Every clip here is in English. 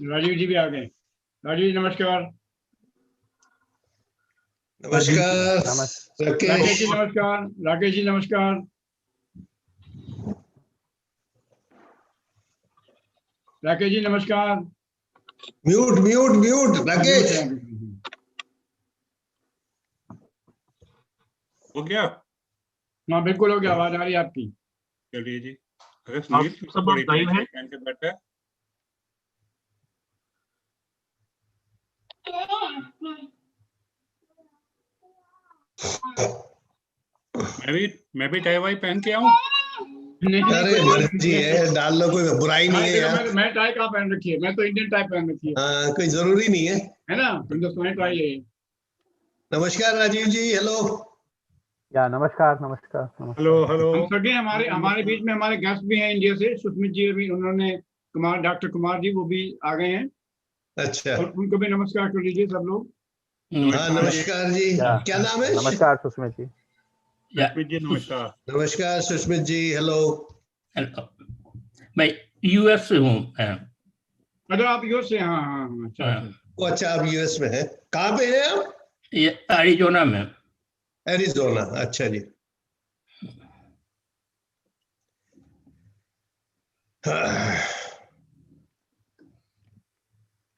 राजीव जी भी आ गए। राजीव जी नमस्कार। नमस्कार राकेश जी नमस्कार। राकेश जी नमस्कार। राकेश जी नमस्कार। Mute mute mute Rakesh. हो गया? हाँ बिल्कुल हो गया, आवाज आ रही है आपकी। चलिए जी। अरे सुनील सब बड़ी टेंशन पहन के बैठा है। मैं भी टाई वाई पहन के आऊं? अरे मर्जी है, डाल लो, कोई बुराई नहीं है यार। मैं टाई कहाँ पहन रखी है? मैं तो इंडियन टाई पहन रखी है। हाँ, कोई जरूरी नहीं है ना, हिंदुस्तानी टाई है। नमस्कार राजीव जी, हेलो। या नमस्कार नमस्कार नमस्कार। Hello hello. हम सगे हमारे बीच में हमारे गेस्ट भी हैं इंडिया से, सुष्मित जी भी, उन्होंने डॉक्टर कुमार जी वो भी आ गए हैं। अच्छा, उनको भी नमस्कार कर लीजिए सब लोग। हाँ नमस्कार जी। क्या नाम है? नमस्कार सुष्मित जी। सुष्मित जी नमस्कार। नमस्कार सुष्मित जी, हेलो। मैं यूएस से हूँ। अगर आप यूएस से? हाँ हाँ हाँ। अच्छा, आप यूएस में हैं? कहाँ पे हैं आप? ये एरिजोना में। एरिजोना, अच्छा जी।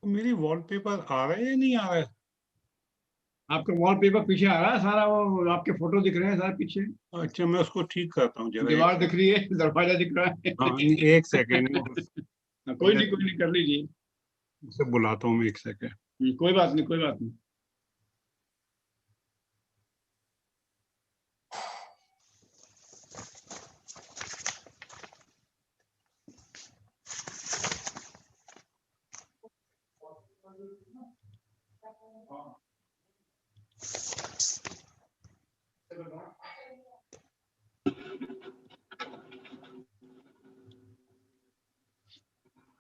मेरी वॉलपेपर आ रहा है या नहीं आ रहा है? आपका वॉलपेपर पीछे आ रहा है सारा, वो आपके फोटो दिख रहे हैं सारे पीछे। अच्छा, मैं उसको ठीक करता हूँ जरा। दीवार दिख रही है, दरवाजा दिख रहा है। हाँ, एक सेकेंड। कोई नहीं कर लीजिए। उसे बुलाता हूँ मैं, एक सेकेंड। कोई बात नहीं, कोई बात नहीं।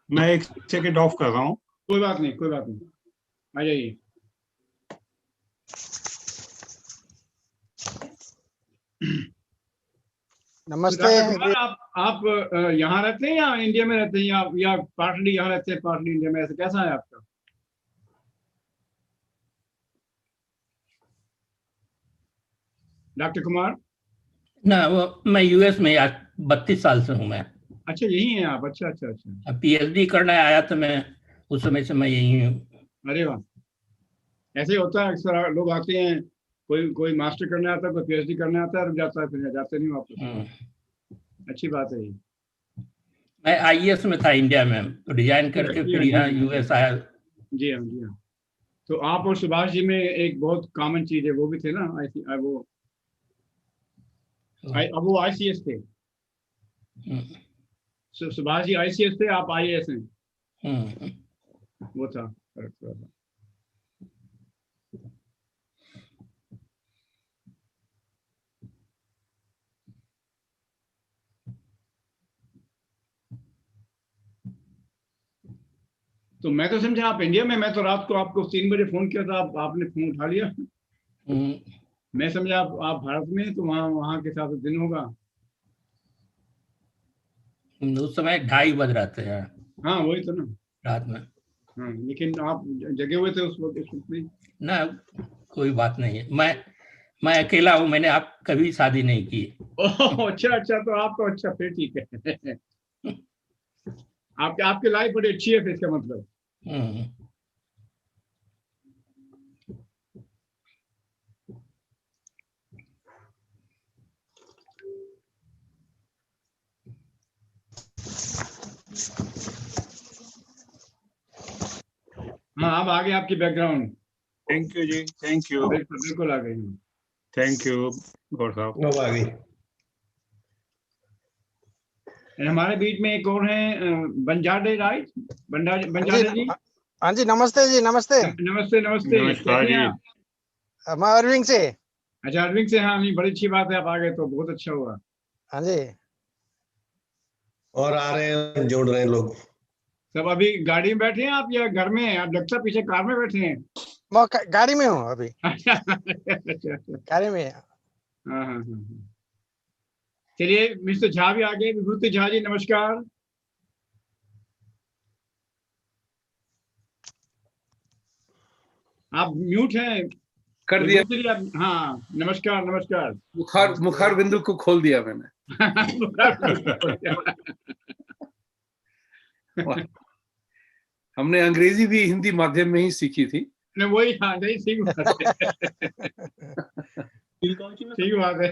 मैं एक सेकेंड ऑफ कर रहा हूँ। कोई बात नहीं, कोई बात नहीं, आ जाइए। नमस्ते। तो आप यहाँ रहते हैं या इंडिया में रहते हैं, या पार्टली यहाँ रहते हैं पार्टली इंडिया में, ऐसा कैसा है आपका? डॉक्टर कुमार? ना, वो मैं यूएस में 32 साल से हूँ मैं। अच्छा, यही हैं आप? अच्छा अच्छा अच्छा। पीएचडी करने आया था मैं, उस समय से मैं यही हूँ। अरे वाह, ऐसे ही होता है अक्सर, लोग आते हैं, कोई मास्टर करने आता है, कोई पीएचडी करने आता है, रुक जाता है, फिर जाते नहीं वापस। अच्छी बात है ये। मैं आईएएस में था इंडिया में, तो रिजाइन करके फिर यहाँ यूएस आया। जी हाँ, जी हाँ। तो आप और सुभाष जी में एक बहुत कॉमन चीज है, वो भी थे ना, वो आईसीएस थे। सुभाष जी आईसीएस थे, आप आईएएस हैं। वो था फर्क थोड़ा सा। तो मैं तो समझा आप इंडिया में, मैं तो रात को आपको 3 बजे फोन किया था, आपने फोन उठा लिया। मैं समझा आप भारत में, तो वहाँ के हिसाब से दिन होगा। उस समय 2:30 बज रहे थे यार। हाँ वही तो ना, रात में। हाँ, लेकिन आप जगे हुए थे उस वक्त भी। ना, कोई बात नहीं है। मैं अकेला हूँ, मैंने आप कभी शादी नहीं की। ओह अच्छा अच्छा, तो आप तो अच्छा, फिर ठीक है। आपकी लाइफ बड़ी अच्छी है फिर, इसका मतलब। हाँ, अब आ गए आपकी background. Thank you ji, thank you. बिल्कुल आ गई। थैंक यू गौर साहब। आ गई। हमारे बीच में एक और है, बंजारे, राइट? बंजारे जी। हाँ जी, नमस्ते जी। नमस्ते नमस्ते नमस्ते। नमस्कार जी। मैं अरविंद से। अच्छा, अरविंद से। हाँ नहीं, बड़ी अच्छी बात है, आप आ गए तो बहुत अच्छा हुआ। हाँ जी। और आ रहे हैं, जोड़ रहे हैं लोग सब। अभी गाड़ी में बैठे हैं आप या घर में हैं? आप लगता पीछे कार में बैठे हैं। मैं गाड़ी में हूँ अभी। अच्छा अच्छा। गाड़ी में। हाँ हाँ हाँ। चलिए, मिस्टर झा भी आ गए, विभूति झा जी नमस्कार। आप म्यूट हैं कर दिया। दूसरी आप, हाँ नमस्कार नमस्कार। मुखार बिंदु को खोल दिया मैंने। हमने अंग्रेजी भी हिंदी माध्यम में ही सीखी थी। नहीं वही, हाँ नहीं ठीक बात है। ठीक बात है।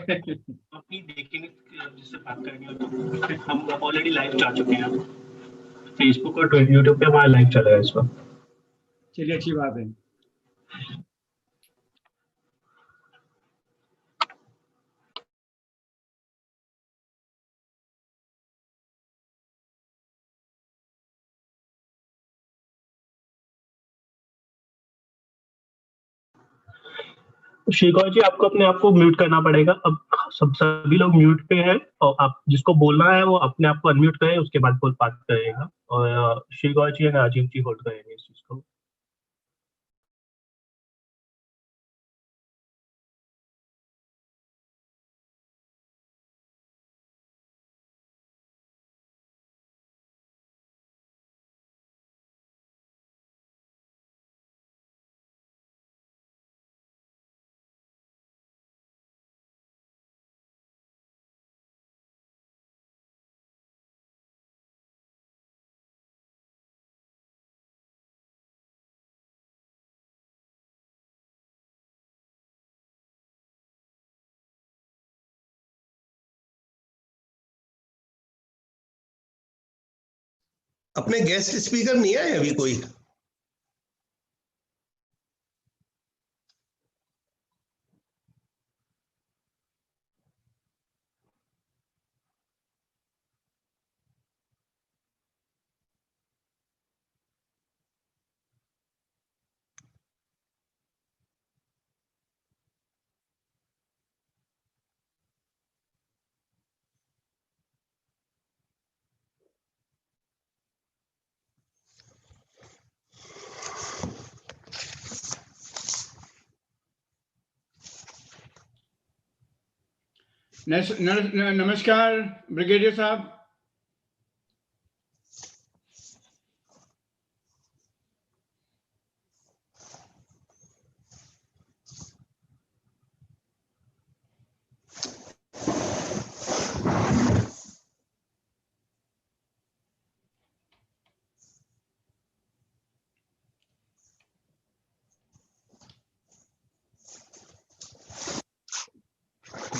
अपनी देखेंगे जिससे बात करेंगे। हम ऑलरेडी लाइव जा चुके हैं फेसबुक और यूट्यूब पे, हमारा लाइव चल रहा है इस वक्त। चलिए अच्छी बात है। श्री गौर जी, आपको अपने आप को म्यूट करना पड़ेगा। अब सभी लोग म्यूट पे हैं और आप जिसको बोलना है वो अपने आप को अनम्यूट करें, उसके बाद बोल बात करेगा। और श्री गौर जी और राजीव जी होल्ड करेंगे इस चीज को। अपने गेस्ट स्पीकर नहीं आए अभी कोई? नमस्कार ब्रिगेडियर साहब।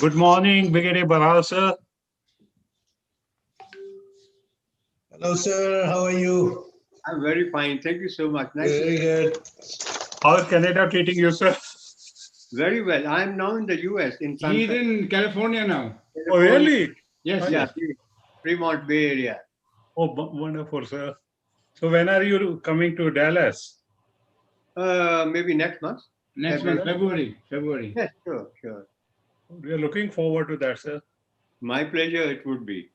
Good morning, Brigadier Baral sir. Hello sir, how are you? I'm very fine. Thank you so much. Nice. Very good. How is Canada treating you, sir? Very well. I'm now in the US in San He's in California now. Oh, really? Yes, Yeah, yes. Fremont Bay Area. Oh, wonderful, sir. So when are you coming to Dallas? Maybe next month. Next month, February. Yes, sure. We are looking forward to that, sir. My pleasure it would be.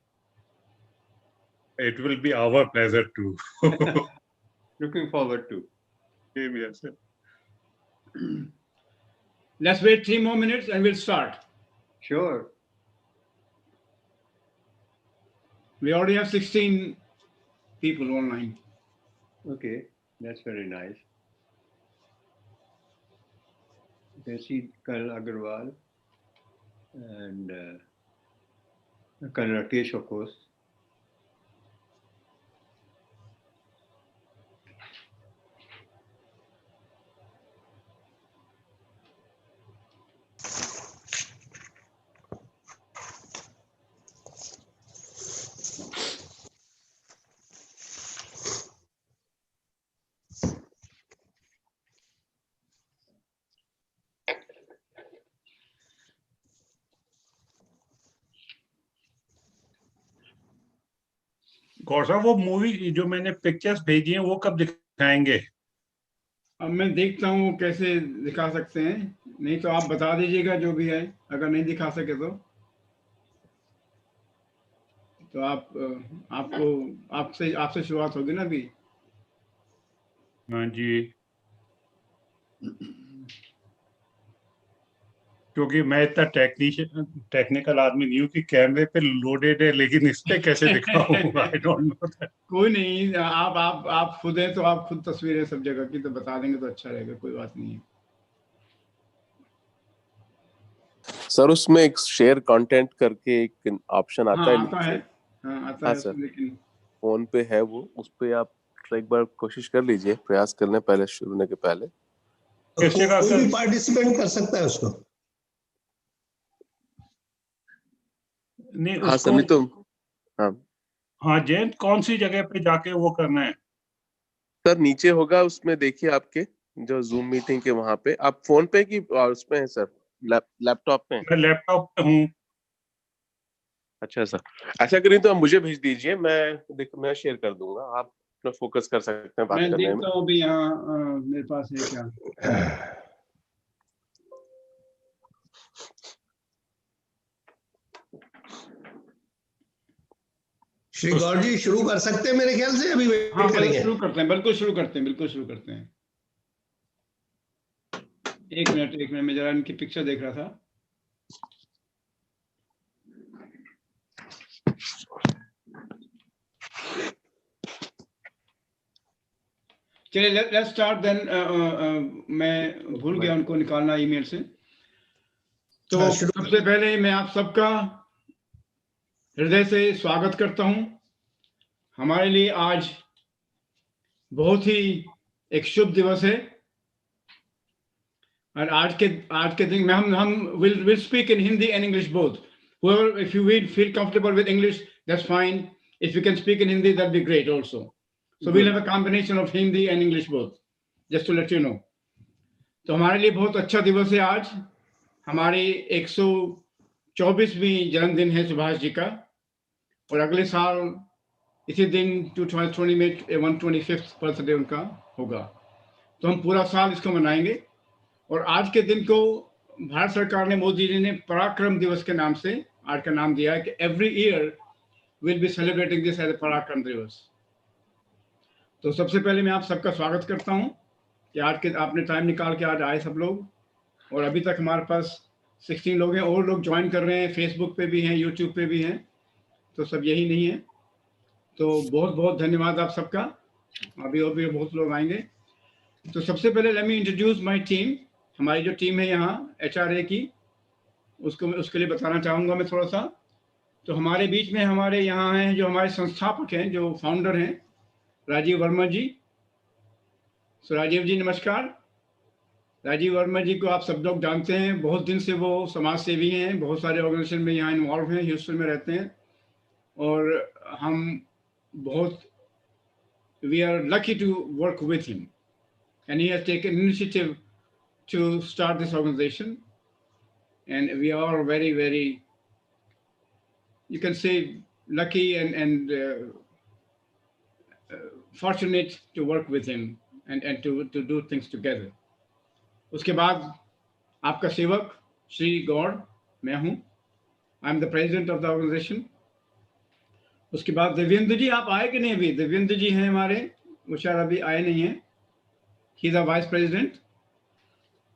It will be our pleasure too. Looking forward to. Same here, sir. Let's wait 3 more minutes and we'll start. Sure. We already have 16 people online. Okay, that's very nice. You can see Colonel Agarwal and Colonel Rakesh, of course. गौर साहब, वो movie जो मैंने pictures भेजी हैं वो कब दिखाएंगे? अब मैं देखता हूँ कैसे दिखा सकते हैं, नहीं तो आप बता दीजिएगा जो भी है, अगर नहीं दिखा सके तो आपसे शुरुआत होगी ना अभी। हाँ जी। क्योंकि मैं इतना टेक्निकल आदमी नहीं हूँ कि कैमरे पे लोडेड है, लेकिन इस पे कैसे दिखाऊं, आई डोंट नो। कोई नहीं, आप खुद हैं तो आप खुद तस्वीरें सब जगह की तो बता देंगे तो अच्छा रहेगा, कोई बात नहीं है। सर उसमें एक शेयर कंटेंट करके एक ऑप्शन आता है आता है, नीचे। आता है सर, लेकिन फोन पे है वो, उस पे आप एक बार कोशिश कर लीजिए, प्रयास कर लें पहले, शुरू होने के पहले। कोई भी पार्टिसिपेंट कर सकता है उसको? नहीं हाँ उसको, सर, नहीं तो हाँ हाँ जयंत, कौन सी जगह पे जाके वो करना है? सर, नीचे होगा उसमें, देखिए आपके जो जूम मीटिंग के वहां पे, आप फोन पे की उसमें है सर, लैपटॉप पे? मैं लैपटॉप पे हूँ। अच्छा सर, ऐसा करिए तो आप मुझे भेज दीजिए, मैं शेयर कर दूंगा, आप अपना फोकस कर सकते हैं बात मैं करने में। देखता हूँ अभी यहाँ मेरे पास है क्या। श्री गौर जी शुरू कर सकते हैं मेरे ख्याल से, अभी वेट करेंगे। शुरू करते हैं, बिल्कुल शुरू करते हैं, बिल्कुल शुरू करते हैं। एक मिनट मैं जरा इनकी पिक्चर देख रहा था। चलिए लेट्स स्टार्ट देन। मैं भूल गया उनको निकालना ईमेल से। तो सबसे पहले मैं आप सबका हृदय से स्वागत करता हूं। हमारे लिए आज बहुत ही एक शुभ दिवस है, और आज के दिन में हम will speak in Hindi and English both. Whoever, if you will feel comfortable with English, that's fine. If you can speak in Hindi, that'd be great also. So we'll have a combination of Hindi and English both, just to let you know. तो हमारे लिए बहुत अच्छा दिवस है आज। हमारी 124वीं जन्मदिन है सुभाष जी का, और अगले साल इसी दिन 2020 में 125th बर्थडे उनका होगा। तो हम पूरा साल इसको मनाएंगे। और आज के दिन को भारत सरकार ने, मोदी जी ने पराक्रम दिवस के नाम से आज का नाम दिया है कि every year will be celebrating this as a Parakram Diwas. तो सबसे पहले मैं आप सबका स्वागत करता हूं कि आज के आपने टाइम निकाल के आज आए सब लोग। और अभी तक हमारे पास 16 लोग हैं, और लोग ज्वाइन कर रहे हैं, फेसबुक पे भी हैं, यूट्यूब पे भी हैं, तो सब यही नहीं है। तो बहुत बहुत धन्यवाद आप सबका। अभी और भी बहुत लोग आएंगे। तो सबसे पहले let me introduce my team. हमारी जो टीम है यहाँ आचार्य की, उसके लिए बताना चाहूँगा मैं थोड़ा सा। तो हमारे बीच में हमारे यहाँ हैं जो हमारे संस्थापक हैं, जो फाउंडर हैं, राजीव वर्मा जी। सो राजीव जी नमस्कार। राजीव वर्मा जी को आप सब लोग जानते हैं, बहुत दिन से वो समाज सेवी हैं, बहुत सारे ऑर्गेनाइजेशन में यहाँ इन्वॉल्व हैं, ह्यूस्टन में रहते हैं। और हम बहुत we are lucky to work with him, and he has taken initiative to start this organization, and we are very, very, you can say, lucky and fortunate to work with him and to do things together. उसके बाद आपका सेवक श्री गौर मैं हूँ, I am the president of the organization. उसके बाद देवेंद्र जी, आप आए कि नहीं? अभी देवेंद्र जी हैं हमारे, वो शायद अभी आए नहीं हैं। He is the vice president.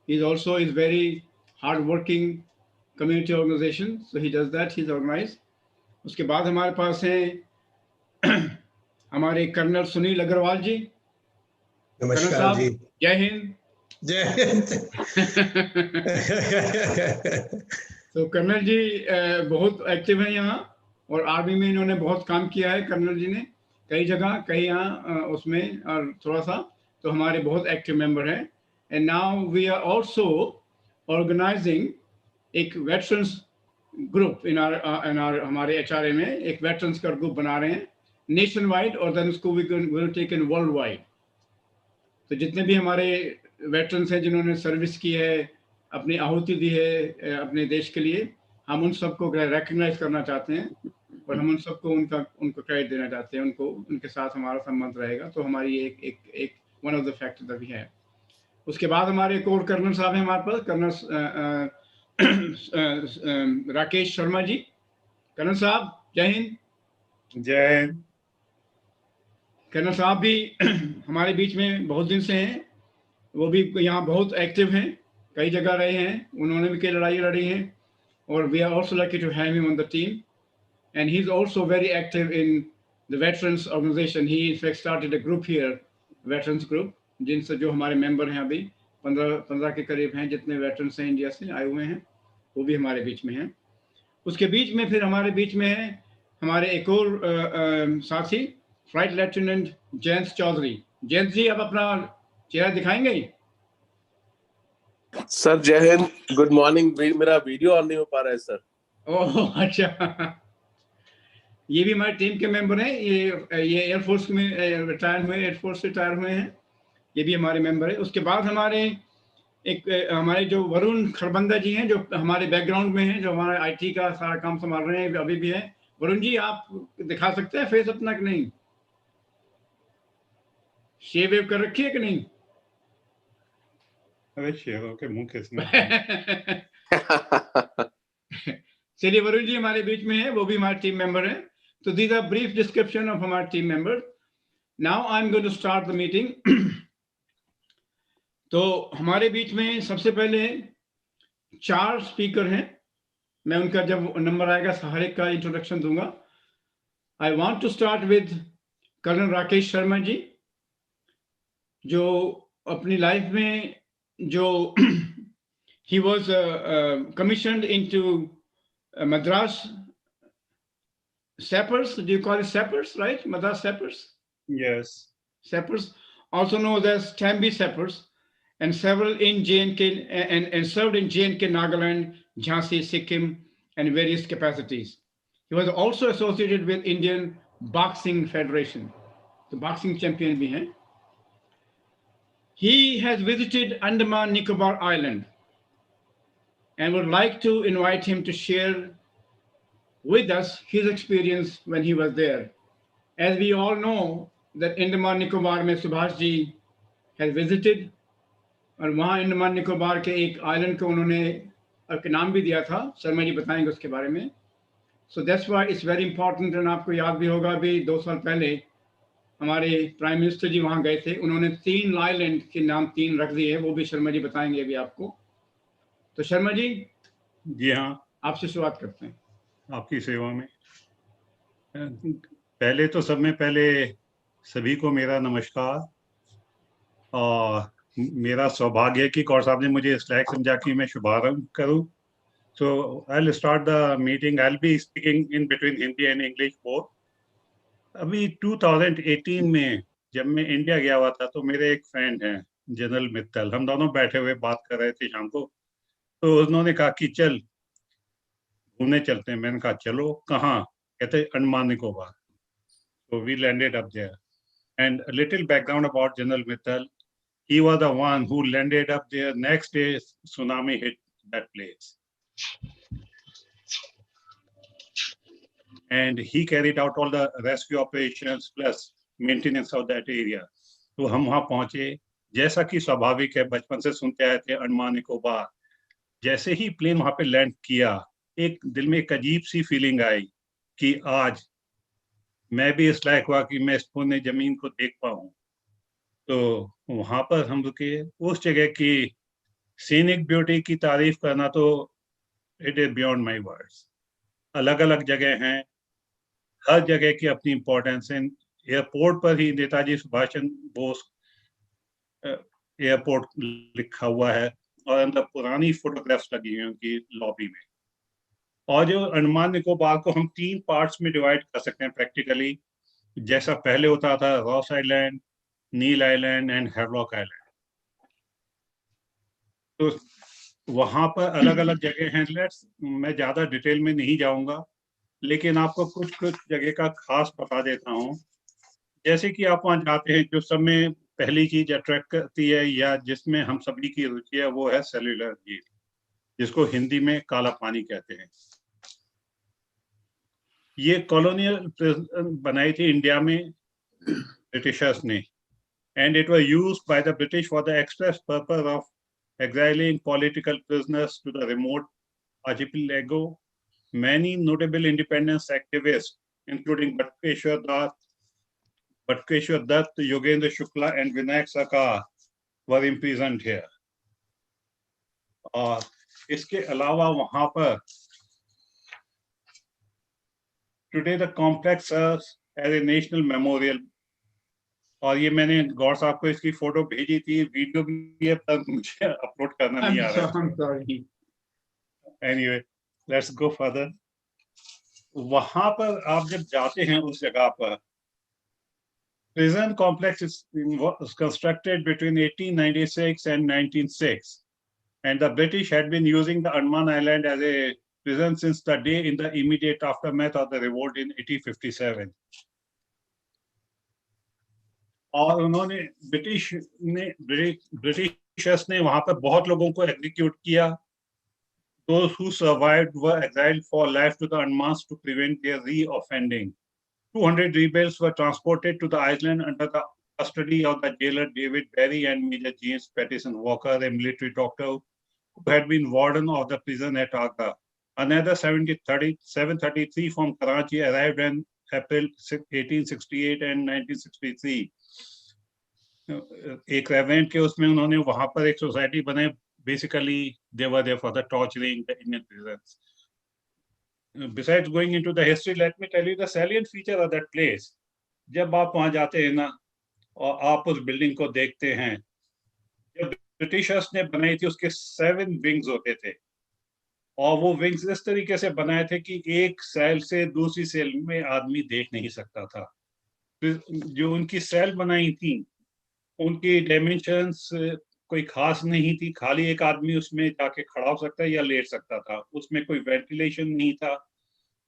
He is also is very hard working community organization, so he does that, he is organize. उसके बाद हमारे पास हैं हमारे कर्नल सुनील अग्रवाल जी। नमस्कार जी। जय हिंद। जय हिंद। तो कर्नल जी बहुत एक्टिव हैं यहाँ, और आर्मी में इन्होंने बहुत काम किया है कर्नल जी ने, कई जगह, कई यहाँ उसमें, और थोड़ा सा तो हमारे बहुत एक्टिव मेंबर हैं। And now we are also organizing एक वेटरन्स ग्रुप इन आर हमारे आचार्य में एक वेटरन्स का ग्रुप बना रहे हैं नेशन वाइड, और देन उसको we will take in worldwide. तो जितने भी हमारे वेटरन्स हैं जिन्होंने सर्विस की है, अपनी आहुति दी है अपने देश के लिए, हम उन सबको रिकग्नाइज करना चाहते हैं, और हम उन सबको उनको क्रेडिट देना चाहते हैं, उनके साथ हमारा संबंध रहेगा। तो हमारी एक one of the factor that we have. उसके बाद हमारे एक और कर्नल साहब हैं हमारे पास, कर्नल राकेश शर्मा जी। कर्नल साहब जय हिंद। जय हिंद। कर्नल साहब भी हमारे बीच में बहुत दिन से हैं, वो भी यहाँ बहुत एक्टिव हैं, कई जगह रहे हैं, उन्होंने भी कई लड़ाई लड़ी हैं, और we are also lucky to have him on the team, and he's also very active in the veterans organization. He in fact started a group here, veterans group, जिनसे जो हमारे मेंबर हैं अभी 15 के करीब हैं, जितने वेटरन्स हैं इंडिया से आए हुए हैं, वो भी हमारे बीच में हैं। उसके बीच में फिर हमारे बीच में है हमारे एक और साथी फ्लाइट लेफ्टिनेंट जयंत चौधरी। जयंत जी, आप अपना चेहरा दिखाएंगे? सर जय हिंद, गुड मॉर्निंग। मेरा वीडियो ऑन नहीं हो पा रहा है सर। ओह अच्छा, ये भी हमारी टीम के मेंबर हैं। ये एयरफोर्स में रिटायर हुए, एयरफोर्स से रिटायर हुए हैं, ये भी हमारे मेंबर है। उसके बाद हमारे हमारे जो वरुण खरबंदा जी हैं, जो हमारे बैकग्राउंड में हैं, जो हमारे आईटी का सारा काम संभाल रहे हैं, अभी भी है। वरुण जी, आप दिखा सकते हैं फेस अपना कि नहीं? शेव वेव कर रखी है कि नहीं? अरे शेरों के मुंह किसने चलिए, वरुण जी हमारे बीच में है, वो भी हमारे टीम मेंबर है। तो these are brief description of हमारे team member. Now I am going to start the meeting. तो हमारे बीच में सबसे पहले 4 स्पीकर हैं। मैं उनका जब नंबर आएगा हर एक का इंट्रोडक्शन दूंगा। I want to start with colonel Rakesh Sharma ji, जो अपनी लाइफ में जो he was commissioned into Madras Sappers. Do you call it Sappers, right? Madras Sappers? Yes. Sappers, also known as Tambi Sappers, and several in J&K and served in J&K, Nagaland, Jhansi, Sikkim, and various capacities. He was also associated with Indian Boxing Federation. The boxing champion bhi hai. He has visited Andaman Nicobar Island and would like to invite him to share with us his experience when he was there. As we all know that Andaman Nicobar में Subhash ji has visited, और वहाँ अंडमान निकोबार के एक island को उन्होंने एक नाम भी दिया था। शर्मा जी बताएंगे उसके बारे में। So that's why it's very important, and आपको याद भी होगा अभी 2 साल पहले हमारे प्राइम मिनिस्टर जी वहाँ गए थे, उन्होंने 3 आइलैंड के नाम 3 रख दिए हैं, वो भी शर्मा जी बताएंगे अभी आपको। तो शर्मा जी, जी हाँ, आपसे शुरुआत करते हैं। आपकी सेवा में। पहले तो सब में पहले सभी को मेरा नमस्कार। और मेरा सौभाग्य है कि कौर साहब ने मुझे इस लायक समझा कि मैं शुभारंभ करूं। So I'll start the meeting. I'll be speaking in between Hindi and English both. अभी 2018 में जब मैं इंडिया गया हुआ था, तो मेरे एक फ्रेंड हैं जनरल मित्तल, हम दोनों बैठे हुए बात कर रहे थे शाम को। तो उन्होंने कहा कि चल घूमने चलते हैं। मैंने कहा चलो, कहाँ? कहते Andaman Nicobar. So we landed up there. And a little background about General Mittal. He was the one who landed up there. Next day, tsunami hit that place. And he carried out all the rescue operations plus maintenance of that area. तो हम वहाँ पहुंचे, जैसा कि स्वाभाविक है, बचपन से सुनते आए थे अंडमान निकोबार। जैसे ही प्लेन वहाँ पे लैंड किया, एक दिल में एक अजीब सी फीलिंग आई कि आज मैं भी इस लायक हुआ कि मैं इस पुण्य जमीन को देख पाऊं। तो वहां पर हम रुके। उस जगह की सीनिक ब्यूटी की तारीफ करना तो it is beyond my words. अलग अलग जगह हैं, हर जगह की अपनी इंपॉर्टेंस है। एयरपोर्ट पर ही नेताजी सुभाष चंद्र बोस एयरपोर्ट लिखा हुआ है, और अंदर पुरानी फोटोग्राफ्स लगी हैं उनकी लॉबी में। और जो अंडमान निकोबार को हम 3 पार्ट्स में डिवाइड कर सकते हैं प्रैक्टिकली, जैसा पहले होता था Ross Island, Neil Island and Havelock Island. तो वहां पर अलग अलग जगह हैं। मैं ज्यादा डिटेल में नहीं जाऊंगा, लेकिन आपको कुछ कुछ जगह का खास बता देता हूँ। जैसे कि आप वहां जाते हैं, जो सब में पहली चीज अट्रैक्ट करती है या जिसमें हम सभी की रुचि है, वो है सेल्यूलर झील, जिसको हिंदी में काला पानी कहते हैं। ये कॉलोनियल बनाई थी इंडिया में ब्रिटिशर्स ने, and it was used by the British for the express purpose of exiling political prisoners to the remote archipelago. Many notable independence activists, including Bhatkeshwar Dutt, Yogendra Shukla, and Vinayak Sarkar, were imprisoned here. और इसके अलावा वहां पर today the complex as a national memorial, और ये मैंने गौर साहब को इसकी फोटो भेजी थी, वीडियो भी है पर मुझे अपलोड करना नहीं आ रहा है। Anyway let's go further. वहां पर आप जब जाते हैं उस जगह पर, prison complex was constructed between 1896 and 1906, and the British had been using the Andaman Island as a prison since the day in the immediate aftermath of the revolt in 1857. और उन्होंने ब्रिटिशर्स ने वहां पर बहुत लोगों को एग्जीक्यूट किया। Those who survived were exiled for life to the Andamans to prevent their re-offending. 200 rebels were transported to the island under the custody of the jailer David Berry and Major James Pattison Walker, a military doctor who had been warden of the prison at Agra. Another 733 from Karachi arrived in April 1868 and 1963. एक रेवेंट के उसमें उन्होंने वहां पर एक society बनाई। Basically, they were there for the torturing the Indian prisoners. Besides going into the history, let me tell you the salient feature of that place. जब आप वहां जाते हैं ना और आप उस बिल्डिंग को देखते हैं, जब ब्रिटिशर्स ने बनाई थी उसके 7 विंग्स होते थे, और वो विंग्स इस तरीके से बनाए थे कि एक सेल से दूसरी सेल में आदमी देख नहीं सकता था। जो उनकी सेल बनाई थी उनकी डायमेंशंस कोई खास नहीं थी, खाली एक आदमी उसमें जाके खड़ा हो सकता है या लेट सकता था, उसमें कोई वेंटिलेशन नहीं था।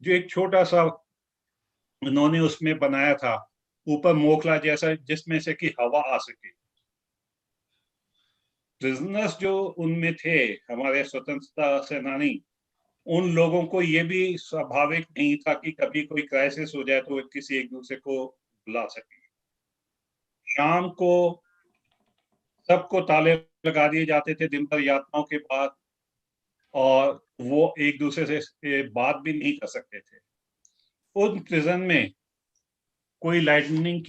जो एक छोटा सा उन्होंने उसमें बनाया था ऊपर मोखला जैसा जिसमें से कि हवा आ सके। प्रिजनर्स जो उनमें थे हमारे स्वतंत्रता सेनानी, उन लोगों को ये भी स्वाभाविक नहीं था कि कभी कोई क्राइसिस हो जाए तो किसी एक दूसरे को बुला सके। शाम को सबको ताले लगा दिए जाते थे दिन भर यातनाओं के बाद, और वो एक दूसरे से बात भी नहीं कर सकते थे। उन प्रिजन में कोई लाइट नहीं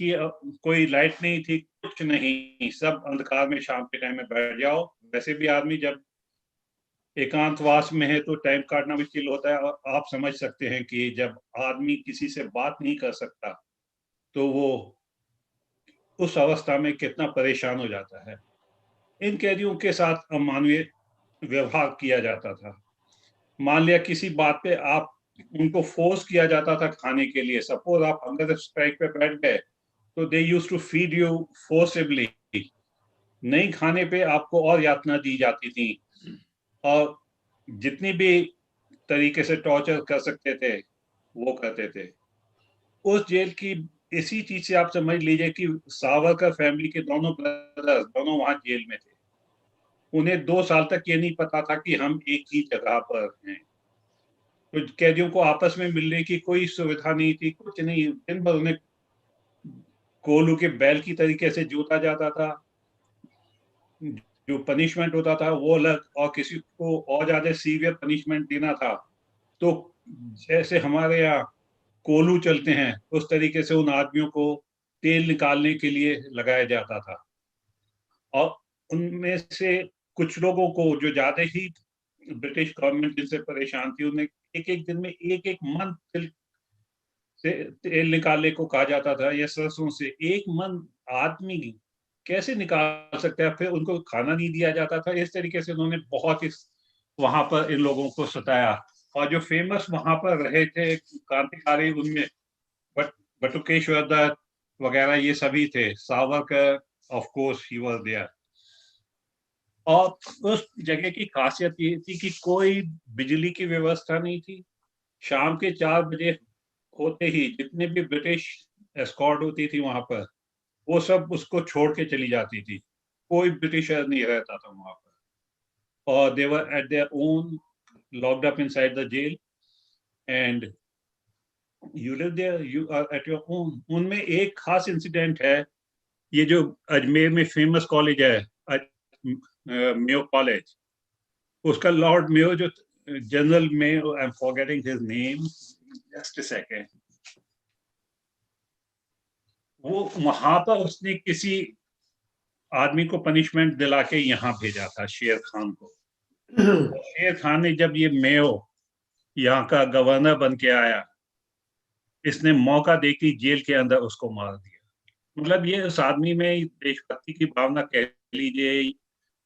थी, कुछ नहीं, सब अंधकार में शाम के टाइम में बैठ जाओ। वैसे भी आदमी जब एकांतवास में है तो टाइम काटना मुश्किल होता है, और आप समझ सकते हैं कि जब आदमी किसी से बात नहीं कर सकता तो वो उस अवस्था में कितना परेशान हो जाता है। इन कैदियों के साथ अमानवीय व्यवहार किया जाता था। मान लिया किसी बात पे आप उनको फोर्स किया जाता था खाने के लिए, सपोज आप हंगर स्ट्राइक पे बैठ गए तो they used to feed you forcibly. नहीं खाने पे आपको और यातना दी जाती थी, और जितनी भी तरीके से टॉर्चर कर सकते थे वो करते थे। उस जेल की इसी चीज से आप समझ लीजिए कि सावरकर फैमिली के दोनों ब्रदर्स दोनों वहां जेल में थे। उन्हें 2 साल तक ये नहीं पता था कि हम एक ही जगह पर हैं। तो कैदियों को आपस में मिलने की कोई सुविधा नहीं थी, कुछ नहीं। दिन भर उन्हें कोलू के बैल की तरीके से जोता जाता था। जो पनिशमेंट होता था वो अलग, और किसी को और ज्यादा सीवियर पनिशमेंट देना था तो जैसे हमारे यहाँ कोलू चलते हैं उस तरीके से उन आदमियों को तेल निकालने के लिए लगाया जाता था। और उनमें से कुछ लोगों को जो ज्यादा ही ब्रिटिश गवर्नमेंट जिनसे परेशान थी, उन्हें एक दिन में एक मन से तेल निकालने को कहा जाता था, या सरसों से 1 मन आदमी कैसे निकाल सकता है। फिर उनको खाना नहीं दिया जाता था। इस तरीके से उन्होंने बहुत ही वहां पर इन लोगों को सताया। और जो फेमस वहां पर रहे थे क्रांतिकारी, उनमें बटुकेश्वर दत्त वगैरह ये सभी थे। Savarkar of course he was there. और उस जगह की खासियत ये थी कि कोई बिजली की व्यवस्था नहीं थी। शाम के 4 बजे होते ही जितने भी ब्रिटिश एस्कॉर्ट होती थी वहां पर, वो सब उसको छोड़ के चली जाती थी। कोई ब्रिटिशर नहीं रहता था वहां पर, और they were at their own locked up inside the jail, and you live there, you are at your own. उनमें एक खास इंसिडेंट है, ये जो अजमेर में फेमस कॉलेज है मेयो कॉलेज, उसका लॉर्ड मेयो जो general Mayo, I am forgetting his name, just a second, वो वहां पर उसने किसी आदमी को पनिशमेंट दिला के यहाँ भेजा था, शेर खान को। शेर खान ने जब ये मेयो यहाँ का गवर्नर बन के आया, इसने मौका देखी जेल के अंदर उसको मार दिया। मतलब ये उस आदमी में देशभक्ति की भावना कह लीजिए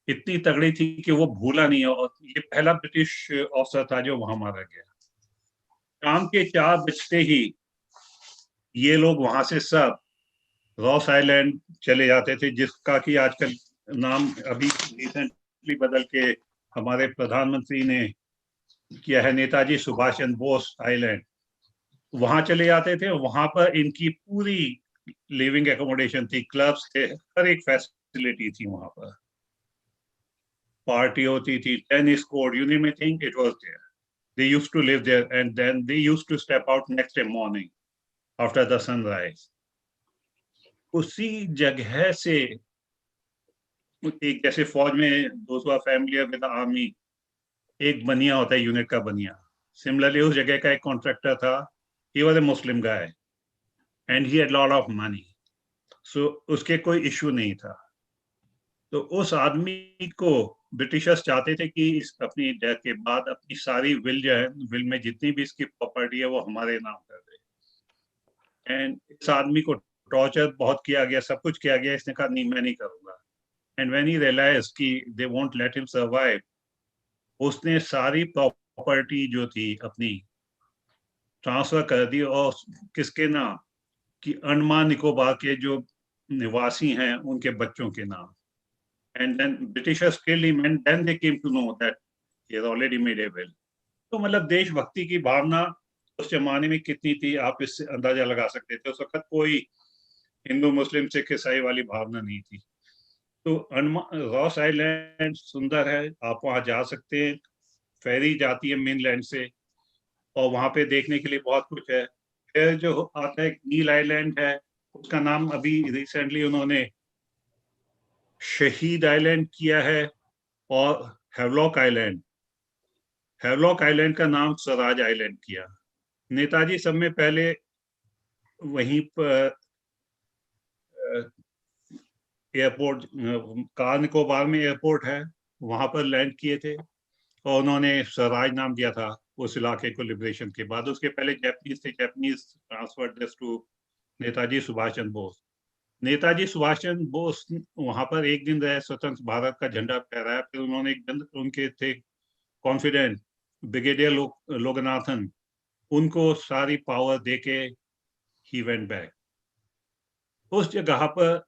इतनी तगड़ी थी कि वो भूला नहीं। और ये पहला ब्रिटिश ऑफिसर था जो वहां मारा गया। शाम के 4 बजते ही ये लोग वहां से सब रॉस आइलैंड चले जाते थे, जिसका कि आजकल नाम अभी रिसेंटली बदल के हमारे प्रधानमंत्री ने किया है, नेताजी सुभाष चंद्र बोस आइलैंड। वहां चले जाते थे। वहां पर इनकी पूरी लिविंग एकोमोडेशन थी, क्लब्स थे, हर एक फैसिलिटी थी वहां पर। पार्टी होती थी, tennis court, you name a thing, it was there. They used to live there and then they used to step out next day morning after the sunrise. उसी जगह से एक जैसे फौज में those who are familiar with the army, एक बनिया होता है, यूनिट का बनिया। सिमिलरली उस जगह का एक कॉन्ट्रैक्टर था, he was a Muslim guy and he had a lot of money, so उसके कोई इशू नहीं था। तो उस आदमी को ब्रिटिशर्स चाहते थे कि इस अपनी डेथ के बाद अपनी सारी विल जो है, विल में जितनी भी इसकी प्रॉपर्टी है वो हमारे नाम कर दे। एंड इस आदमी को टॉर्चर बहुत किया गया, सब कुछ किया गया। इसने कहा नहीं, मैं नहीं करूंगा। एंड व्हेन ही रियलाइज कि they won't let him survive, उसने सारी प्रॉपर्टी जो थी अपनी ट्रांसफर कर दी। और किसके नाम? कि अंडमान निकोबार के जो निवासी हैं उनके बच्चों के नाम। And then Britishers killed him and then they came to know that he has already made a will. तो मतलब देशभक्ति की भावना उस जमाने में कितनी थी, आप इससे अंदाजा लगा सकते थे। उस वक्त कोई हिंदू मुस्लिम सिख ईसाई वाली भावना नहीं थी। तो रॉस आइलैंड सुंदर है, आप वहां जा सकते हैं। फेरी जाती है मेनलैंड से और वहां पे देखने के लिए बहुत कुछ है। फिर जो आता है नील आइलैंड है, उसका नाम अभी रिसेंटली उन्होंने शहीद आइलैंड किया है। और हेवलॉक आइलैंड का नाम स्वराज आइलैंड किया। नेताजी सब में पहले वहीं पर एयरपोर्ट, कार निकोबार में एयरपोर्ट है, वहां पर लैंड किए थे और उन्होंने स्वराज नाम दिया था उस इलाके को लिबरेशन के बाद। उसके पहले जैपनीज थे, Japanese transferred this to Netaji Subhash Chandra Bose. Netaji Subhash Chandra Bose वहां पर एक दिन रहे, स्वतंत्र भारत का झंडा फहराया। फिर उन्होंने एक दिन, उनके थे कॉन्फिडेंट ब्रिगेडियर लोगनाथन, उनको सारी पावर देके ही वेंट बैक। उस जगह पर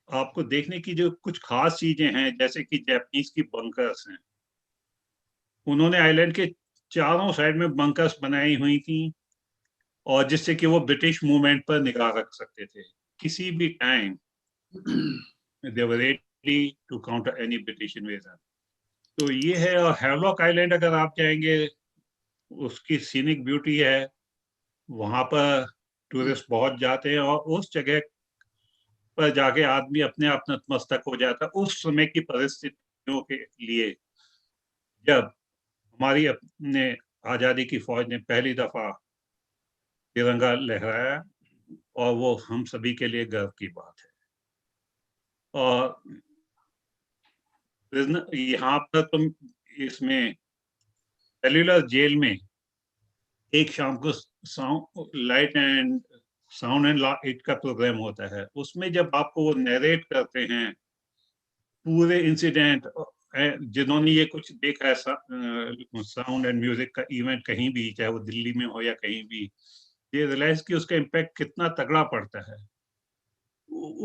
आपको देखने की जो कुछ खास चीजें हैं, जैसे कि जापानीज की बंकर्स हैं। उन्होंने आइलैंड के चारों साइड में बंकर्स बनाई हुई थी और जिससे कि वो ब्रिटिश मूवमेंट पर निगाह रख सकते थे किसी भी time. They were ready to counter any British invasion. तो ये है। और हेवलॉक आइलैंड अगर आप जाएंगे, उसकी सीनिक ब्यूटी है, वहां पर टूरिस्ट बहुत जाते हैं और उस जगह पर जाके आदमी अपने आप नतमस्तक हो जाता है उस समय की परिस्थितियों के लिए, जब हमारी अपने आजादी की फौज ने पहली दफा तिरंगा लहराया। और वो हम सभी के लिए गर्व की बात है। और यहाँ पर तुम इसमें सेल्यूलर जेल में एक शाम को light and sound and light का प्रोग्राम होता है। उसमें जब आपको वो नरेट करते हैं पूरे इंसिडेंट, जिन्होंने ये कुछ देखा है साउंड एंड म्यूजिक का इवेंट कहीं भी, चाहे वो दिल्ली में हो या कहीं भी, ये रियलाइज कि उसका इम्पैक्ट कितना तगड़ा पड़ता है।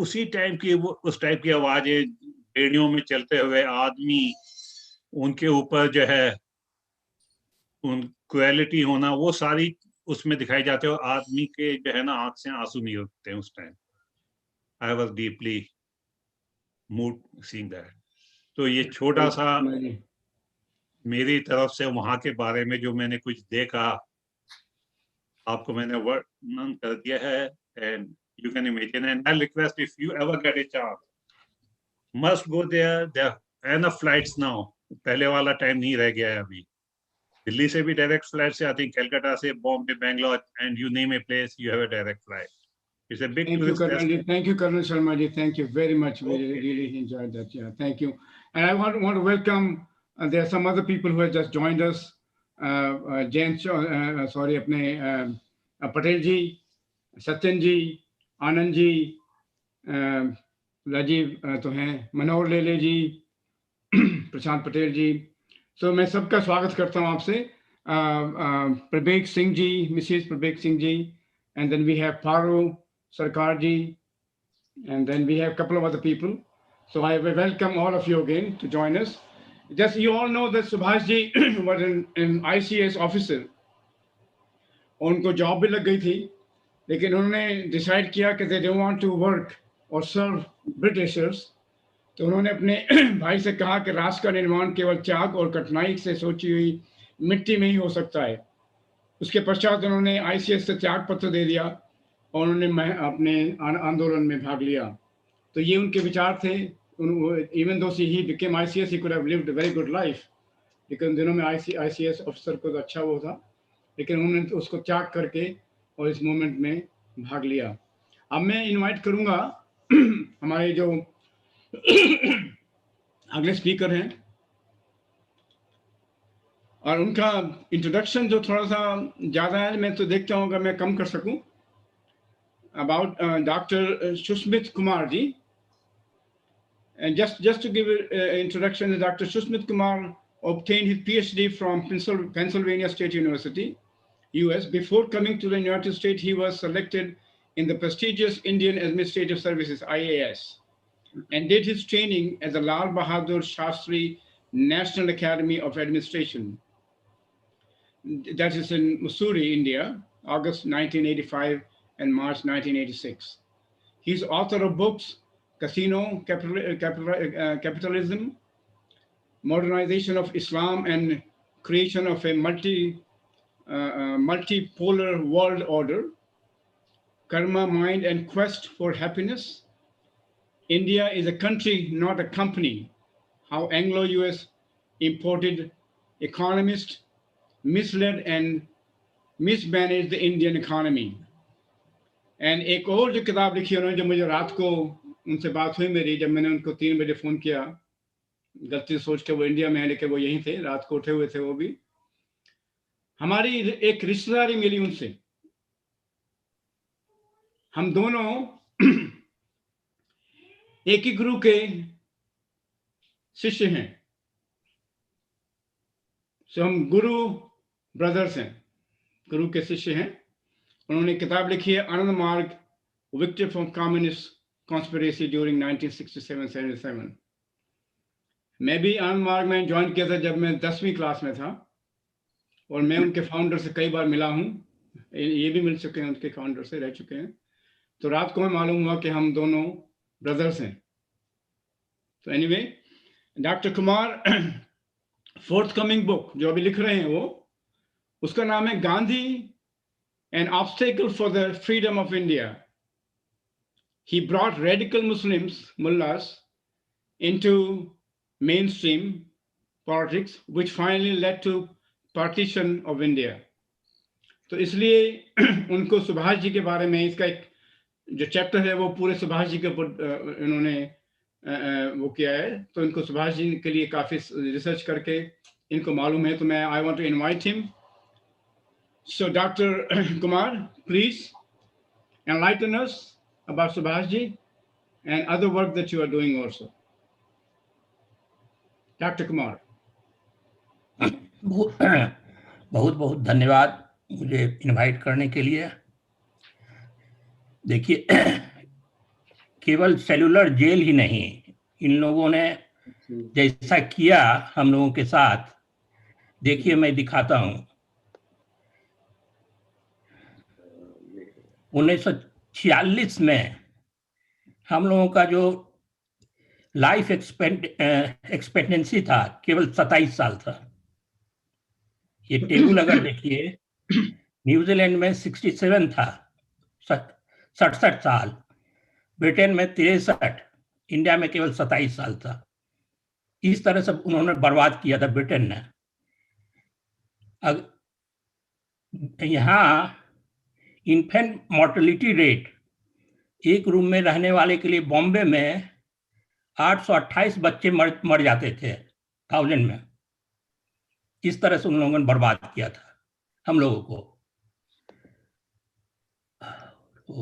उसी टाइम की वो उस टाइप की आवाजें, रेडियो में चलते हुए आदमी, उनके ऊपर जो है उन क्वालिटी होना, वो सारी उसमें दिखाई जाते हैं। और आदमी के जो है ना आंख से आंसू नहीं होते हैं उस time. I was deeply moved seeing that. तो ये छोटा सा मेरी तरफ से वहां के बारे में जो मैंने कुछ देखा, आपको मैंने वर्णन कर दिया है। And you can imagine, and I request if you ever get a chance, must go there. There are enough flights now. पहले वाला टाइम नहीं रह गया है अभी। दिल्ली से भी डायरेक्ट फ्लाइट से आती है, कलकत्ता से, Bombay, Bangalore, and you name a place, you have a direct flight. It's a big tourist destination. Thank you, Colonel Sharma ji. Thank you very much. We really enjoyed that. Yeah, thank you. And I want to welcome And there are some other people who have just joined us. Jayanti, sorry, अपने पटेल जी, सत्यन जी, आनंद जी, राजीव तो हैं, मनोहर लेले जी, प्रशांत पटेल जी. So मैं सबका स्वागत करता हूँ आपसे. Prabek Singh ji, Mrs Prabek Singh ji, and then we have Paru Sarkar ji, and then we have a couple of other people. So I welcome all of you again to join us. Just you all know that Subhash ji was an ICS officer. उनको job भी लग गई थी, लेकिन उन्होंने decide किया कि they don't want to work or serve Britishers. तो उन्होंने अपने भाई से कहा कि राष्ट्र का निर्माण केवल त्याग और कठिनाई से सोची हुई मिट्टी में ही हो सकता है. उसके पश्चात उन्होंने ICS से त्याग पत्र दे दिया और उन्होंने अपने आंदोलन में भाग लिया. तो ये उनके विचार थे. Even though he became ICS, he could have lived a very good life. लेकिन उन दिनों में ICS ऑफिसर को तो अच्छा वो था, लेकिन उन्होंने उसको त्याग करके और इस मूवमेंट में भाग लिया. अब मैं इनवाइट करूंगा हमारे जो अगले स्पीकर हैं, और उनका इंट्रोडक्शन जो थोड़ा सा ज़्यादा है, मैं तो देखता हूँ अगर मैं कम कर सकूं. About Dr. Sushmit Kumar ji. And just to give an introduction, Dr. Sushmit Kumar obtained his PhD from Pennsylvania State University, US. Before coming to the United States, he was selected in the prestigious Indian Administrative Services, IAS, and did his training at the Lal Bahadur Shastri National Academy of Administration. That is in Mussoorie, India, August 1985 and March 1986. He's author of books, Casino Capitalism, Modernization of Islam and Creation of a Multipolar World Order, Karma, Mind and Quest for Happiness, India is a country, not a company, how Anglo-US imported economists misled and mismanaged the Indian economy. And एक और जो किताब लिखी उन्होंने, जो मुझे रात को उनसे बात हुई मेरी, जब मैंने उनको 3 बजे फ़ोन किया, गलती सोच के वो इंडिया में है, लेकिन वो यहीं थे, रात को उठे हुए थे वो भी. हमारी एक रिश्तेदारी मिली उनसे. हम दोनों एक ही गुरु के शिष्य हैं. सो हम गुरु ब्रदर्स हैं, गुरु के शिष्य हैं. उन्होंने किताब लिखी है आनंद मार्ग, victim from communist conspiracy during 1967-77. मैं भी आनंद मार्ग में ज्वाइन किया था जब मैं 10वीं क्लास में था, और मैं उनके फाउंडर से कई बार मिला हूँ. ये भी मिल चुके हैं, उनके फाउंडर से रह चुके हैं. तो रात को मैं मालूम हुआ कि हम दोनों ब्रदर्स हैं. तो anyway, doctor Kumar forthcoming book जो अभी लिख रहे हैं, वो उसका नाम है Gandhi An Obstacle for the Freedom of India. He brought radical Muslims, mullahs, into mainstream politics, which finally led to partition of India. तो इसलिए उनको सुभाष जी के बारे में, इसका एक जो चैप्टर है वो पूरे सुभाष जी के ऊपर इन्होंने वो किया है. तो इनको सुभाष जी के लिए काफ़ी रिसर्च करके इनको मालूम है. तो मैं I want to invite him. So, Dr. Kumar, please enlighten us about Subhash ji and other work that you are doing also. Dr. Kumar. बहुत बहुत धन्यवाद मुझे इनवाइट करने के लिए. देखिए, केवल सेलुलर जेल ही नहीं, इन लोगों ने जैसा किया हम लोगों के साथ, देखिए मैं दिखाता हूँ. 1946 में हम लोगों का जो लाइफ एक्सपेक्टेंसी था केवल 27 साल था. ये टेबल अगर देखिए, न्यूजीलैंड में 67 था, 67 साल, ब्रिटेन में 63, इंडिया में केवल 27 साल था. इस तरह से उन्होंने बर्बाद किया था ब्रिटेन ने. यहाँ इन्फेंट मॉर्टेलिटी रेट एक रूम में रहने वाले के लिए बॉम्बे में 828 बच्चे मर जाते थे 1000 में. इस तरह से उन लोगों ने बर्बाद किया था हम लोगों को।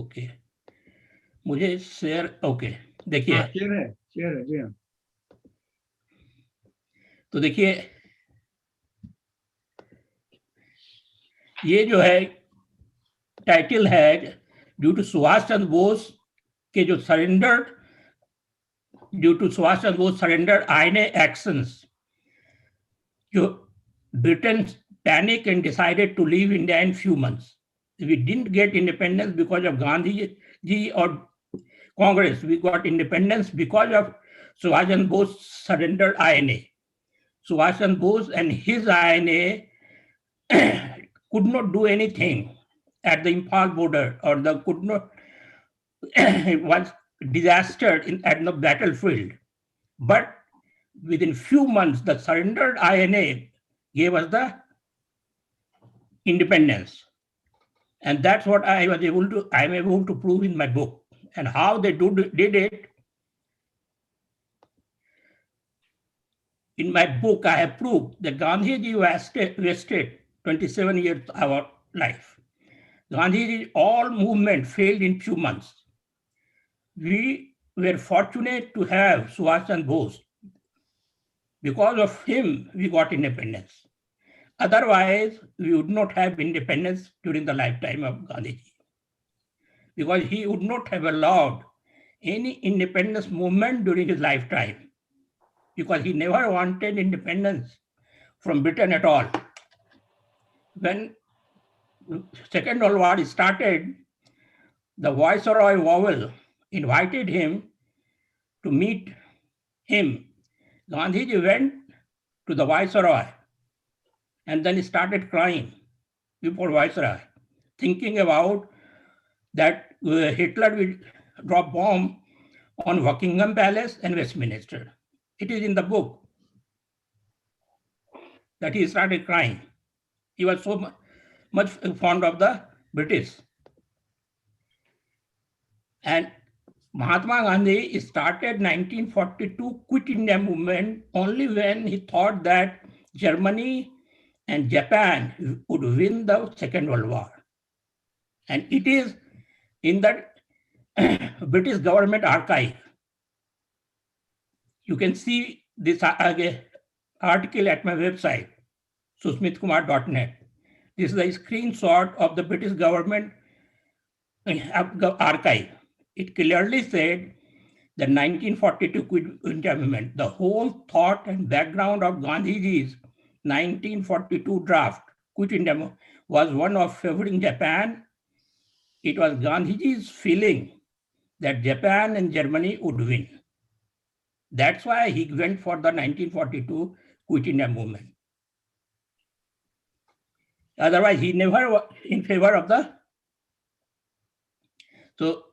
ओके, मुझे शेयर, ओके देखिए, शेयर है जी हाँ। तो देखिए ये जो है टाइटल है, ड्यू टू सुभाष चंद्र बोस के जो surrender, due to Subhash Chandra Bose surrender INA actions, जो Britain panic and decided to leave India in few months. We didn't get independence because of Gandhi ji or Congress. We got independence because of Subhash Chandra Bose surrendered INA. Subhash Chandra Bose and his INA could not do anything at the Imphal border, or the could not was disaster at the battlefield. But within few months, the surrendered INA gave us the independence. And that's what I'm able to prove in my book. And how they did it, in my book, I have proved that Gandhiji wasted 27 years of our life. Gandhiji's all movement failed in few months. We were fortunate to have Subhash Chandra Bose. Because of him, we got independence. Otherwise, we would not have independence during the lifetime of Gandhiji, because he would not have allowed any independence movement during his lifetime, because he never wanted independence from Britain at all. When Second World War started, the Viceroy Wavell invited him to meet him. Gandhiji went to the Viceroy and then he started crying before Viceroy, thinking about that Hitler will drop bomb on Buckingham Palace and Westminster. It is in the book that he started crying. He was so much fond of the British. And Mahatma Gandhi started 1942 Quit India movement only when he thought that Germany and Japan would win the Second World War. And it is in the British government archive. You can see this article at my website, susmitkumar.net. This is a screenshot of the British government archive. It clearly said the 1942 Quit India movement, the whole thought and background of Gandhiji's 1942 draft Quit India movement was one of favoring Japan. It was Gandhiji's feeling that Japan and Germany would win. That's why he went for the 1942 Quit India movement. Otherwise, he never was in favor of the. So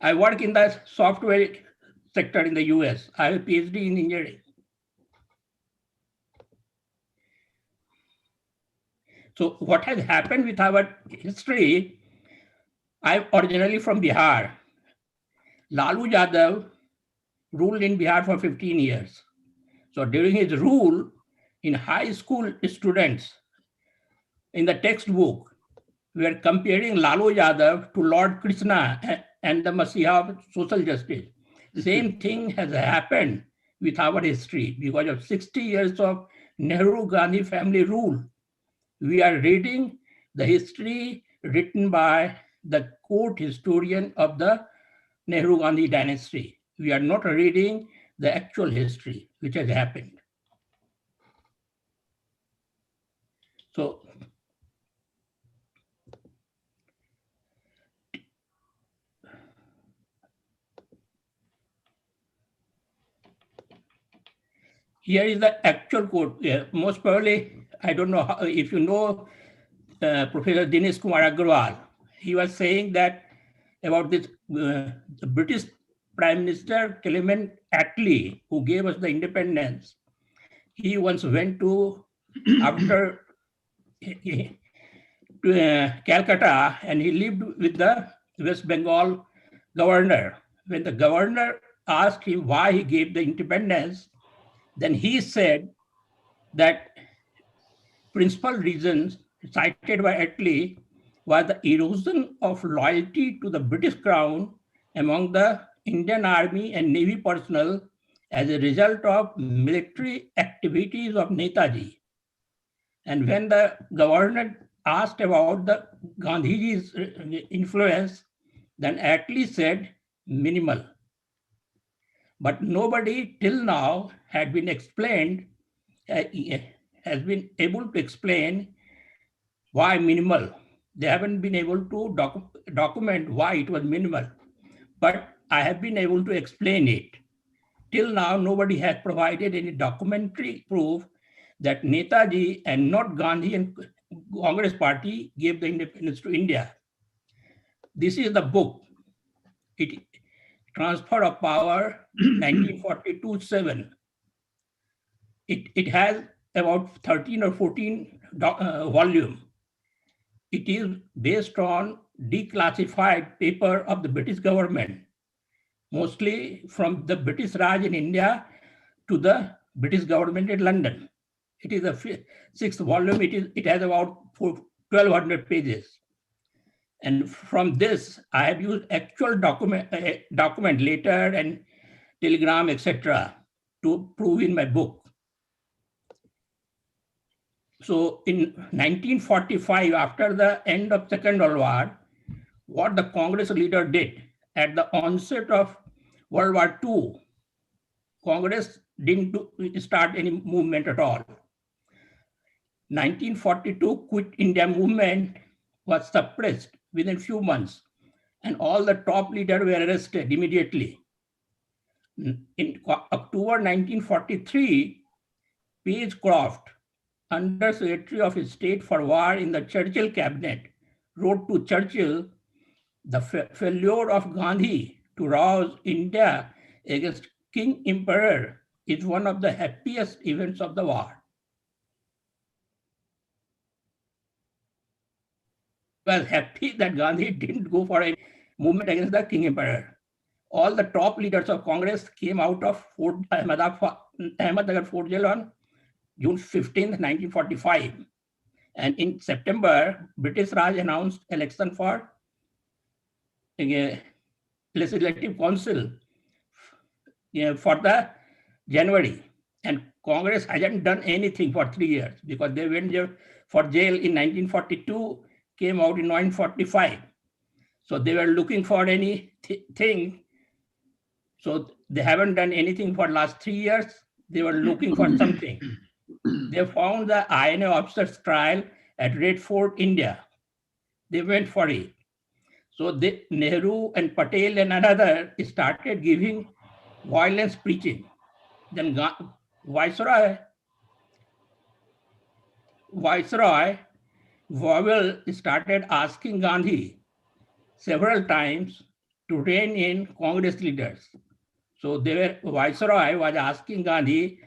I work in the software sector in the US. I have a PhD in engineering. So what has happened with our history, I'm originally from Bihar. Lalu Yadav ruled in Bihar for 15 years. So during his rule, in high school students, in the textbook, we are comparing Lalu Yadav to Lord Krishna and the Messiah of social justice. The same thing has happened with our history. Because of 60 years of Nehru-Gandhi family rule, we are reading the history written by the court historian of the Nehru-Gandhi dynasty. We are not reading the actual history which has happened. So here is the actual quote. Yeah, most probably, I don't know if you know Professor Dinesh Kumar Agarwal. He was saying that about this the British Prime Minister Clement Attlee, who gave us the independence. He once went to after to Calcutta, and he lived with the West Bengal governor. When the governor asked him why he gave the independence, then he said that principal reasons cited by Attlee was the erosion of loyalty to the British Crown among the Indian Army and Navy personnel as a result of military activities of Netaji. And when the governor asked about the Gandhiji's influence, then Attlee said minimal. But nobody till now had been explained, has been able to explain why minimal. They haven't been able to document why it was minimal, but I have been able to explain it. Till now, nobody has provided any documentary proof that Netaji and not Gandhi and Congress Party gave the independence to India. This is the book. It Transfer of Power, 1942-7. It has about 13 or 14 volumes. It is based on declassified paper of the British government, mostly from the British Raj in India to the British government in London. It is the sixth volume. It has about 1,200 pages. And from this, I have used actual document letter and telegram, etc., to prove in my book. So in 1945, after the end of Second World War, what the Congress leader did at the onset of World War II, Congress didn't start any movement at all. 1942 Quit India movement was suppressed within few months, and all the top leaders were arrested immediately. In October 1943, Pagecroft, Under Secretary of State for War in the Churchill cabinet, wrote to Churchill, the failure of Gandhi to rouse India against King Emperor is one of the happiest events of the war. He was happy that Gandhi didn't go for a movement against the King Emperor. All the top leaders of Congress came out of Ahmednagar Fort Jail on June 15, 1945. And in September, British Raj announced election for a Legislative Council for the January. And Congress hasn't done anything for 3 years because they went for jail in 1942, came out in 1945. So they were looking for anything. So they haven't done anything for the last 3 years. They were looking for something. They found the INA officers trial at Red Fort, India. They went for it. So Nehru and Patel and another started giving violence preaching. Then Viceroy Wavell started asking Gandhi several times to rein in Congress leaders. So Viceroy was asking Gandhi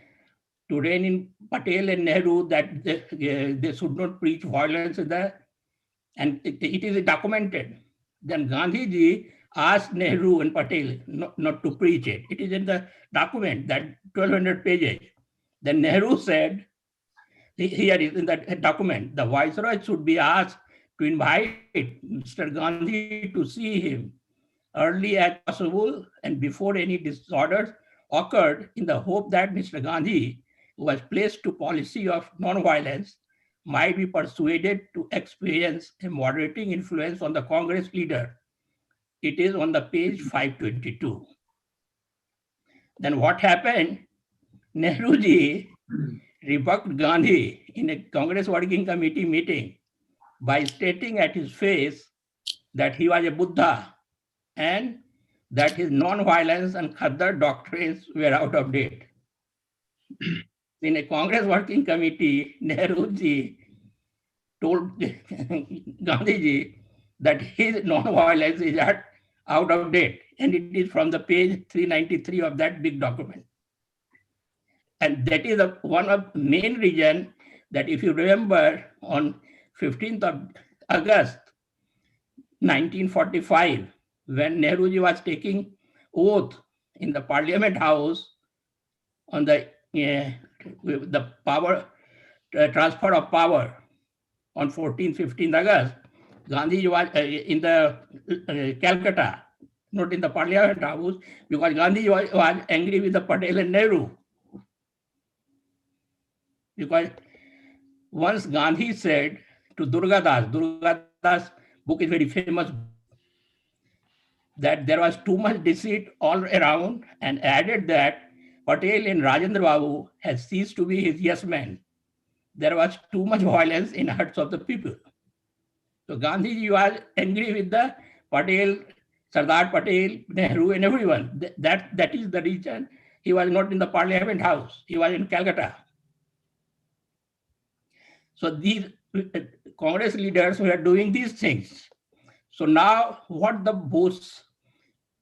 to rein in Patel and Nehru that they should not preach violence and it is documented. Then Gandhiji asked Nehru and Patel not to preach it. It is in the document, that 1,200 pages. Then Nehru said, here is in that document, the Viceroy should be asked to invite Mr. Gandhi to see him early as possible and before any disorders occurred, in the hope that Mr. Gandhi, who was placed to policy of non-violence, might be persuaded to experience a moderating influence on the Congress leader. It is on the page 522. Then what happened? Nehruji rebuked Gandhi in a Congress Working Committee meeting by stating at his face that he was a Buddha and that his non-violence and Khaddar doctrines were out of date. In a Congress Working Committee, Nehruji told Gandhiji that his non-violence is out of date, and it is from the page 393 of that big document. And that is one of the main reasons that, if you remember, on 15th of August 1945, when Nehruji was taking oath in the Parliament House on the power transfer of power on 14-15 August, Gandhi was in the Calcutta, not in the Parliament House, because Gandhi was angry with the Patel and Nehru. Because once Gandhi said to Durga Das book is very famous, that there was too much deceit all around, and added that Patel and Rajendra Babu has ceased to be his yes man. There was too much violence in hearts of the people. So Gandhi was angry with the Patel, Sardar Patel, Nehru, and everyone. That is the reason he was not in the Parliament House. He was in Calcutta. So these Congress leaders were doing these things. So now what the Bose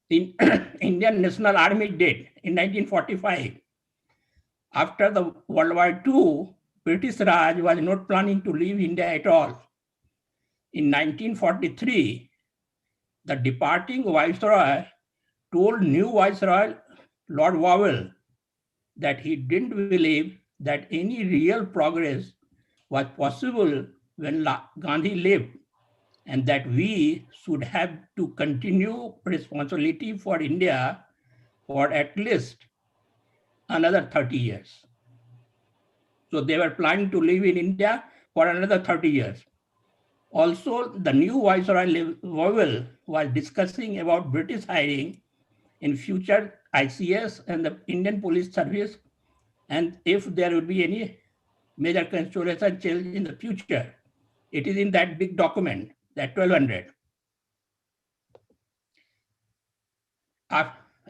in Indian National Army did in 1945, after the World War II, British Raj was not planning to leave India at all. In 1943, the departing Viceroy told new Viceroy, Lord Wavell, that he didn't believe that any real progress was possible when Gandhi lived, and that we should have to continue responsibility for India for at least another 30 years. So they were planning to live in India for another 30 years. Also, the new Viceroy Wavell was discussing about British hiring in future ICS and the Indian Police Service, and if there would be any major constitutional change in the future. It is in that big document, that 1200.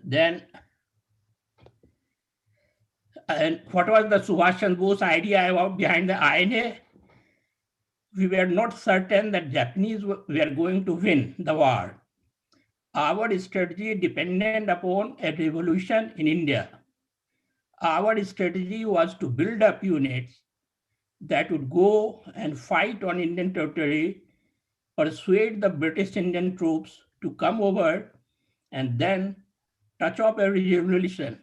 Then, and what was the Subhash Chandra Bose idea about behind the INA? We were not certain that Japanese were going to win the war. Our strategy depended upon a revolution in India. Our strategy was to build up units that would go and fight on Indian territory, persuade the British Indian troops to come over, and then touch up a revolution.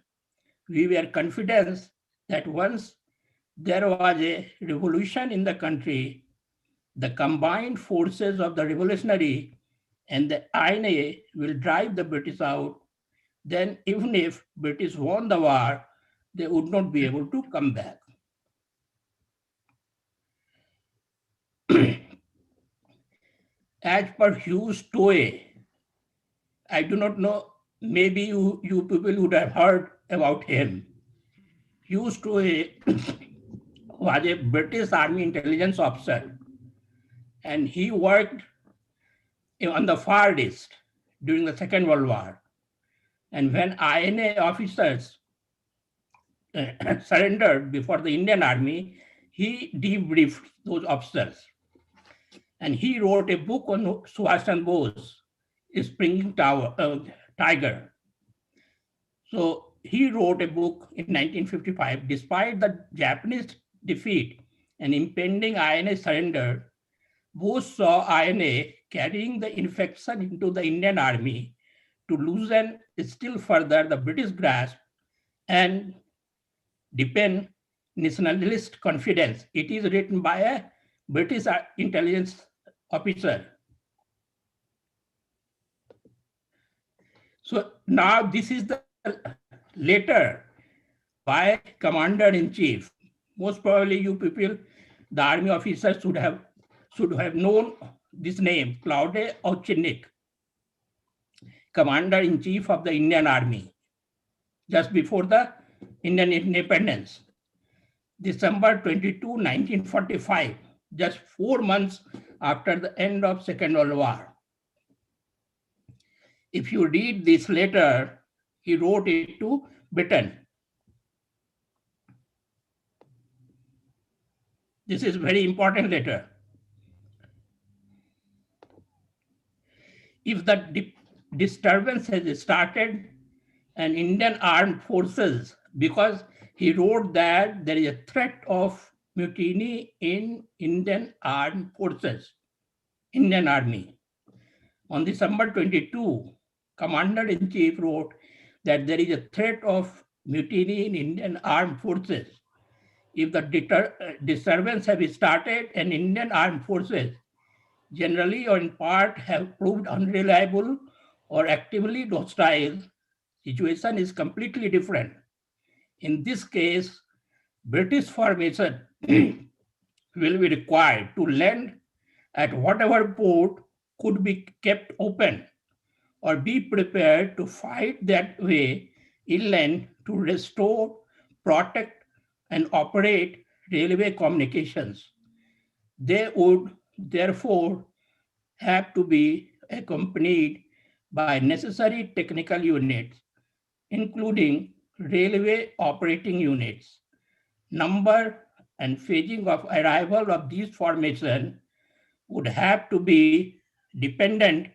We were confident that once there was a revolution in the country, the combined forces of the revolutionary and the INA will drive the British out. Then even if British won the war, they would not be able to come back. As per Hughes Toye, I do not know, maybe you people would have heard about him. Hughes Toye was a British Army intelligence officer, and he worked on the Far East during the Second World War. And when INA officers surrendered before the Indian Army, he debriefed those officers. And he wrote a book on Subhash Chandra Bose, Springing Tiger. So he wrote a book in 1955. Despite the Japanese defeat and impending INA surrender, Bose saw INA carrying the infection into the Indian Army to loosen still further the British grasp and deepen nationalist confidence. It is written by a British intelligence officer. So now this is the letter by Commander-in-Chief. Most probably you people, the army officers should have known this name, Claude Auchinleck, Commander-in-Chief of the Indian Army, just before the Indian independence. December 22, 1945, just 4 months after the end of Second World War. If you read this letter, he wrote it to Britain. This is a very important letter. If the disturbance has started and Indian armed forces, because he wrote that there is a threat of mutiny in Indian armed forces, Indian Army. On December 22, Commander-in-Chief wrote that there is a threat of mutiny in Indian armed forces. if the disturbance have started and Indian armed forces generally or in part have proved unreliable or actively hostile, situation is completely different. In this case, British formation will be required to land at whatever port could be kept open or be prepared to fight that way inland to restore, protect, and operate railway communications. They would therefore have to be accompanied by necessary technical units, including railway operating units. Number and phasing of arrival of these formations would have to be dependent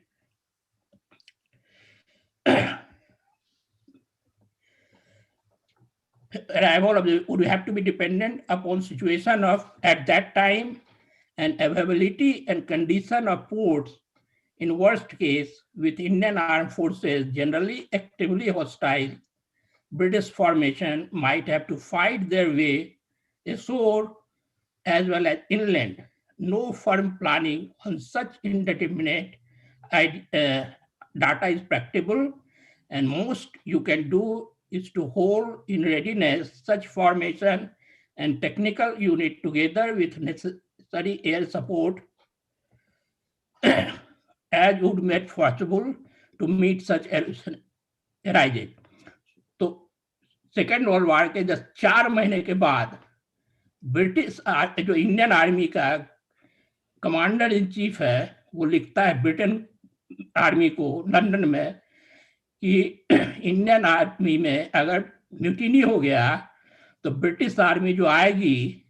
would have to be dependent upon situation of at that time and availability and condition of ports. In worst case, with Indian armed forces generally actively hostile, British formation might have to fight their way ashore as well as inland. No firm planning on such indeterminate data is practicable, and most you can do is to hold in readiness such formation and technical unit together with necessary air support as would make possible to meet such arises. तो second world war के just 4 महीने के बाद British जो Indian army का commander in chief है वो लिखता है ब्रिटेन आर्मी को लंदन में कि इंडियन आर्मी में अगर म्यूटिनी हो गया तो ब्रिटिश आर्मी जो आएगी,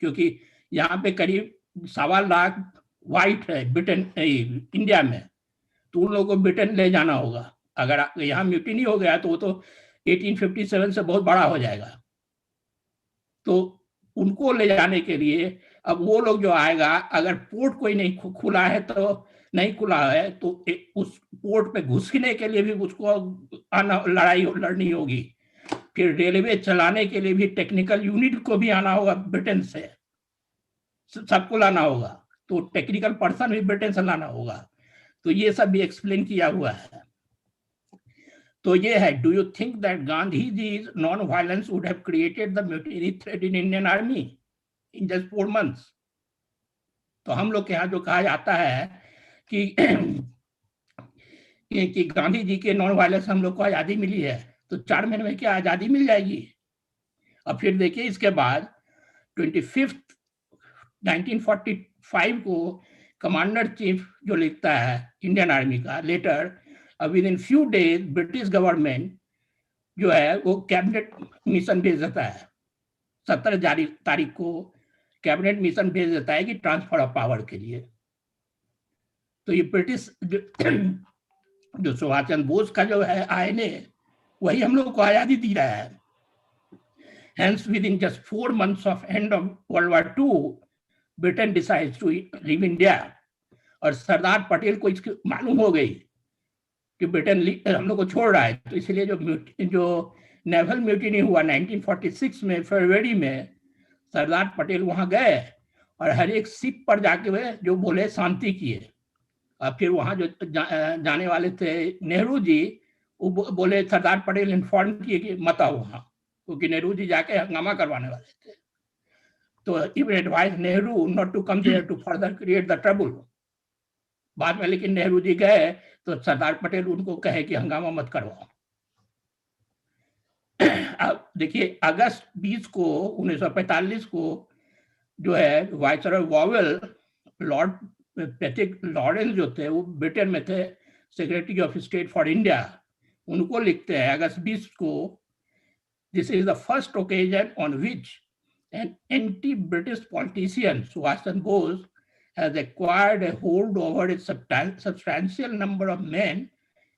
क्योंकि यहाँ पे करीब 1.25 लाख वाइट है ब्रिटेन इंडिया में, तो उन लोगों को ब्रिटेन ले जाना होगा. अगर यहाँ म्यूटिनी हो गया तो वो तो 1857 से बहुत बड़ा हो जाएगा. तो उनको ले जाने के लिए अब वो लोग जो आएगा, अगर पोर्ट कोई नहीं खुला है तो नहीं खुला है तो उस पोर्ट पे घुसने के लिए भी उसको लड़ाई लड़नी होगी. फिर रेलवे चलाने के लिए भी टेक्निकल यूनिट को भी आना होगा ब्रिटेन से, सबको लाना होगा. तो टेक्निकल पर्सन भी ब्रिटेन से लाना होगा. तो ये सब भी एक्सप्लेन किया हुआ है. तो ये है, do you think that Gandhi ji non violence would have created the mutiny threat in Indian army in just 4 months? तो हम लोग के यहाँ जो कहा जाता है कि गांधी जी के नॉन वायलेंस हम लोग को आजादी मिली है, तो 4 महीने में क्या आजादी मिल जाएगी? अब फिर देखिए इसके बाद 25 1945 को कमांडर चीफ जो लिखता है इंडियन आर्मी का letter, within few days British government जो है वो कैबिनेट मिशन भेज देता है. 17 तारीख को कैबिनेट मिशन भेज देता है कि ट्रांसफर ऑफ पावर के लिए. तो ये ब्रिटिश जो सुभाष चंद्र बोस का जो है आईन है वही हम लोग को आजादी दी रहा है. Hence, within just 4 months of end of World War II, Britain decides to leave India. और सरदार पटेल को इसकी मालूम हो गई कि ब्रिटेन हम लोग को छोड़ रहा है, तो इसलिए जो नेवल म्यूटिनी हुआ 1946 में फरवरी में, सरदार पटेल वहां गए और हर एक शिप पर जाके वे जो बोले शांति किए. और फिर वहां जो जाने वाले थे नेहरू जी, वो बोले सरदार पटेल इन्फॉर्म किए कि मत आओ वहां, क्योंकि नेहरू जी जाके हंगामा करवाने वाले थे. तो even advised Nehru not to come there to further create the trouble. बाद में लेकिन नेहरू जी गए तो सरदार पटेल उनको कहे कि हंगामा मत करवाओ. अब देखिए अगस्त 20 को 1945 को जो है viceroy vowel Lord Patrick Lawrence जो थे वो ब्रिटेन में थे, secretary of state for India. उनको लिखते हैं अगस्त 20 को, this is the first occasion on which an anti-British politician, Subhash Chandra Bose, has acquired a hold over a substantial number of men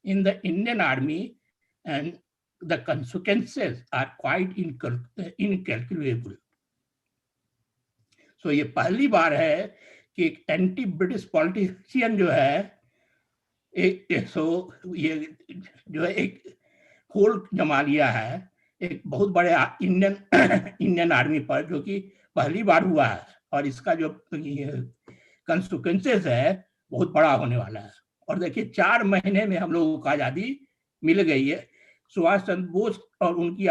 in the Indian Army, and the consequences are quite incalculable. So ये पहली बार है कि एक anti-British politician जो है ये जो है एक होल्ड जमा लिया है एक बहुत बड़े इंडियन आर्मी पर, जो कि पहली बार हुआ है, और इसका जो कंसिक्वेंसेस है बहुत बड़ा होने वाला है। और देखिए 4 महीने में हम लोगों को आजादी मिल गई है। सुभाष चंद्र बोस और उनकी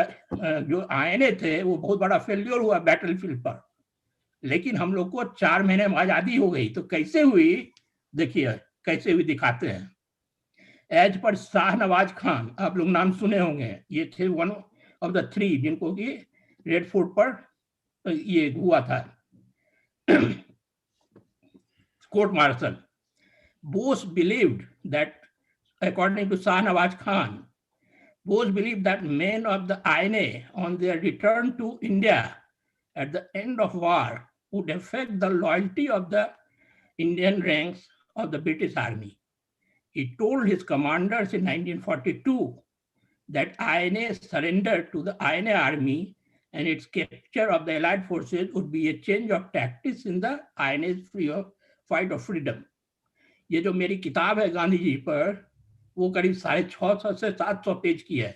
जो आईएनए थे वो बहुत बड़ा फेल्योर हुआ बैटलफील्ड पर, लेकिन हम लोग को 4 महीने में आजादी हो गई। तो कैसे हुई, देखिए कैसे हुई दिखाते हैं। एज पर शाहनवाज खान, आप लोग नाम सुने होंगे, ये थे वन ऑफ द 3 जिनको कि रेड फोर्ट पर ये हुआ था court martial. Bose believed that, according to Shahnawaz Khan, Bose believed that men of the INA on their return to India at the end of war would affect the loyalty of the Indian ranks of the British Army. He told his commanders in 1942 that INA surrender to the INA Army and its capture of the Allied forces would be a change of tactics in the INA's fight of freedom. ये जो मेरी किताब है गांधी जी पर, वो करीब 650 से 700 page की है,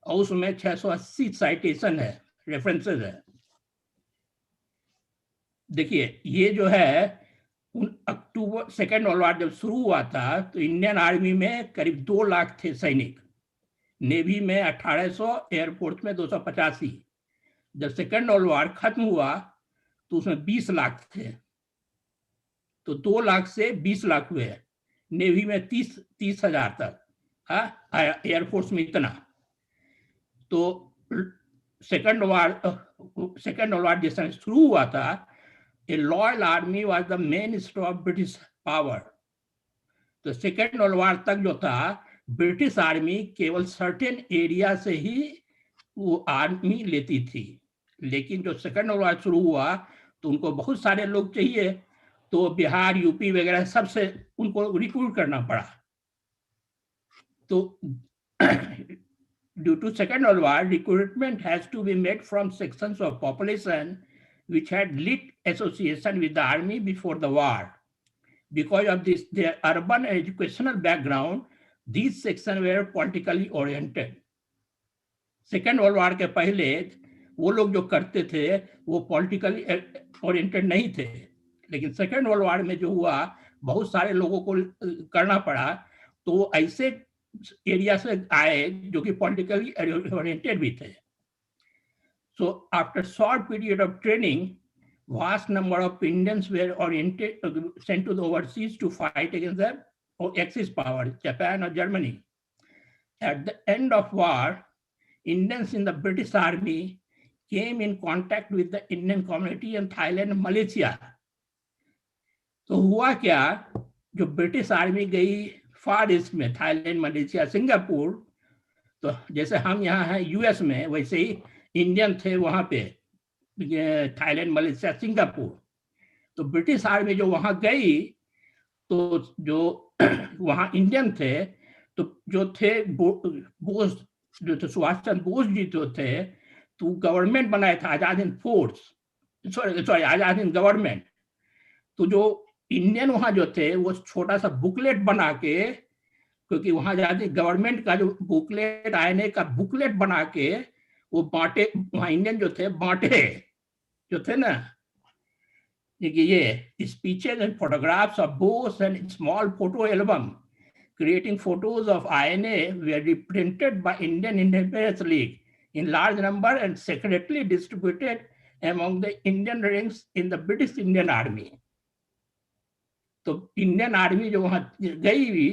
और उसमें 680 साइटेशन है, रेफरेंसेस है। देखिए ये जो है अक्टूबर सेकेंड वर्ल्ड वॉर जब शुरू हुआ था तो इंडियन आर्मी में करीब 2 लाख थे सैनिक, नेवी में 1800, एयरफोर्स में 285। जब सेकेंड वर्ल्ड वॉर खत्म हुआ तो उसमें 20 लाख थे, तो 2 लाख से 20 लाख हुए। नेवी में 30,000 तक, एयरफोर्स में इतना। तो सेकेंड वर्ल्ड वॉर जिस समय शुरू हुआ था, a loyal army was the main store of British power. तो सेकेंड वर्ल्ड वॉर तक जो था, ब्रिटिश आर्मी केवल सर्टेन एरिया से ही वो आर्मी लेती थी, लेकिन जो सेकेंड वर्ल्ड वॉर शुरू हुआ तो उनको बहुत सारे लोग चाहिए, तो बिहार, यूपी वगैरह सबसे उनको रिक्रूट करना पड़ा। तो due to second world war, recruitment has to be made from sections of population which had lit association with the army before the war. Because of this, their urban and educational background, these sections were politically oriented. Second world war के पहले वो लोग जो करते थे वो politically oriented नहीं थे, लेकिन सेकेंड वर्ल्ड वॉर में जो हुआ, बहुत सारे लोगों को करना पड़ा, तो वो ऐसे एरिया से आए जो कि पॉलिटिकली ओरिएंटेड भी थे। So after short period of training, vast number of Indians were sent to the overseas to fight against the Axis power, Japan or Germany. At the end of war, Indians in the British Army came in contact with the Indian community in Thailand and Malaysia. तो हुआ क्या, जो British army गई फार east में, Thailand, Malaysia, Singapore, तो जैसे हम यहाँ हैं यूएस में, वैसे ही इंडियन थे वहाँ पे, थाईलैंड, मलेशिया, सिंगापुर। तो ब्रिटिश आर्मी जो वहाँ गई, तो जो वहाँ इंडियन थे, तो जो थे बोस, जो थे सुभाष चंद्र बोस जी जो थे, तो गवर्नमेंट बनाया था, Azad Hind force, sorry Azad Hind government. तो जो इंडियन वहाँ जो थे वो छोटा सा बुकलेट बना के, क्योंकि वहाँ आजाद हिंद गवर्नमेंट का जो बुकलेट, आईएनए का बुकलेट बना के वो बांटे, वहाँ इंडियन जो थे बांटे, जो थे ना। देखिए ये speeches and photographs of Bose and small photo album creating photos of INA were reprinted by Indian Independence League in large number and secretly distributed among the Indian ranks in the British Indian Army. तो Indian army जो वहाँ गई भी,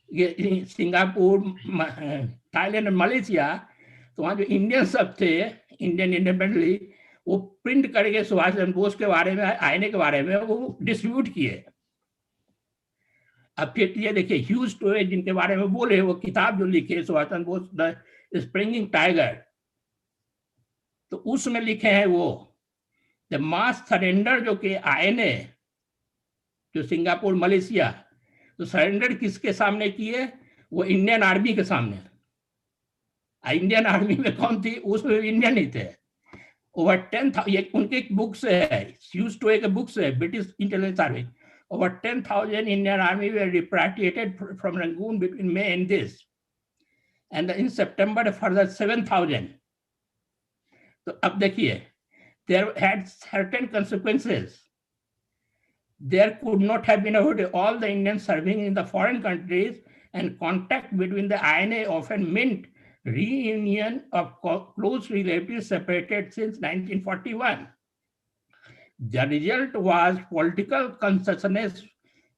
ये Singapore, Thailand और Malaysia, तो वहाँ जो इंडियन सब थे, इंडियन इंडिपेंडेंट लीग, वो प्रिंट करके सुभाष चंद्र बोस के बारे में, आईएनए के बारे में वो डिस्ट्रीब्यूट किए। अब फिर ये देखिए ह्यूज स्टोरेज जिनके बारे में बोले, वो किताब जो लिखे Subhash Chandra Bose, the springing tiger, तो उसमें लिखे हैं वो द मास सरेंडर जो कि आईएनए जो सिंगापुर, मलेशिया, तो सरेंडर किसके सामने किए, वो इंडियन आर्मी के सामने। इंडियन आर्मी में कौन थी, उसमें इंडियन ही थे। ओवर 10,000, ये उनके बुक से है, ह्यूज स्टोरेज के बुक से है, British intelligence service. Over 10,000 Indian Army were repatriated from Rangoon between May and this. And in September, a further 7,000 तो अब देखिए, there had certain consequences. There could not have been avoided. All the Indians serving in the foreign countries, and contact between the INA often meant reunion of close relatives separated since 1941. The result was political consciousness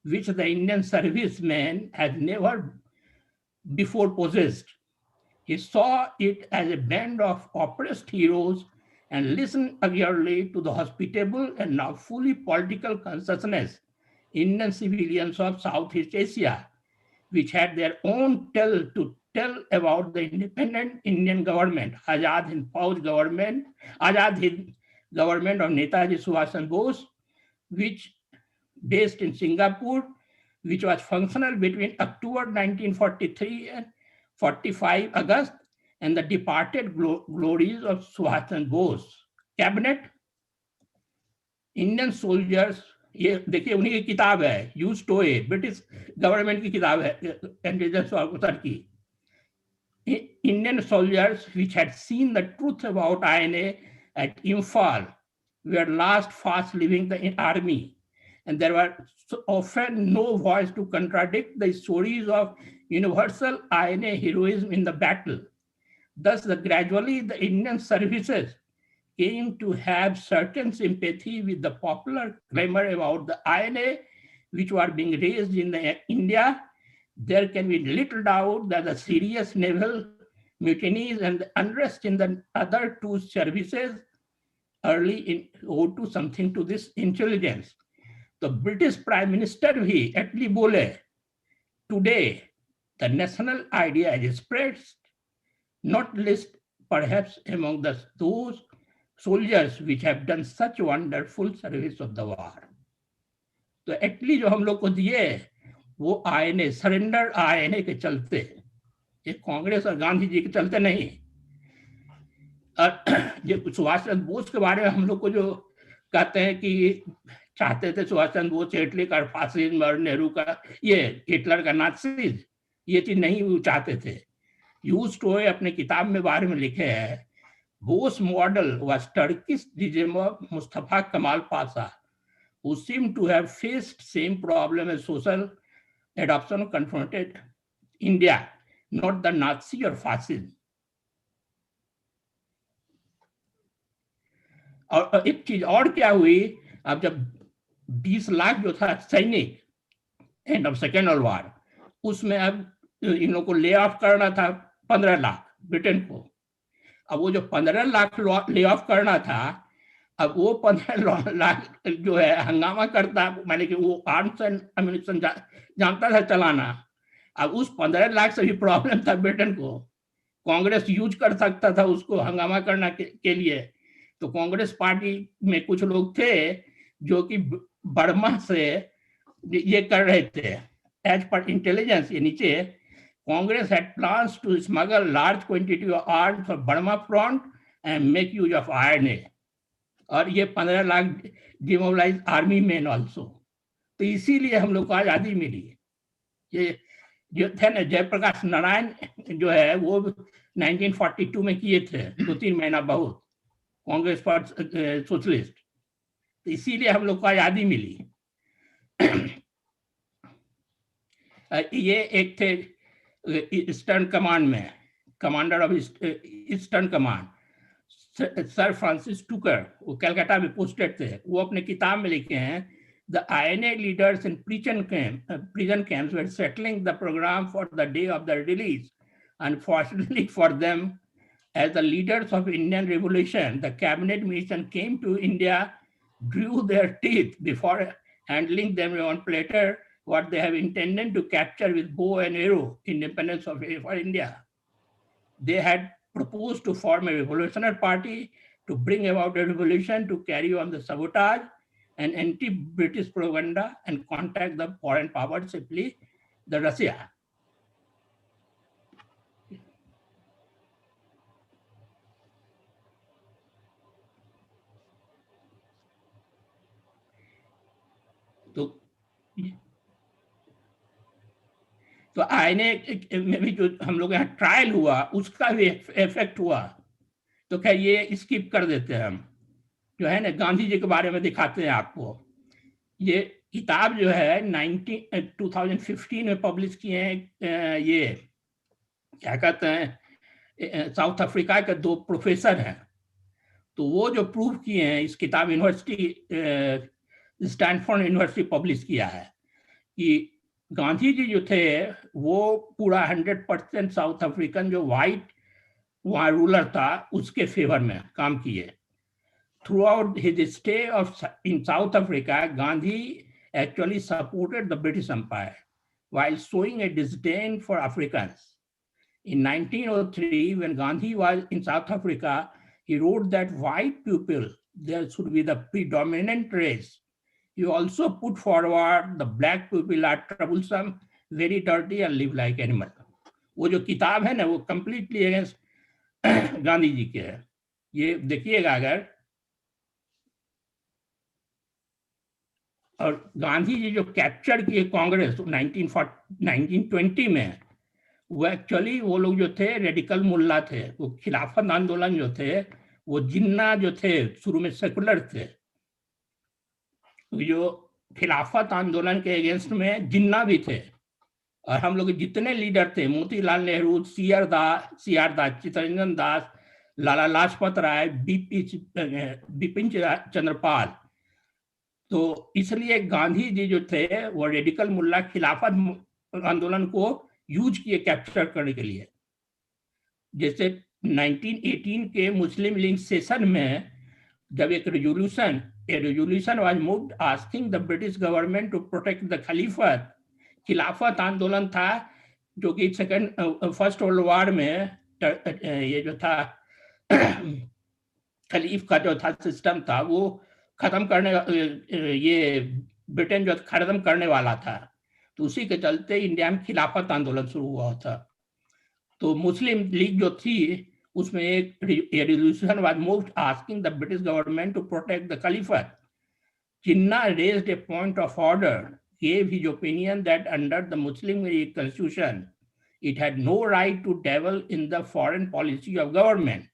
which the Indian serviceman had never before possessed. He saw it as a band of oppressed heroes and listened eagerly to the hospitable and now fully political consciousness Indian civilians of Southeast Asia, which had their own tale to tell about the independent Indian government, Azad Hind Fauj government, Azad Hind government of Netaji Subhash Chandra Bose, which based in Singapore, which was functional between October 1943 and 45 August, and the departed glories of Subhash Chandra Bose. Cabinet, Indian soldiers, ये देखिए उन्हीं की किताब है, use to a, British government की किताब है, intelligence officer की. Indian soldiers which had seen the truth about INA at Imphal were last fast leaving the army, and there were often no voice to contradict the stories of universal INA heroism in the battle. Thus, gradually the Indian services came to have certain sympathy with the popular clamor about the INA, which were being raised in India. There can be little doubt that the serious naval mutinies and the unrest in the other two services early owed to something to this intelligence. The British Prime Minister भी एटली बोले, today the national idea is expressed, not least perhaps among those soldiers which have done such wonderful service of the war. तो एटली जो हम लोग को दिए वो INA, surrender INA के चलते, ये कांग्रेस और गांधी जी के चलते नहीं. और ये सुभाष चंद्र बोस के बारे में हम लोग को जो कहते हैं कि चाहते थे सुभाष चंद्र बोस हिटलर का फासिज्म और नेहरू का, ये हिटलर का नाज़िज़म, ये चीज नहीं वो चाहते थे. यूज टू अपने किताब में बारे में लिखे है, Bo's model was Turkish regime of Mustafa Kemal Pasha, who seemed to have faced same problem as social adoption confronted India, not the Nazi or fascism. और एक चीज और क्या हुई, अब जब 20 लाख जो था सैनिक end of second world war, उसमें अब इन लोगों को ले ऑफ करना था 15 लाख ब्रिटेन को. अब वो जो 15 लाख ले ऑफ करना था, अब वो 15 लाख जो है हंगामा करता, माने कि वो आर्म्स एंड एम्यूनिशन जानता था चलाना. अब उस 15 लाख से भी प्रॉब्लम था ब्रिटेन को, कांग्रेस यूज कर सकता था उसको हंगामा करना के लिए. तो कांग्रेस पार्टी में कुछ लोग थे जो कि बर्मा से ये कर रहे थे. एज पर इंटेलिजेंस, ये नीचे, Congress had plans to smuggle large quantity of arms for Burma front and make use of INA. और ये 15 लाख डिमोबिलाइज आर्मी मैन ऑल्सो. तो इसीलिए हम लोग को आजादी मिली. ये जो थे ना जयप्रकाश नारायण जो है वो 1942 में किए थे, 2-3 महीना बहुत, कांग्रेस फॉर सोशलिस्ट. तो इसीलिए हम लोग को आजादी मिली. ये एक थे ईस्टर्न कमांड में, commander of eastern command, sir Francis Tuker, वो कलकत्ता में पोस्टेड थे. वो अपने किताब में लिखे हैं, the INA leaders in prison camps were settling the program for the day of the release. Unfortunately for them, as the leaders of Indian Revolution, the cabinet mission came to India, drew their teeth before handling them on platter what they have intended to capture with bow and arrow, independence for India. They had proposed to form a revolutionary party to bring about a revolution, to carry on the sabotage and anti-British propaganda and contact the foreign powers, simply the Russia. तो INA में भी जो हम लोग यहाँ trial हुआ उसका भी इफेक्ट हुआ. तो खैर ये स्किप कर देते हैं हम, जो है ना गांधी जी के बारे में दिखाते हैं आपको। ये किताब जो है 2015 में पब्लिश किए हैं। ये क्या कहते हैं, साउथ अफ्रीका के 2 प्रोफेसर हैं, तो वो जो प्रूव किए हैं, इस किताब यूनिवर्सिटी स्टैनफोर्ड यूनिवर्सिटी पब्लिश किया है कि गांधी जी जो थे वो पूरा 100% साउथ अफ्रीकन जो वाइट वहाँ रूलर था उसके फेवर में काम किए। Throughout his stay in South Africa, Gandhi actually supported the British Empire while showing a disdain for Africans. In 1903, when Gandhi was in South Africa, he wrote that white people, there should be the predominant race. He also put forward the black people are troublesome, very dirty and live like animals. वो जो किताब है ना वो completely against Gandhi ji के है। ये देखिएगा अगर, और गांधी जी जो कैप्चर किए कांग्रेस 1920 में, वो एक्चुअली वो लोग जो थे रेडिकल मुल्ला थे। वो खिलाफत आंदोलन जो थे वो जिन्ना जो थे शुरू में सेकुलर थे, जो खिलाफत आंदोलन के अगेंस्ट में जिन्ना भी थे। और हम लोग जितने लीडर थे, मोतीलाल नेहरू, सीआर दास, चित्तरंजन दास, लाला लाजपत राय, बिपिन चंद्रपाल, तो इसलिए गांधी जी जो थे वो रेडिकल मुल्ला खिलाफत आंदोलन को यूज किए कैप्चर करने के लिए। जैसे 1918 के मुस्लिम लीग सेशन में जब एक resolution was moved asking the British government to protect the Khilafat, Khilafat आंदोलन था जो कि फर्स्ट वर्ल्ड वॉर में ये जो था खलीफ का जो था सिस्टम था वो खत्म करने, ये ब्रिटेन जो खत्म करने वाला था, तो उसी के चलते इंडिया में खिलाफत आंदोलन शुरू हुआ था। तो मुस्लिम लीग जो थी उसमें एक resolution was moved asking the British government to protect the Khilafat. Jinnah raised a point of order, gave his opinion that under the Muslim constitution it had no right to dabble in the foreign policy of government.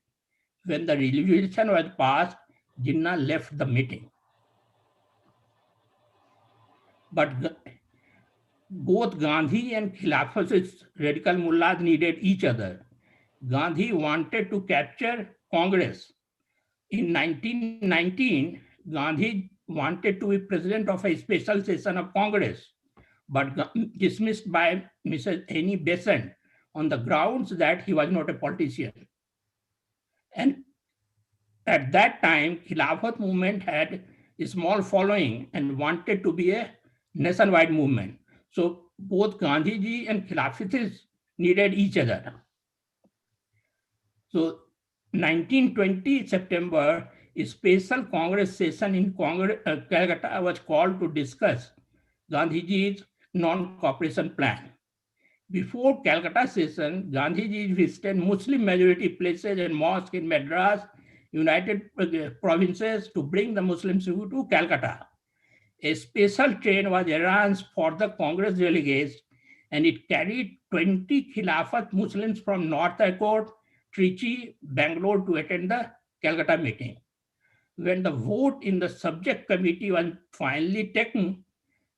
When the resolution was passed, Jinnah left the meeting. But both Gandhi and Khilafatist radical mullahs needed each other. Gandhi wanted to capture Congress. In 1919, Gandhi wanted to be president of a special session of Congress, but dismissed by Mrs. Annie Besant on the grounds that he was not a politician. And at that time, Khilafat movement had a small following and wanted to be a nationwide movement. So both Gandhi ji and Khilafatists needed each other. So 1920 September, a special Congress session in Calcutta was called to discuss Gandhiji's non-cooperation plan. Before Calcutta session, Gandhiji visited Muslim majority places and mosques in Madras, United Provinces to bring the Muslims to Calcutta. A special train was arranged for the Congress delegates and it carried 20 Khilafat Muslims from North Accord, Trichy, Bangalore to attend the Calcutta meeting. When the vote in the subject committee was finally taken,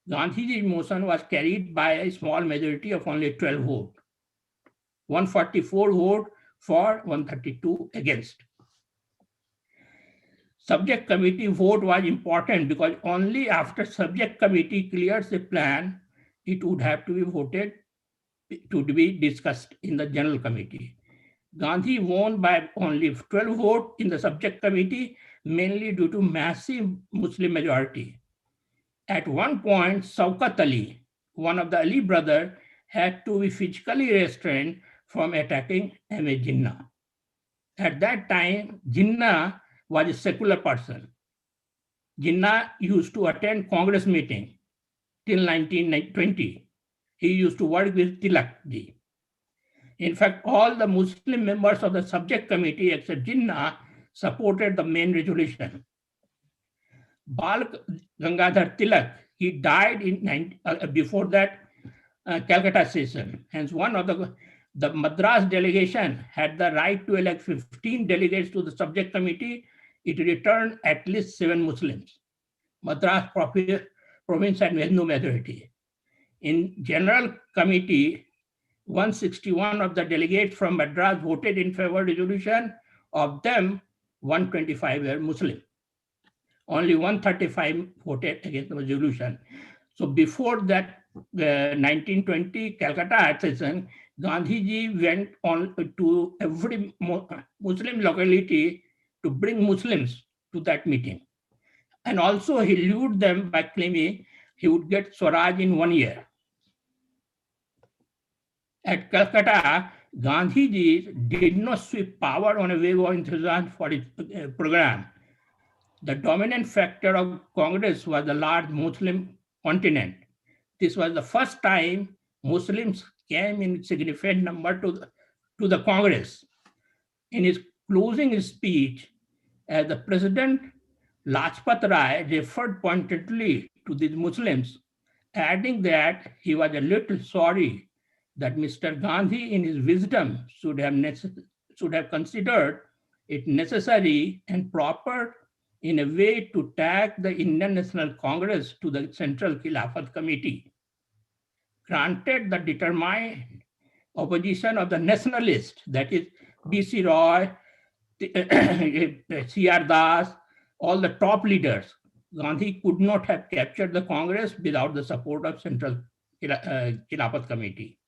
Gandhiji's motion was carried by a small majority of only 12 votes, 144 votes for, 132 against. Subject committee vote was important because only after subject committee clears a plan, it would have to be voted to be discussed in the general committee. Gandhi won by only 12 votes in the subject committee, mainly due to massive Muslim majority. At one point, Shaukat Ali, one of the Ali brothers, had to be physically restrained from attacking M.A. Jinnah. At that time, Jinnah was a secular person. Jinnah used to attend Congress meeting till 1920. He used to work with Tilak ji. In fact, all the Muslim members of the subject committee except Jinnah supported the main resolution. Bal Gangadhar Tilak, he died in before that Calcutta session. Hence, one of the The Madras delegation had the right to elect 15 delegates to the subject committee. It returned at least 7 Muslims. Madras province had no majority. In general committee, 161 of the delegates from Madras voted in favor of resolution. Of them, 125 were Muslim. Only 135 voted against the resolution. So before that 1920 Calcutta session, Gandhiji went on to every Muslim locality to bring Muslims to that meeting. And also he lured them by claiming he would get Swaraj in 1 year. At Calcutta, Gandhiji did not sweep power on a wave of enthusiasm for his program. The dominant factor of Congress was the large Muslim continent. This was the first time Muslims came in significant number to the Congress. In his closing speech, as the president, Lajpat Rai referred pointedly to these Muslims, adding that he was a little sorry that Mr. Gandhi, in his wisdom, should have considered it necessary and proper in a way to tag the Indian National Congress to the Central Khilafat Committee. Granted the determined opposition of the nationalists, that is B.C. Roy, C.R. Das, all the top leaders, Gandhi could not have captured the Congress without the support of Central Khilafat Committee.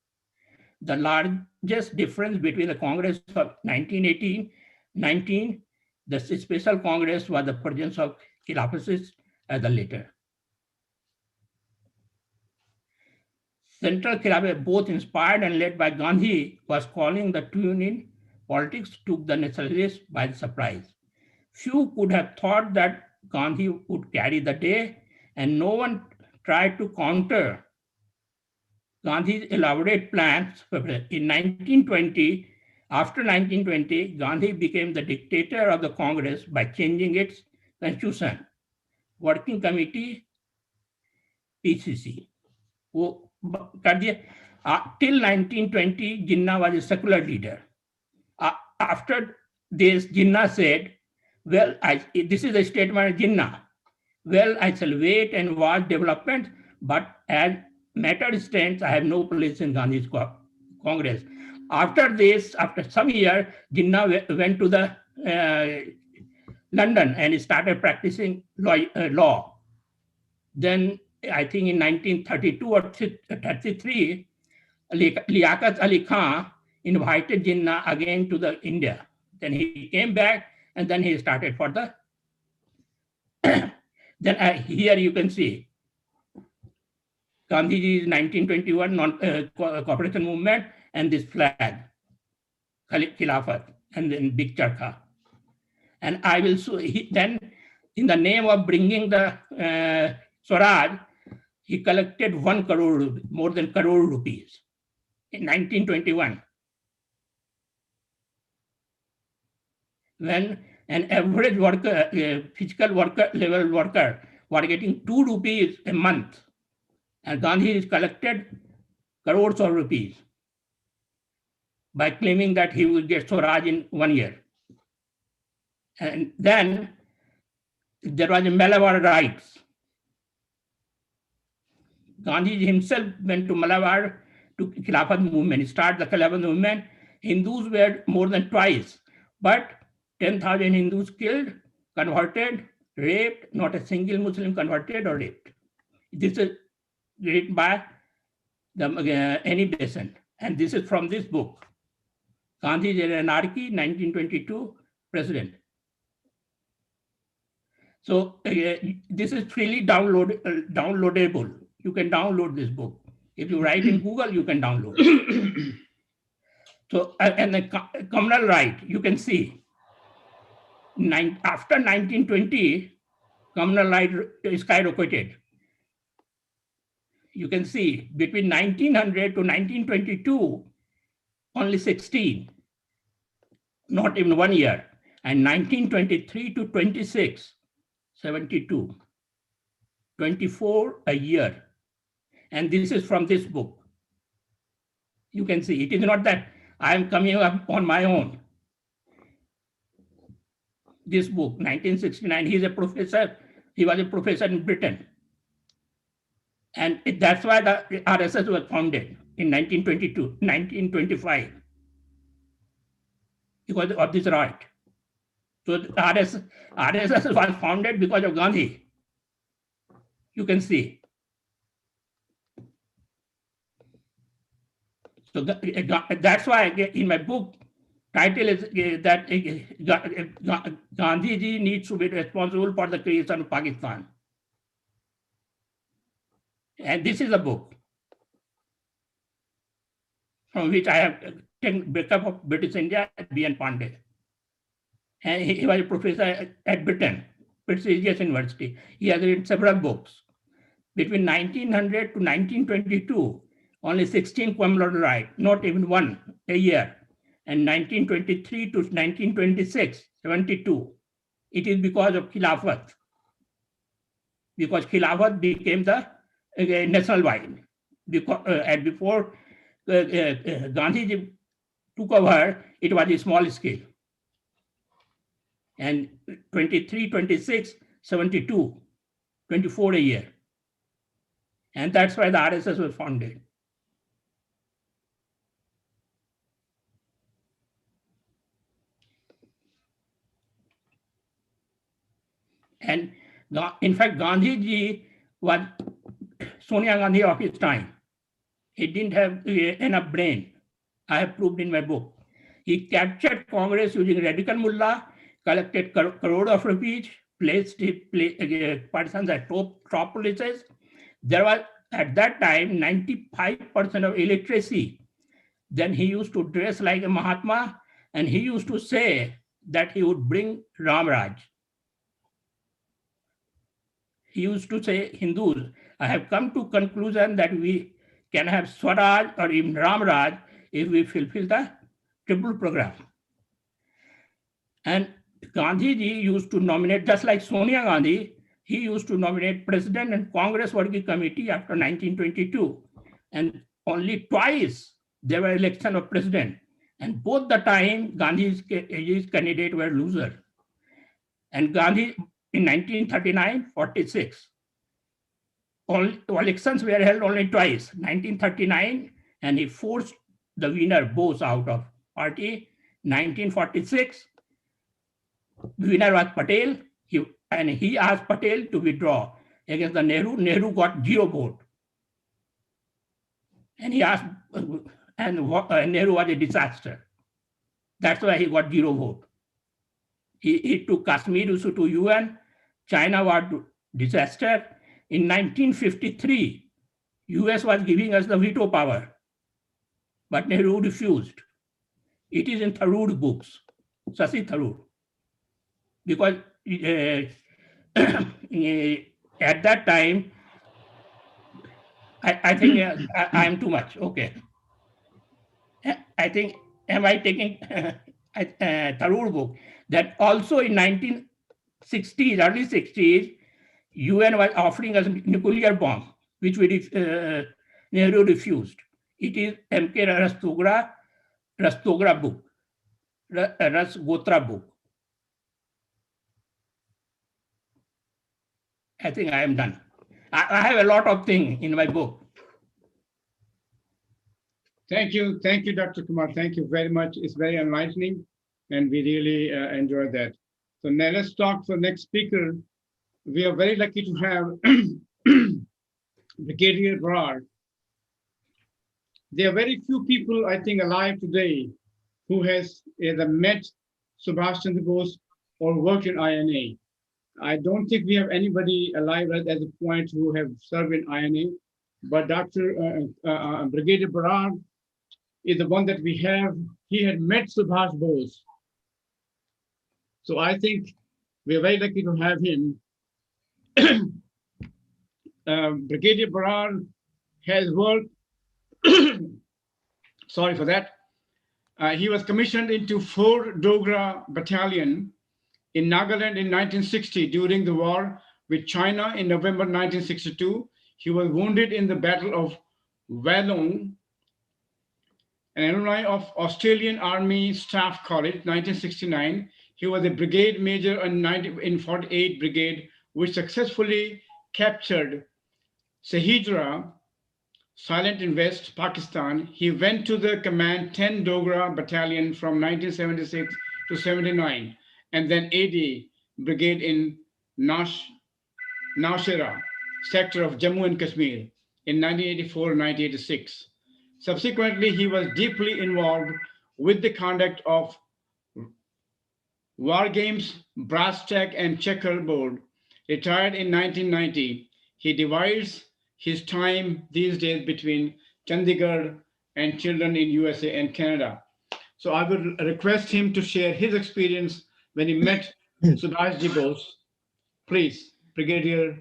The largest difference between the Congress of 1918-19, the Special Congress, was the presence of Khilafatists as the later. Central Khilafat, both inspired and led by Gandhi, was calling the tune in politics, took the nationalists by surprise. Few could have thought that Gandhi would carry the day, and no one tried to counter Gandhi's elaborate plans. In 1920, after 1920, Gandhi became the dictator of the Congress by changing its constitution. Working Committee, PCC. Till 1920, Jinnah was a secular leader. After this, Jinnah said, well, this is a statement of Jinnah. Well, I shall wait and watch development, but as matter stands, I have no place in Gandhi's Congress. After this, after some years, Jinnah went to the London and started practicing law. Then I think in 1932 or 33, Liaquat Ali Khan invited Jinnah again to the India. Then he came back and then he started for the, then here you can see Gandhiji's 1921 cooperation movement and this flag, Khilafat, and then Big Charkha. And I will show, then in the name of bringing the Swaraj, he collected 1 crore, more than crore rupees in 1921. When an average worker, physical worker, level worker, were getting 2 rupees a month, and Gandhi has collected crores of rupees by claiming that he will get Swaraj in 1 year. And then there was a Malabar riots. Gandhi himself went to Malabar to Khilafat movement. He started the Khilafat movement. Hindus were more than twice, but 10,000 Hindus killed, converted, raped, not a single Muslim converted or raped. This is written by any descent. And this is from this book, Gandhi's Anarchy, 1922, President. So this is freely downloadable. You can download this book. If you write in Google, you can download it. So, and the communal right, you can see, after 1920, communal right skyrocketed. You can see between 1900 to 1922, only 16, not even 1 year. And 1923 to 26, 72, 24 a year. And this is from this book. You can see it is not that I am coming up on my own. This book, 1969, he's a professor. He was a professor in Britain. And that's why the RSS was founded in 1925, because of this right. So the RSS was founded because of Gandhi. You can see. So that's why in my book, title is that Gandhiji needs to be responsible for the creation of Pakistan. And this is a book from which I have taken breakup of British India, B.N. Pandey. And he was a professor at Britain, prestigious university. He has written several books. Between 1900 to 1922, only 16 cumulative right, not even one a year. And 1923 to 1926, 72. It is because of Khilafat. Because Khilafat became the national wide. And before Gandhiji took over, it was a small scale. And 23, 26, 72, 24 a year. And that's why the RSS was founded. And in fact, Gandhiji was Sonia Gandhi of his time. He didn't have enough brain. I have proved in my book. He captured Congress using radical mullah, collected crore of rupees, placed persons at top places. There was at that time 95% of illiteracy. Then he used to dress like a Mahatma, and he used to say that he would bring Ramraj. He used to say, Hindus, I have come to conclusion that we can have Swaraj or even Ramraj if we fulfill the triple program. And Gandhiji used to nominate, just like Sonia Gandhi, he used to nominate president and Congress Working Committee after 1922. And only twice there were election of president. And both the time Gandhi's candidate were loser. And Gandhi in 1939, 46. Elections were held only twice, 1939, and he forced the winner Bose out of party. 1946, winner was Patel, and he asked Patel to withdraw against the Nehru. Nehru got 0 vote. And he asked, and Nehru was a disaster. That's why he got 0 vote. He took Kashmir issue to UN. China was disaster. In 1953, US was giving us the veto power, but Nehru refused. It is in Tharoor books, Shashi Tharoor. Because at that time, I think I am too much. Okay. I think, am I taking Tharoor book? That also in 1960s, early 60s, UN was offering us a nuclear bomb, which Nehru refused. It is M.K. Rastogra book, Rasgotra book. I think I am done. I have a lot of things in my book. Thank you, Dr. Kumar. Thank you very much. It's very enlightening, and we really enjoy that. So now let's talk for next speaker. We are very lucky to have Brigadier Gaur. There are very few people, I think, alive today who has either met Subhash Chandra Bose or worked in INA. I don't think we have anybody alive at the point who have served in INA, but Dr. Brigadier Gaur is the one that we have. He had met Subhash Bose. So I think we are very lucky to have him. Brigadier Gaur has worked, sorry for that. He was commissioned into 4 Dogra Battalion in Nagaland in 1960 during the war with China in November 1962. He was wounded in the Battle of Walong an alumni of Australian Army Staff College, 1969. He was a brigade major in 48 Brigade, which successfully captured Sehijra, silent in West Pakistan. He went to the command 10 Dogra Battalion from 1976 to 79, and then AD Brigade in Nowshera sector of Jammu and Kashmir in 1984-1986. Subsequently, he was deeply involved with the conduct of war games, brass tack, and checkerboard. Retired in 1990, he divides his time these days between Chandigarh and children in USA and Canada. So I would request him to share his experience when he met Subhash Ji Bose. Please, Brigadier.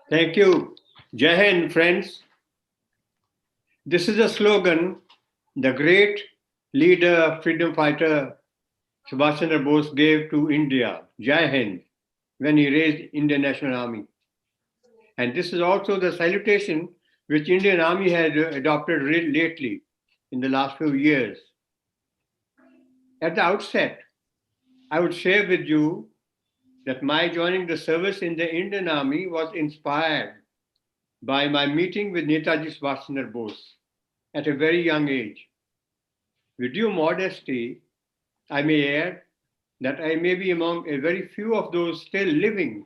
Thank you. Jai Hind, friends. This is a slogan the great leader, freedom fighter Subhash Chandra Bose gave to India, Jai Hind, when he raised Indian National Army. And this is also the salutation which Indian Army had adopted lately in the last few years. At the outset, I would share with you that my joining the service in the Indian Army was inspired by my meeting with Netaji Subhash Chandra Bose at a very young age. With due modesty, I may add that I may be among a very few of those still living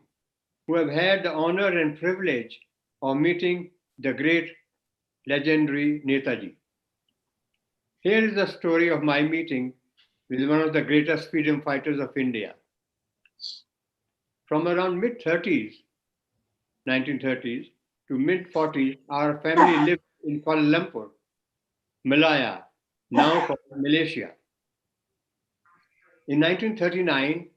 who have had the honor and privilege of meeting the great legendary Netaji. Here is the story of my meeting with one of the greatest freedom fighters of India. From around mid-30s, 1930s, to mid-40s, our family lived in Kuala Lumpur, Malaya, now called Malaysia. In 1939,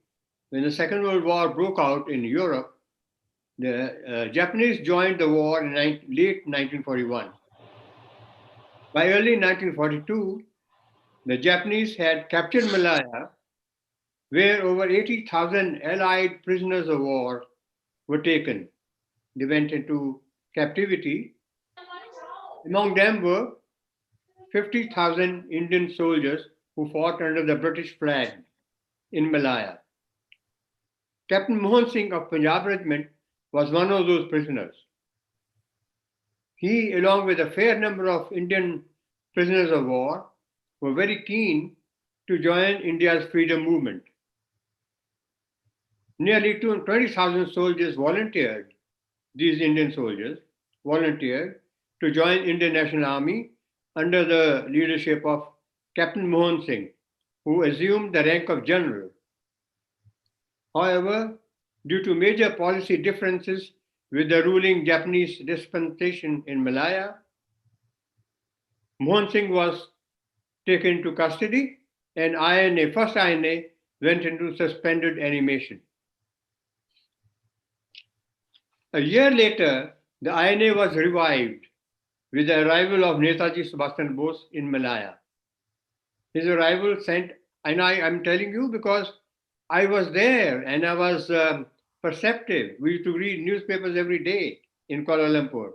when the Second World War broke out in Europe, the Japanese joined the war in late 1941. By early 1942, the Japanese had captured Malaya, where over 80,000 Allied prisoners of war were taken. They went into captivity. Among them were 50,000 Indian soldiers who fought under the British flag in Malaya. Captain Mohan Singh of Punjab Regiment was one of those prisoners. He, along with a fair number of Indian prisoners of war, were very keen to join India's freedom movement. Nearly 20,000 soldiers volunteered, these Indian soldiers volunteered to join Indian National Army under the leadership of Captain Mohan Singh, who assumed the rank of general. However, due to major policy differences with the ruling Japanese dispensation in Malaya, Mohan Singh was taken into custody and first INA went into suspended animation. A year later, the INA was revived with the arrival of Netaji Subhash Chandra Bose in Malaya. His arrival sent, and I'm telling you because I was there and I was perceptive. We used to read newspapers every day in Kuala Lumpur.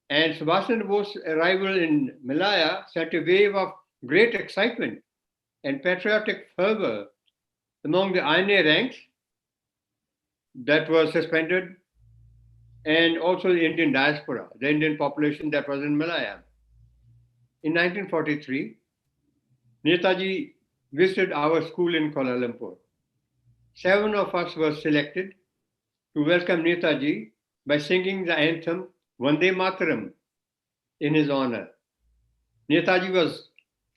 And Subhash Chandra Bose's arrival in Malaya sent a wave of great excitement and patriotic fervor among the INA ranks that were suspended, and also the Indian diaspora, the Indian population that was in Malaya. In 1943, Netaji visited our school in Kuala Lumpur. 7 of us were selected to welcome Netaji by singing the anthem Vande Mataram in his honor. Netaji was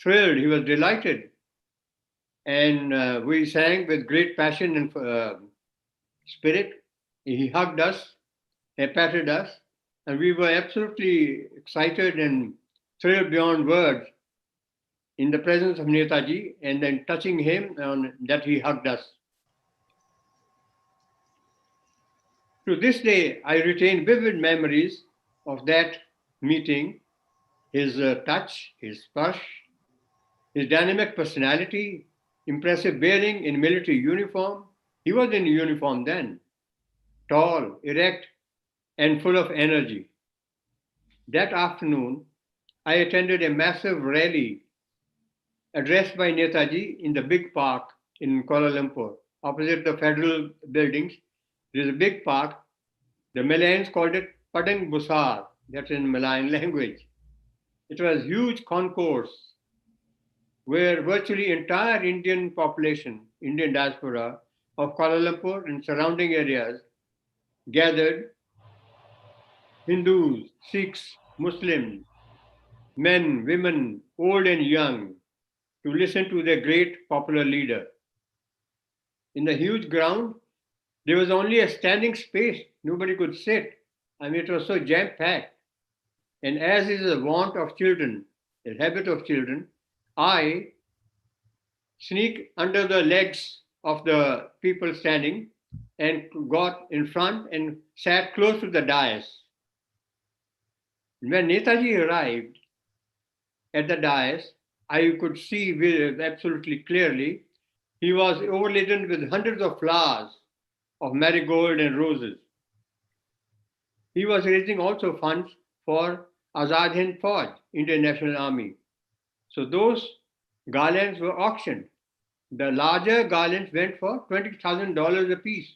thrilled, he was delighted, and we sang with great passion and spirit. He hugged us, he patted us, and we were absolutely excited and thrilled beyond words in the presence of Netaji, and then touching him on that he hugged us. To this day, I retain vivid memories of that meeting, his touch, his sparsh, his dynamic personality, impressive bearing in military uniform. He was in uniform then, tall, erect, and full of energy. That afternoon, I attended a massive rally addressed by Netaji in the big park in Kuala Lumpur, opposite the federal buildings. There is a big park. The Malayans called it Padang Busar, that's in Malayan language. It was a huge concourse where virtually entire Indian population, Indian diaspora of Kuala Lumpur and surrounding areas gathered, Hindus, Sikhs, Muslims, men, women, old and young, to listen to their great popular leader. In the huge ground, there was only a standing space. Nobody could sit. I mean, it was so jam-packed. And as is the wont of children, the habit of children, I sneaked under the legs of the people standing and got in front and sat close to the dais. When Netaji arrived at the dais, I could see absolutely clearly he was overladen with hundreds of flowers of marigold and roses. He was raising also funds for Azad Hind Fauj, Indian National Army. So those garlands were auctioned. The larger garlands went for $20,000 a piece.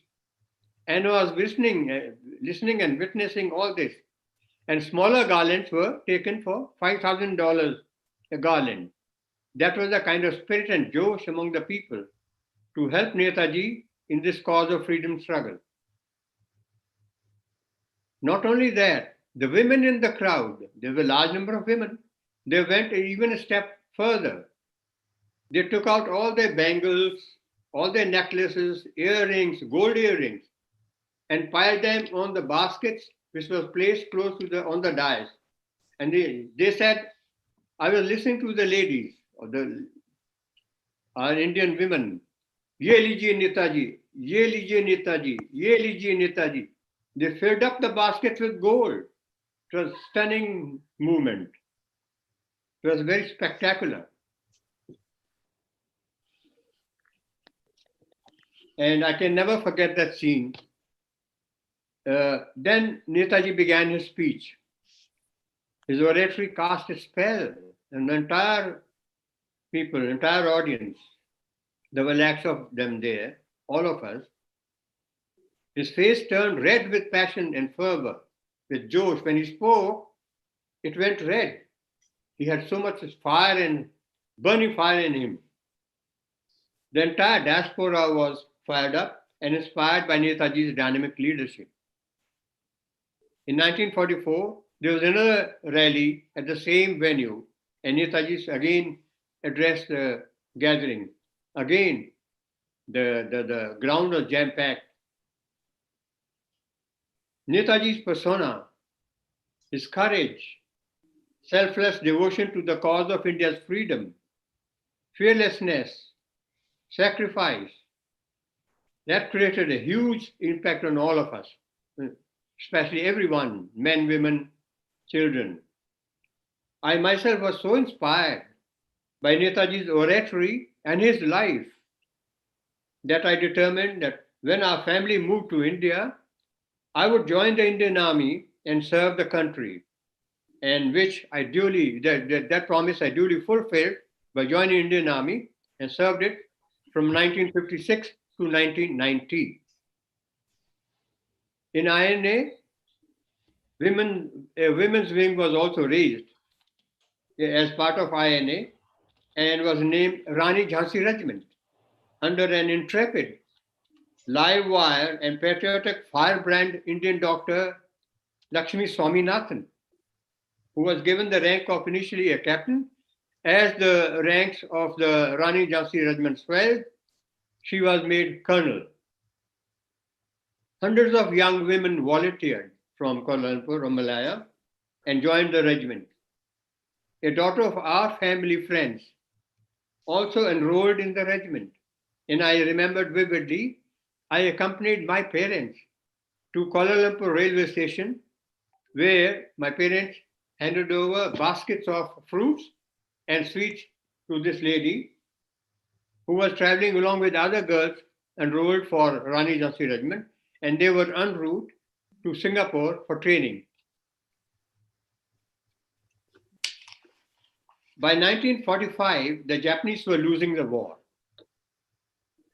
And I was listening and witnessing all this. And smaller garlands were taken for $5,000 a garland. That was the kind of spirit and josh among the people to help Netaji in this cause of freedom struggle. Not only that, the women in the crowd, there were a large number of women, they went even a step further. They took out all their bangles, all their necklaces, earrings, gold earrings, and piled them on the baskets which was placed close to on the dais. And they said, I was listening to the ladies, or our Indian women, Ye lijiye Netaji, ye lijiye Netaji, ye lijiye Netaji. They filled up the baskets with gold. It was a stunning movement. It was very spectacular. And I can never forget that scene. Then Netaji began his speech. His oratory cast a spell on the entire people, entire audience. There were lakhs of them there, all of us. His face turned red with passion and fervor, with josh. When he spoke, it went red. He had so much fire and burning fire in him. The entire diaspora was fired up and inspired by Netaji's dynamic leadership. In 1944, there was another rally at the same venue, and Netaji again addressed the gathering. Again, the ground was jam-packed. Netaji's persona, his courage, selfless devotion to the cause of India's freedom, fearlessness, sacrifice, that created a huge impact on all of us, especially everyone, men, women, children. I myself was so inspired by Netaji's oratory and his life that I determined that when our family moved to India, I would join the Indian Army and serve the country, and which I duly, that promise I duly fulfilled by joining the Indian Army and served it from 1956 to 1990. In INA, a women's wing was also raised as part of INA and was named Rani Jhansi Regiment under an intrepid, live wire and patriotic firebrand Indian doctor Lakshmi Swaminathan, who was given the rank of initially a captain. As the ranks of the Rani Jhansi Regiment swelled, she was made colonel. Hundreds of young women volunteered from Kuala Lumpur or Malaya and joined the regiment. A daughter of our family friends also enrolled in the regiment. And I remembered vividly, I accompanied my parents to Kuala Lumpur railway station, where my parents handed over baskets of fruits and sweets to this lady who was traveling along with other girls enrolled for Rani Jhansi Regiment, and they were en route to Singapore for training. by 1945, the Japanese were losing the war.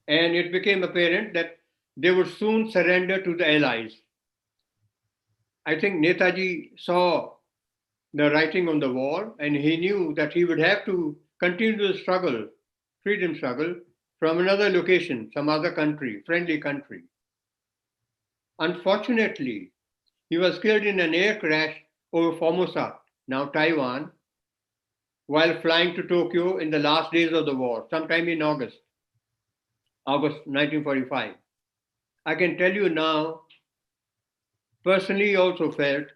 And it became apparent that they would soon surrender to the Allies. I think Netaji saw the writing on the wall, and he knew that he would have to continue the struggle, freedom struggle, from another location, some other country, friendly country. Unfortunately, he was killed in an air crash over Formosa, now Taiwan, while flying to Tokyo in the last days of the war, sometime in August 1945. I can tell you now, personally also felt,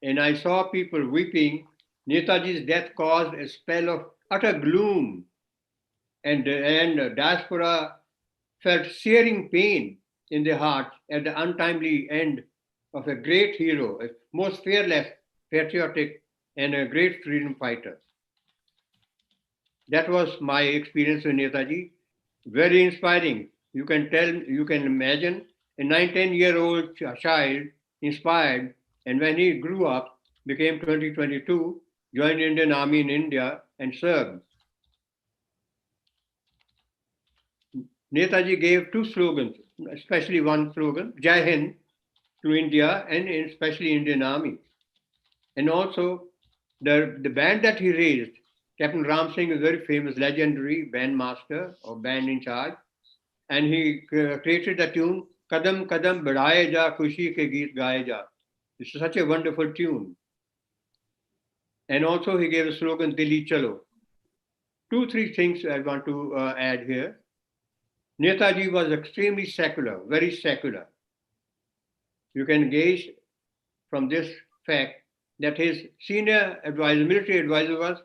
and I saw people weeping, Netaji's death caused a spell of utter gloom, and diaspora felt searing pain in their hearts at the untimely end of a great hero, a most fearless, patriotic, and a great freedom fighter. That was my experience with Netaji. Very inspiring. You can imagine a 9-10-year-old child inspired, and when he grew up, became 2022, joined Indian Army in India and served. Netaji gave two slogans, especially one slogan, Jai Hind, to India and especially Indian Army. And also the band that he raised, Captain Ram Singh is a very famous, legendary band master or band in charge. And he created the tune, Kadam Kadam Badhaye Ja, Khushi Ke Geet Gaye Ja. This is such a wonderful tune. And also he gave a slogan, Dili Chalo. 2-3 things I want to add here. Netaji was extremely secular, very secular. You can gauge from this fact that his senior advisor, military advisor, was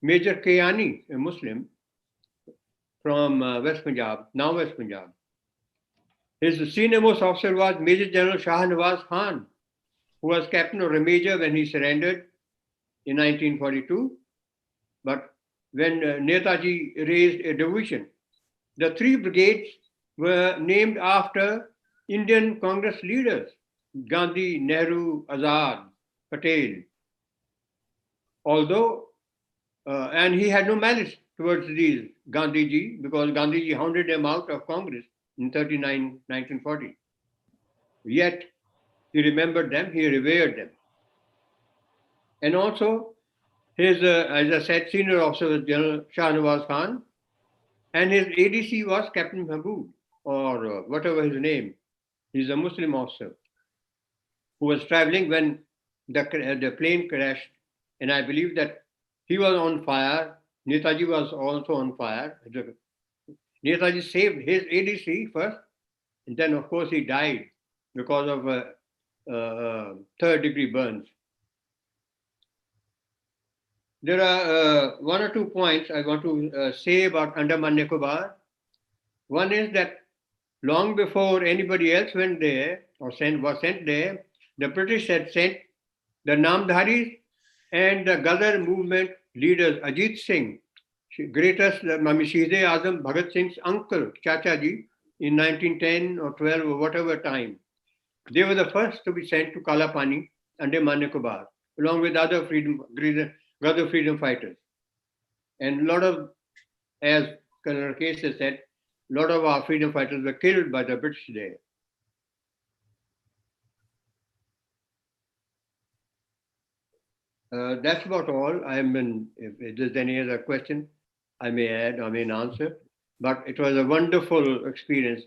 Major Kayani, a Muslim from West Punjab, now West Punjab. His senior most officer was Major General Shah Nawaz Khan, who was captain or a major when he surrendered in 1942. But when Netaji raised a division, the 3 brigades were named after Indian Congress leaders, Gandhi, Nehru, Azad, Patel. Although, and he had no malice towards these Gandhiji, because Gandhiji hounded them out of Congress in 1940. Yet, he remembered them, he revered them. And also, his, as I said, senior officer was General Shah Nawaz Khan, and his ADC was Captain Mahmood, or whatever his name. He's a Muslim officer who was traveling when the plane crashed, and I believe that he was on fire. Netaji was also on fire. Netaji saved his ADC first, and then of course he died because of 3rd-degree burns. There are 1 or 2 points I want to say about Andaman Nicobar. One is that long before anybody else went there or was sent there, the British had sent the Namdharis and the Ghazal movement leaders, Ajit Singh, greatest Shahid Azam Bhagat Singh's uncle, Chacha Ji, in 1910 or 12 or whatever time. They were the first to be sent to Kalapani, Andaman Nicobar, along with other Ghazal freedom fighters. And a lot of, as Colonel Case has said, a lot of our freedom fighters were killed by the British there. That's about all. If there's any other question, I may add, I may answer. But it was a wonderful experience.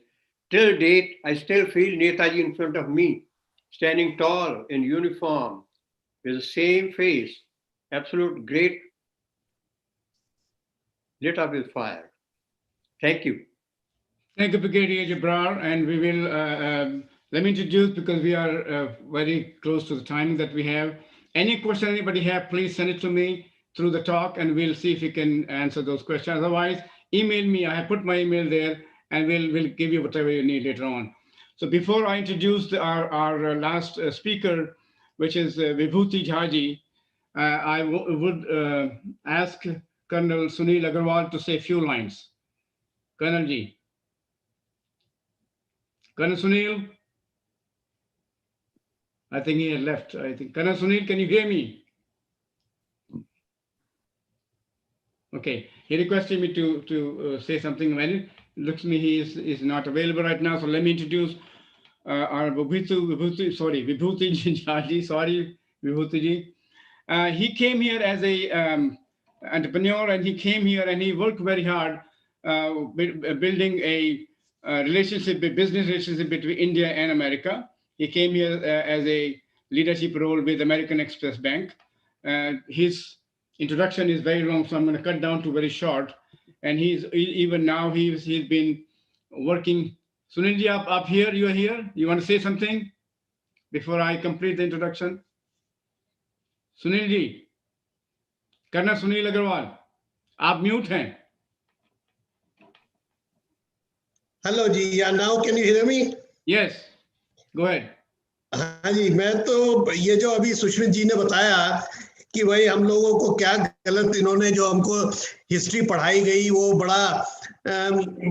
Till date, I still feel Netaji in front of me, standing tall in uniform, with the same face, absolute great, lit up with fire. Thank you. Thank you, Brigadier Jabrar, and we will, let me introduce, because we are very close to the time that we have. Any question anybody have, please send it to me through the talk, and we'll see if we can answer those questions. Otherwise, email me. I have put my email there, and we'll give you whatever you need later on. So before I introduce our last speaker, which is Vibhuti Jhaji, I would ask Colonel Sunil Agarwal to say a few lines. Colonel Ji. Colonel Sunil? I think he had left. I think. Colonel Sunil, can you hear me? Okay, he requested me to say something. When it looks me he is not available right now, so let me introduce our Vibhuti Jaji, sorry, Vibhuti ji. He came here as a entrepreneur, and he came here and he worked very hard building a business relationship between India and America. He came here as a leadership role with American Express Bank. His introduction is very long, so I'm going to cut down to very short. And even now he's been working. Sunil ji, up here, you are here. You want to say something before I complete the introduction? Sunil ji, Colonel Sunil Agarwal, आप mute हैं. Hello जी, या now can you hear me? Yes, go ahead. हाँ जी, मैं तो ये जो अभी सुष्मित जी ने बताया कि भाई हम लोगों को क्या गलत इन्होंने जो हमको हिस्ट्री पढ़ाई गई वो बड़ा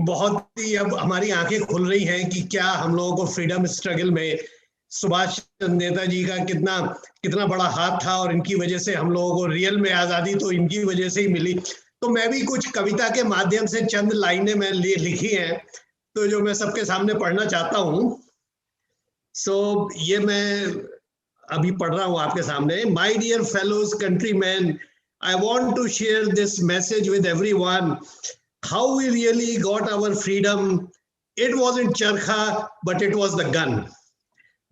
बहुत ही अब हमारी आंखें खुल रही हैं कि क्या हम लोगों को फ्रीडम स्ट्रगल में सुभाष चंद्र नेताजी का कितना बड़ा हाथ था और इनकी वजह से हम लोगों को रियल में आजादी तो इनकी वजह से ही मिली. तो मैं भी कुछ कविता के माध्यम से चंद लाइनें मैं लिखी हैं तो जो मैं सबके सामने पढ़ना चाहता हूँ. सो ये मैं अभी पढ़ रहा हूँ आपके सामने. My dear fellows countryman, I want to share this message with everyone. How we really got our freedom. It wasn't charkha, but it was the gun.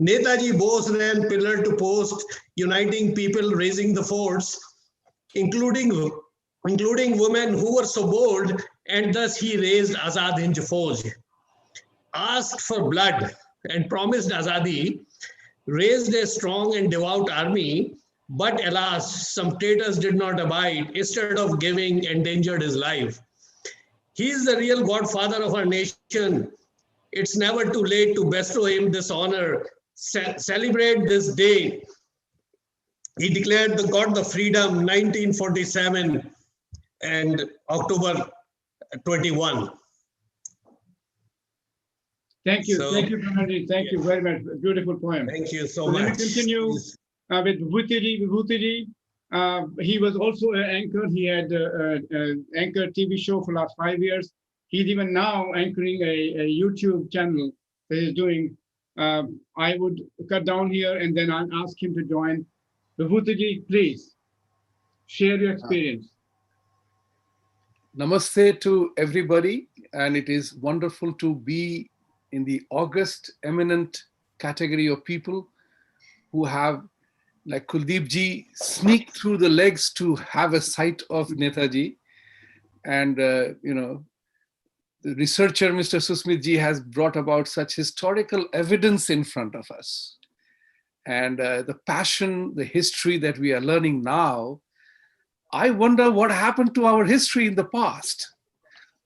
Netaji Bose ran pillar to post, uniting people, raising the force, including women who were so bold, and thus he raised Azad Hind Fauj. Asked for blood and promised Azadi, raised a strong and devout army, but alas, some traitors did not abide. Instead of giving, endangered his life. He is the real godfather of our nation. It's never too late to bestow him this honor. Celebrate this day. He declared got the freedom 1947 and October 21. Thank you, thank you, Pranadi. Thank you very much. Beautiful poem. Thank you so much. Let me continue with Vibhuti ji. He was also an anchor. He had anchor TV show for the last 5 years. He's even now anchoring a YouTube channel that he's doing. I would cut down here and then I'll ask him to join. Vibhuti ji, please share your experience. Namaste to everybody, and it is wonderful to be in the august, eminent category of people who have, like Kuldeep ji, sneaked through the legs to have a sight of Netaji. And, the researcher, Mr. Susmit ji, has brought about such historical evidence in front of us. And the passion, the history that we are learning now, I wonder what happened to our history in the past.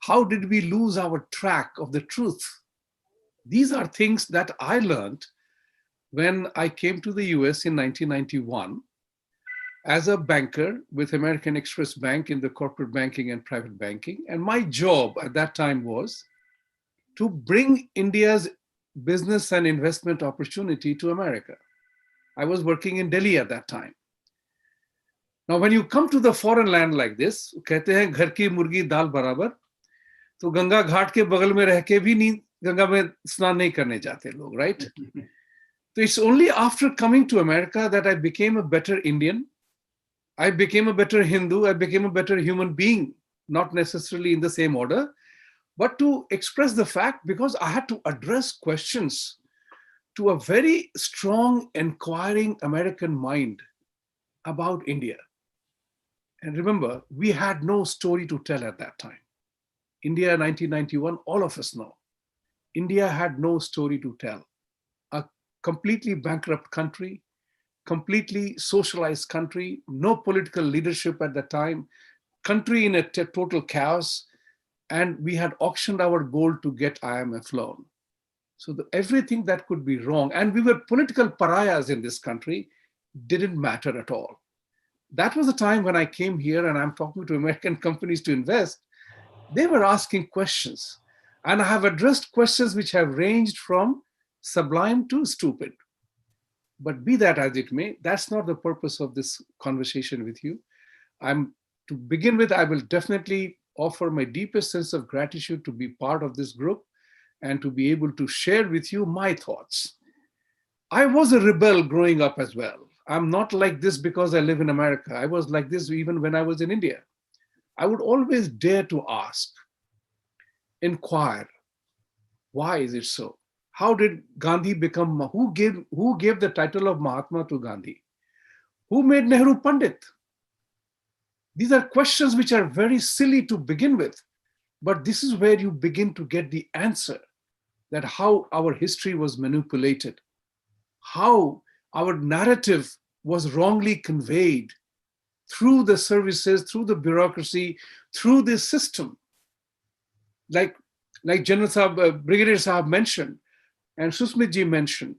How did we lose our track of the truth? These are things that I learned when I came to the US in 1991 as a banker with American Express Bank in the corporate banking and private banking. And my job at that time was to bring India's business and investment opportunity to America. I was working in Delhi at that time. Now, when you come to the foreign land like this, कहते हैं घर की मुर्गी दाल बराबर, तो गंगा घाट के बगल में रह के भी नहीं गंगा में स्नान नहीं करने जाते लोग, right? So it's only after coming to America that I became a better Indian. I became a better Hindu. I became a better human being, not necessarily in the same order, but to express the fact because I had to address questions to a very strong, inquiring American mind about India. And remember, we had no story to tell at that time. India 1991, all of us know. India had no story to tell. A completely bankrupt country, completely socialized country, no political leadership at the time, country in a total chaos, and we had auctioned our gold to get IMF loan. So everything that could be wrong, and we were political pariahs in this country, didn't matter at all. That was the time when I came here and I'm talking to American companies to invest. They were asking questions, and I have addressed questions which have ranged from sublime to stupid. But be that as it may, that's not the purpose of this conversation with you. I'm To begin with, I will definitely offer my deepest sense of gratitude to be part of this group and to be able to share with you my thoughts. I was a rebel growing up as well. I'm not like this because I live in America. I was like this even when I was in India. I would always dare to ask, inquire, why is it so? How did Gandhi become, who gave the title of Mahatma to Gandhi? Who made Nehru Pandit? These are questions which are very silly to begin with, but this is where you begin to get the answer, that how our history was manipulated, how our narrative was wrongly conveyed through the services, through the bureaucracy, through this system. Like General Sahab, Brigadier Sahab mentioned, and Susmit ji mentioned,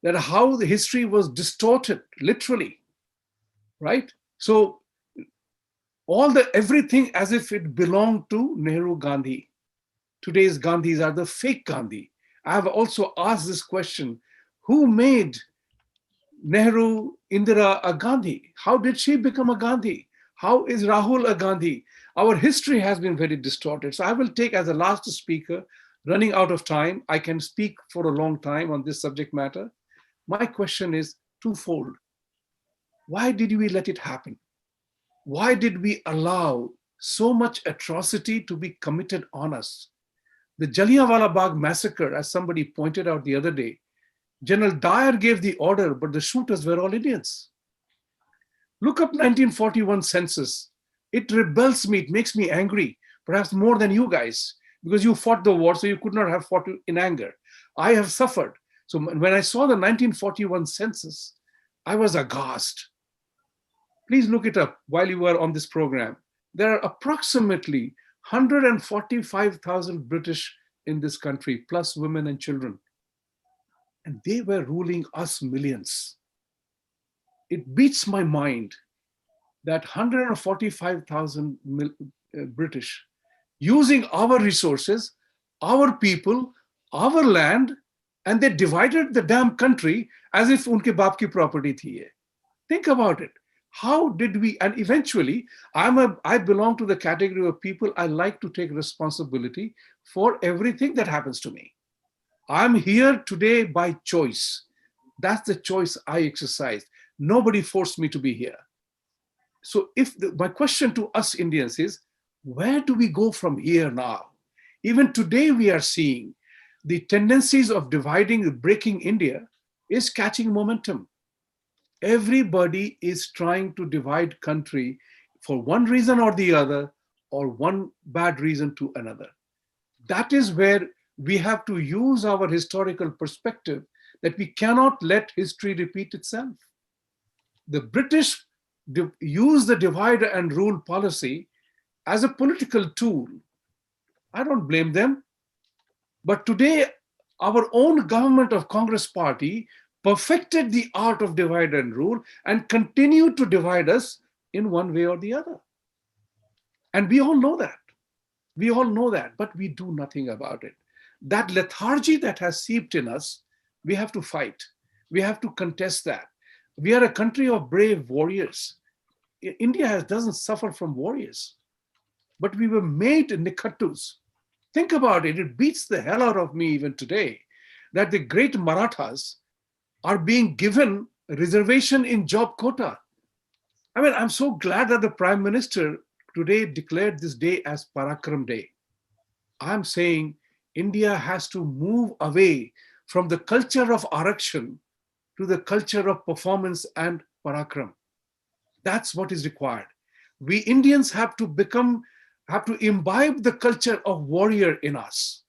that how the history was distorted, literally, right? So everything as if it belonged to Nehru Gandhi. Today's Gandhis are the fake Gandhi. I have also asked this question, who made Nehru Indira a Gandhi? How did she become a Gandhi? How is Rahul a Gandhi? Our history has been very distorted. So I will take as a last speaker, running out of time. I can speak for a long time on this subject matter. My question is twofold. Why did we let it happen? Why did we allow so much atrocity to be committed on us? The Jallianwala Bagh massacre, as somebody pointed out the other day, General Dyer gave the order, but the shooters were all Indians. Look up 1941 census. It rebels me, it makes me angry, perhaps more than you guys, because you fought the war, so you could not have fought in anger. I have suffered. So when I saw the 1941 census, I was aghast. Please look it up while you are on this program. There are approximately 145,000 British in this country, plus women and children. And they were ruling us millions. It beats my mind that 145,000 British using our resources, our people, our land, and they divided the damn country as if unke baap ki property thi hai. Think about it. How did we, and eventually, I belong to the category of people, I like to take responsibility for everything that happens to me. I'm here today by choice. That's the choice I exercised. Nobody forced me to be here. So my question to us Indians is, where do we go from here now? Even today we are seeing the tendencies of dividing, breaking India is catching momentum. Everybody is trying to divide country for one reason or the other, or one bad reason to another. That is where we have to use our historical perspective, that we cannot let history repeat itself. The British use the divide and rule policy as a political tool. I don't blame them. But today, our own government of Congress Party perfected the art of divide and rule and continue to divide us in one way or the other. And we all know that. We all know that, but we do nothing about it. That lethargy that has seeped in us, we have to fight. We have to contest that. We are a country of brave warriors. India doesn't suffer from warriors, but we were made nikattus. Think about it, it beats the hell out of me even today that the great Marathas are being given a reservation in job quota. I mean, I'm so glad that the Prime Minister today declared this day as Parakram Day. I'm saying India has to move away from the culture of Arakshan to the culture of performance and Parakram. That's what is required. We Indians have to imbibe the culture of warrior in us,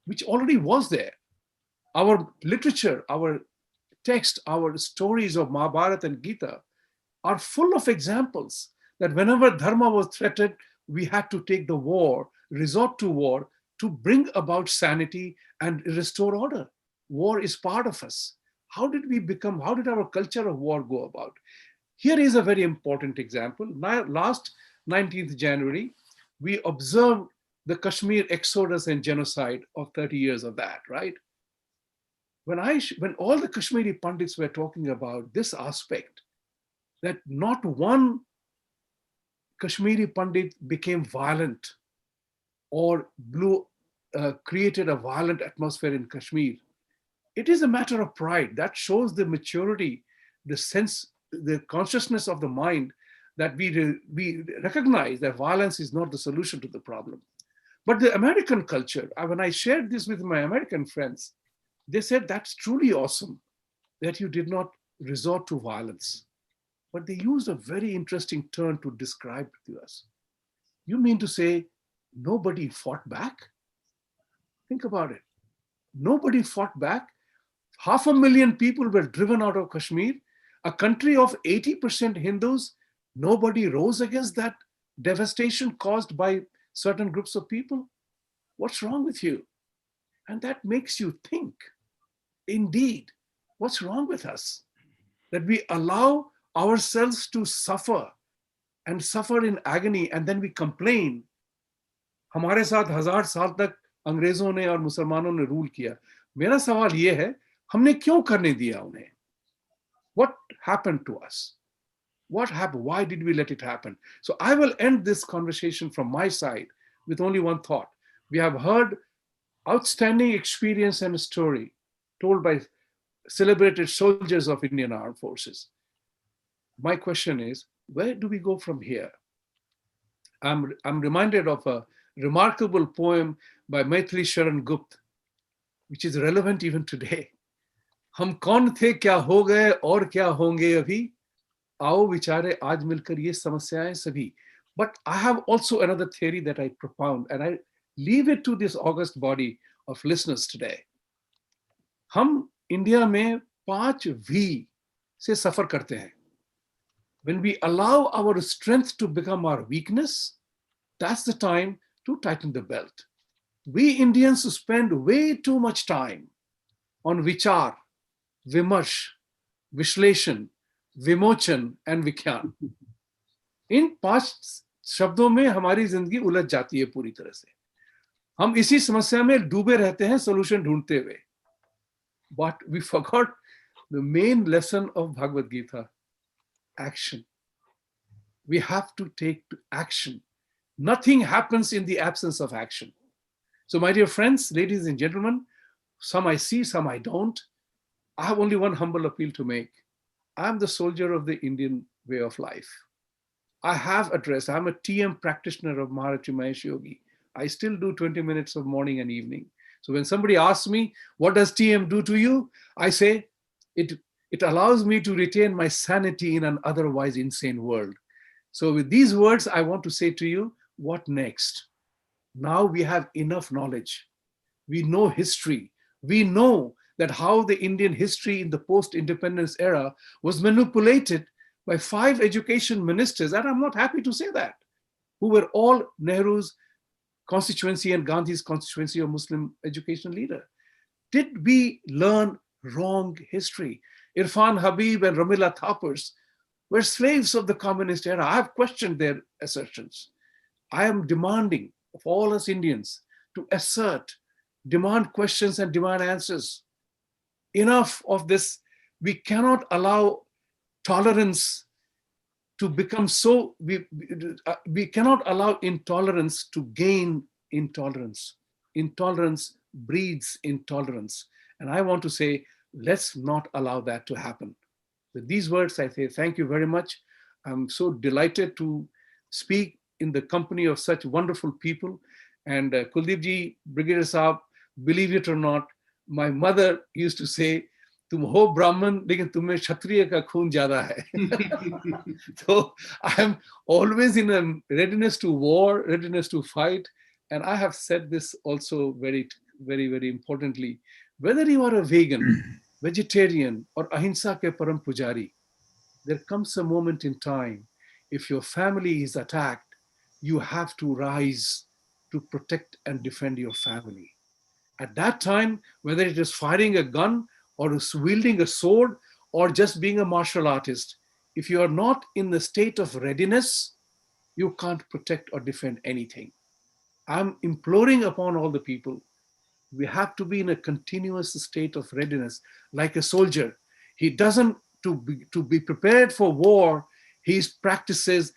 which already was there. Our literature, our text, our stories of Mahabharata and Gita are full of examples that whenever dharma was threatened, we had to take the war, resort to war to bring about sanity and restore order. War is part of us. How did our culture of war go about? Here is a very important example. Last 19th January, we observed the Kashmir exodus and genocide of 30 years of that, right? When all the Kashmiri Pandits were talking about this aspect, that not one Kashmiri Pandit became violent or created a violent atmosphere in Kashmir. It is a matter of pride. That shows the maturity, the sense, the consciousness of the mind that we recognize that violence is not the solution to the problem. But the American culture, when I shared this with my American friends, they said, that's truly awesome that you did not resort to violence. But they used a very interesting term to describe to us. You mean to say nobody fought back? Think about it. Nobody fought back. 500,000 people were driven out of Kashmir, a country of 80% Hindus. Nobody rose against that devastation caused by certain groups of people. What's wrong with you? And that makes you think, indeed, what's wrong with us? That we allow ourselves to suffer and suffer in agony, and then we complain. हमारे साथ 1000 साल तक अंग्रेजों ने और मुसलमानों ने rule किया. मेरा सवाल ये है, हमने क्यों करने दिया उन्हें? What happened to us? What happened? Why did we let it happen? So I will end this conversation from my side with only one thought. We have heard outstanding experience and story told by celebrated soldiers of Indian Armed Forces. My question is, where do we go from here? I'm reminded of a remarkable poem by Maithili Sharan Gupta, which is relevant even today. हम कौन थे, क्या हो गए और क्या होंगे अभी, आओ विचारे आज मिलकर ये समस्याएं सभी. But I have also another theory that I propound, and I leave it to this august body of listeners today. हम इंडिया में 5 V से सफर करते हैं. When we allow our strength to become our weakness, that's the time to tighten the belt. We Indians spend way too much time on vichar, vimarsh, vishleshan, vimochan and vikyan. इन 5 शब्दों में हमारी जिंदगी उलझ जाती है पूरी तरह से. हम इसी समस्या में डूबे रहते हैं सॉल्यूशन ढूंढते हुए. But we forgot the main lesson of Bhagavad Gita, action. We have to take action. Nothing happens in the absence of action. So my dear friends, ladies and gentlemen, some I see, some I don't. I have only one humble appeal to make. I'm the soldier of the Indian way of life. I have addressed, I'm a TM practitioner of Maharishi Mahesh Yogi. I still do 20 minutes of morning and evening. So when somebody asks me, what does TM do to you? I say, it allows me to retain my sanity in an otherwise insane world. So with these words, I want to say to you, what next? Now we have enough knowledge. We know history. We know that how the Indian history in the post-independence era was manipulated by 5 education ministers, and I'm not happy to say that, who were all Nehru's constituency and Gandhi's constituency of Muslim education leader. Did we learn wrong history? Irfan Habib and Ramila Thapars were slaves of the communist era. I have questioned their assertions. I am demanding of all us Indians to assert, demand questions and demand answers. Enough of this. We cannot allow tolerance to become so, we cannot allow intolerance to gain intolerance. Intolerance breeds intolerance. And I want to say, let's not allow that to happen. With these words, I say thank you very much. I'm so delighted to speak in the company of such wonderful people. And Kuldeep ji, Brigadier Saab, believe it or not, my mother used to say, तुम हो ब्राह्मण लेकिन तुम्हें क्षत्रिय का खून ज्यादा है. So I am always in a readiness to war, readiness to fight. And I have said this also very, very, very importantly. Whether you are a vegan, vegetarian, or ahimsa ke param pujari, there comes a moment in time, if your family is attacked, you have to rise to protect and defend your family. At that time, whether it is firing a gun or wielding a sword or just being a martial artist, if you are not in the state of readiness, you can't protect or defend anything. I'm imploring upon all the people, we have to be in a continuous state of readiness, like a soldier. He doesn't, to be prepared for war, he practices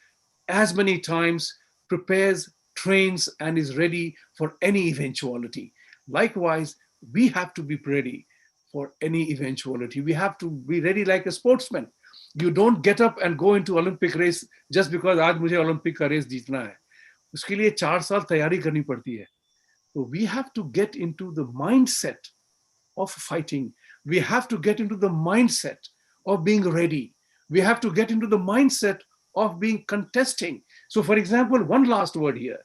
as many times, prepares, trains, and is ready for any eventuality. Likewise, we have to be ready for any eventuality. We have to be ready like a sportsman. You don't get up and go into Olympic race just because आज मुझे Olympic का race जीतना है. उसके लिए 4 साल तैयारी करनी पड़ती है. So we have to get into the mindset of fighting. We have to get into the mindset of being ready. We have to get into the mindset of being contesting. So for example, one last word here.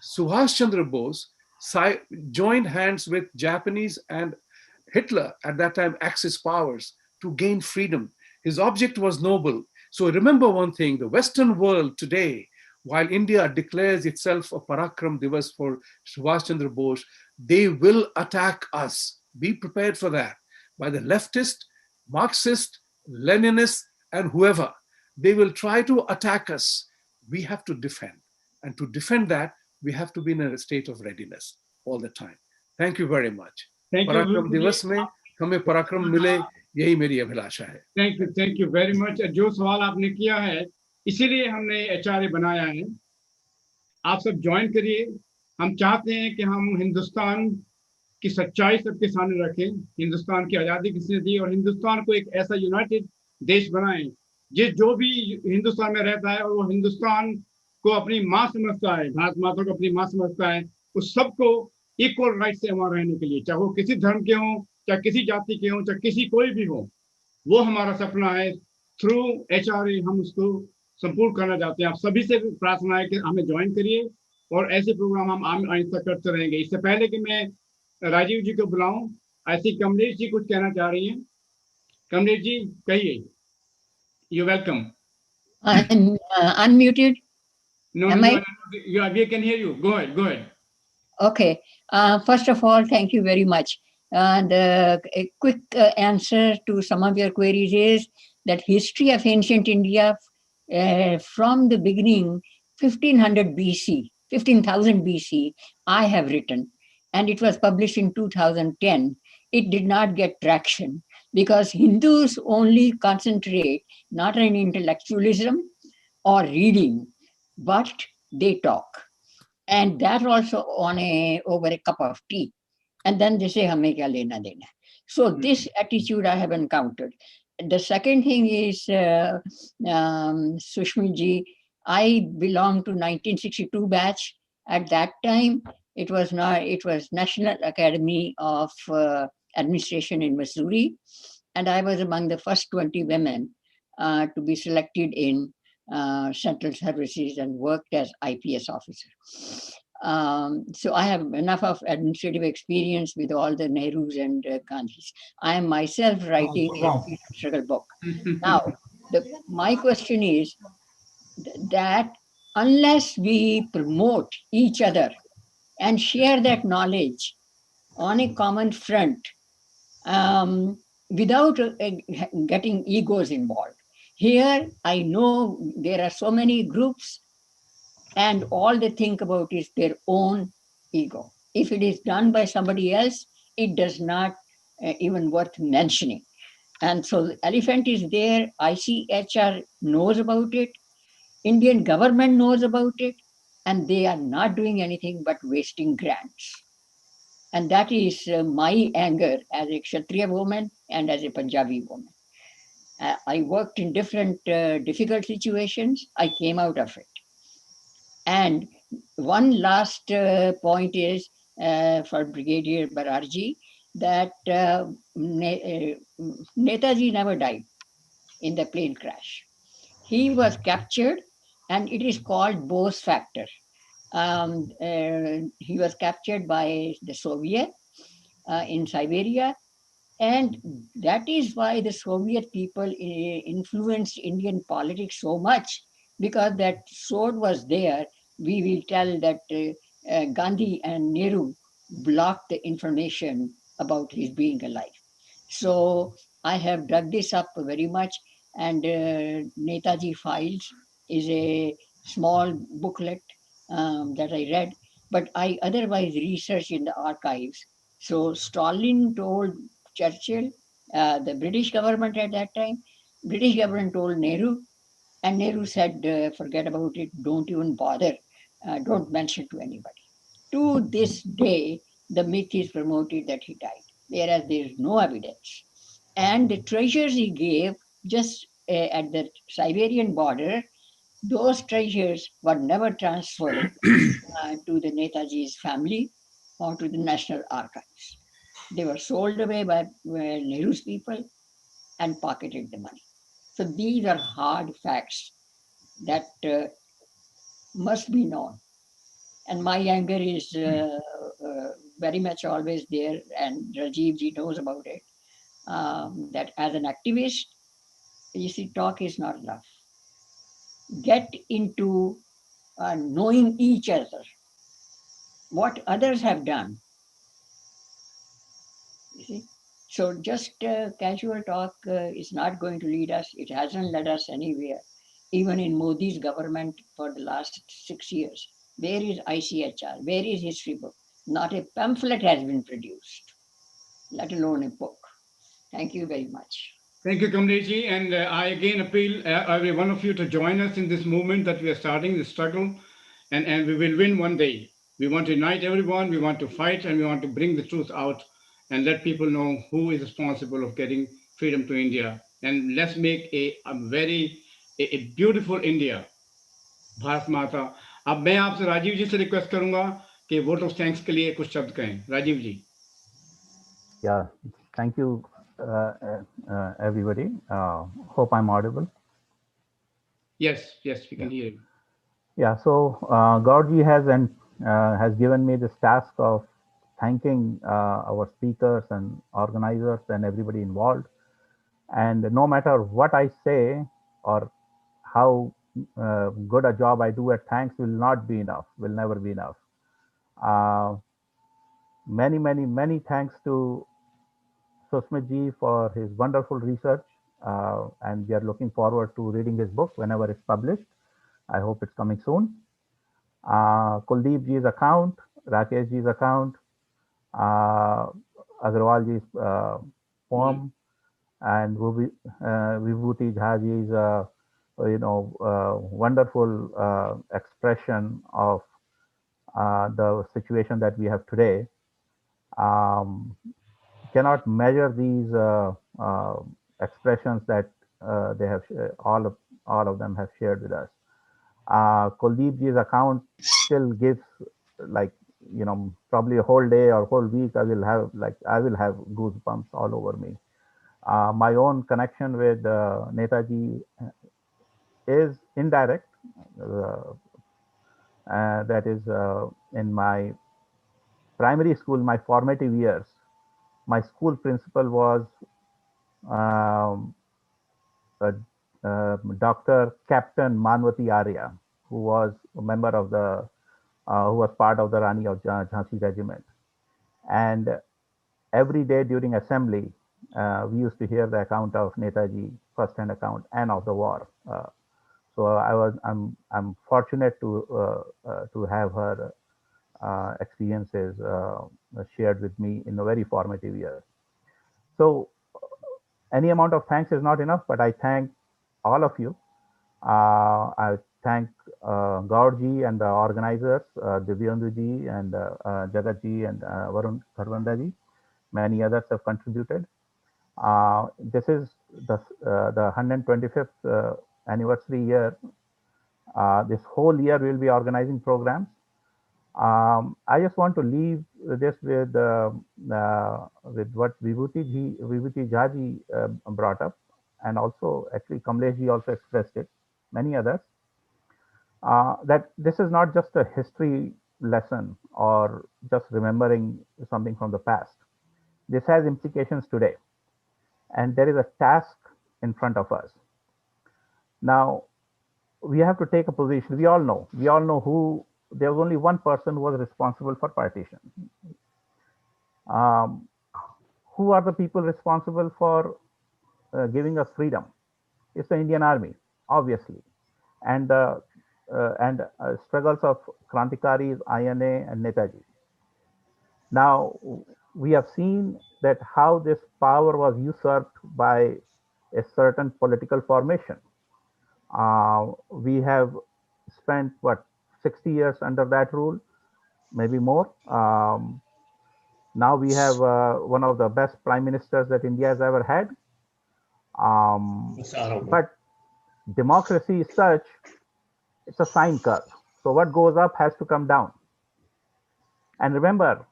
Subhash Chandra Bose joined hands with Japanese and Hitler, at that time Axis powers, to gain freedom. His object was noble. So remember one thing, the Western world today, while India declares itself a Parakram Divas for Subhash Chandra Bose, they will attack us. Be prepared for that. By the leftist, Marxist, Leninist, and whoever. They will try to attack us. We have to defend. And to defend that, we have to be in a state of readiness all the time. Thank you very much. Thank पराक्रम you. दिवस में हमें पराक्रम मिले, यही मेरी अभिलाषा है. Thank you very much. जो सवाल आपने किया है, इसीलिए हमने आचार्य बनाया है. आप सब ज्वाइन करिए. हम चाहते हैं कि हम हिंदुस्तान की सच्चाई सबके सामने रखें, हिंदुस्तान की आज़ादी किसने दी और हिंदुस्तान को एक ऐसा यूनाइटेड देश बनाएं जो भी हिंदुस्तान में रहता है और वो हिंदुस्तान को अपनी माँ समझता है, भारत माता को अपनी माँ समझता है, उस सबको इक्वल राइट से वहाँ रहने के लिए, चाहे वो किसी धर्म के हों, चाहे किसी जाति के हों, चाहे किसी कोई भी हो, वो हमारा सपना है. थ्रू आचार्य हम उसको संपूर्ण करना चाहते हैं. आप सभी से प्रार्थना है कि हमें ज्वाइन करिए और ऐसे प्रोग्राम हम आहिस्ता करते रहेंगे. इससे पहले कि मैं राजीव जी को बुलाऊं, ऐसी कमलेश जी कुछ कहना चाह रही हैं. कमलेश जी कहिए. You welcome. Unmuted. No, Am I? We can hear you. Go ahead. Okay. First of all, thank you very much. A quick answer to some of your queries is that history of ancient India from the beginning, 1500 BC, 15,000 BC, I have written, and it was published in 2010. It did not get traction because Hindus only concentrate not on intellectualism or reading, but they talk. And that also over a cup of tea. And then they say, hame kya lena dena. So this attitude I have encountered. The second thing is, Sushmil ji, I belong to 1962 batch. At that time, it was National Academy of Administration in Missouri. And I was among the first 20 women to be selected in central services and worked as IPS officer. So I have enough of administrative experience with all the Nehrus and Gandhis. I am myself writing a freedom struggle book. Now, my question is that unless we promote each other and share that knowledge on a common front, without getting egos involved. Here, I know there are so many groups and all they think about is their own ego. If it is done by somebody else, it does not even worth mentioning. And so the elephant is there, ICHR knows about it, Indian government knows about it, and they are not doing anything but wasting grants. And that is my anger as a Kshatriya woman and as a Punjabi woman. I worked in different difficult situations. I came out of it. And one last point is for Brigadier Bararji, that Netaji never died in the plane crash. He was captured, and it is called Bose factor. He was captured by the Soviet in Siberia, and that is why the Soviet people influenced Indian politics so much, because that sword was there. We will tell that Gandhi and Nehru blocked the information about his being alive. So I have dug this up very much, and Netaji Files is a small booklet that I read, but I otherwise researched in the archives. So Stalin told Churchill, the British government at that time, British government told Nehru, And Nehru said, forget about it, don't even bother, don't mention to anybody. To this day, the myth is promoted that he died, whereas there is no evidence. And the treasures he gave just at the Siberian border, those treasures were never transferred to the Netaji's family or to the National Archives. They were sold away by Nehru's people and pocketed the money. So these are hard facts that must be known. And my anger is very much always there, and Rajiv ji knows about it. That as an activist, you see, talk is not enough. Get into knowing each other, what others have done. You see, so just casual talk is not going to lead us. It hasn't led us anywhere. Even in Modi's government for the last 6 years, where is ICHR? Where is history book? Not a pamphlet has been produced, let alone a book. Thank you very much. Thank you, Kamleji. And I again appeal every one of you to join us in this movement that we are starting, this struggle, and we will win one day. We want to unite everyone, we want to fight, and we want to bring the truth out and let people know who is responsible of getting freedom to India. And let's make a beautiful India. Bharat माता. अब मैं आपसे राजीव जी से request करूंगा कि vote of thanks के लिए कुछ शब्द कहें. राजीव जी. Yeah, thank you, everybody. Hope I'm audible. Yes, we can hear you. Yeah, so Gaurji has given me this task of thanking our speakers and organizers and everybody involved. And no matter what I say or how good a job I do at thanks will not be enough, will never be enough. Many thanks to Susmit ji for his wonderful research. And we are looking forward to reading his book whenever it's published. I hope it's coming soon. Kuldeep ji's account, Rakesh ji's account, Agrawal ji's poem, and Vibhuti Jhaji's wonderful expression of the situation that we have today. Cannot measure these expressions that they have all of them have shared with us. Kuldeep ji's account still gives, like, probably a whole day or whole week I will have goosebumps all over me. My own connection with Netaji is indirect. That is in my primary school, my formative years. My school principal was Dr. Captain Manvati Arya, who was a member of who was part of the Rani of Jhansi regiment. And every day during assembly, we used to hear the account of Netaji, first-hand account, and of the war. So I'm fortunate to have her experiences shared with me in a very formative year. So any amount of thanks is not enough, but I thank all of you. I thank Gaurji and the organizers, Divyenduji and Jagatji and Varun Karvandaji. Many others have contributed. This is the 125th anniversary year. This whole year we'll be organizing programs. I just want to leave this with what Vibhuti Jhaji brought up, and also actually Kamlesh also expressed it, many others, that this is not just a history lesson or just remembering something from the past. This has implications today, and there is a task in front of us. Now, we have to take a position. We all know who. There was only one person who was responsible for partition. Who are the people responsible for giving us freedom? It's the Indian Army, obviously, and struggles of Krantikaris, INA, and Netaji. Now, we have seen that how this power was usurped by a certain political formation We have spent what 60 years under that rule, maybe more. Now we have one of the best prime ministers that India has ever had. But democracy is such, it's a sine curve. So what goes up has to come down. And remember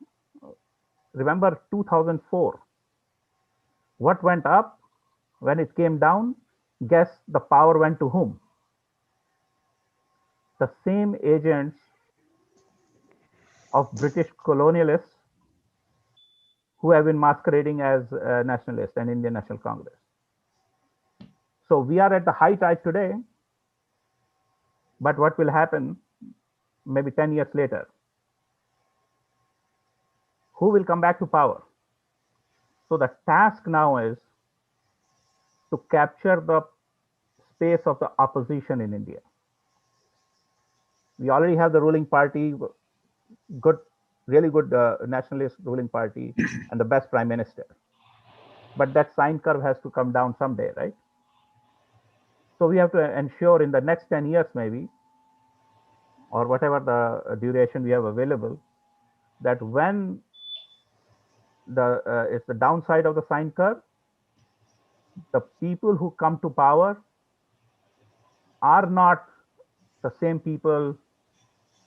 2004. What went up when it came down? Guess the power went to whom? The same agents of British colonialists who have been masquerading as nationalists and Indian National Congress. So we are at the high tide today, but what will happen maybe 10 years later? Who will come back to power? So the task now is to capture the space of the opposition in India. We already have the ruling party, really good nationalist ruling party, and the best prime minister. But that sine curve has to come down someday, right? So we have to ensure in the next 10 years, maybe, or whatever the duration we have available, that when it's the downside of the sine curve, the people who come to power are not the same people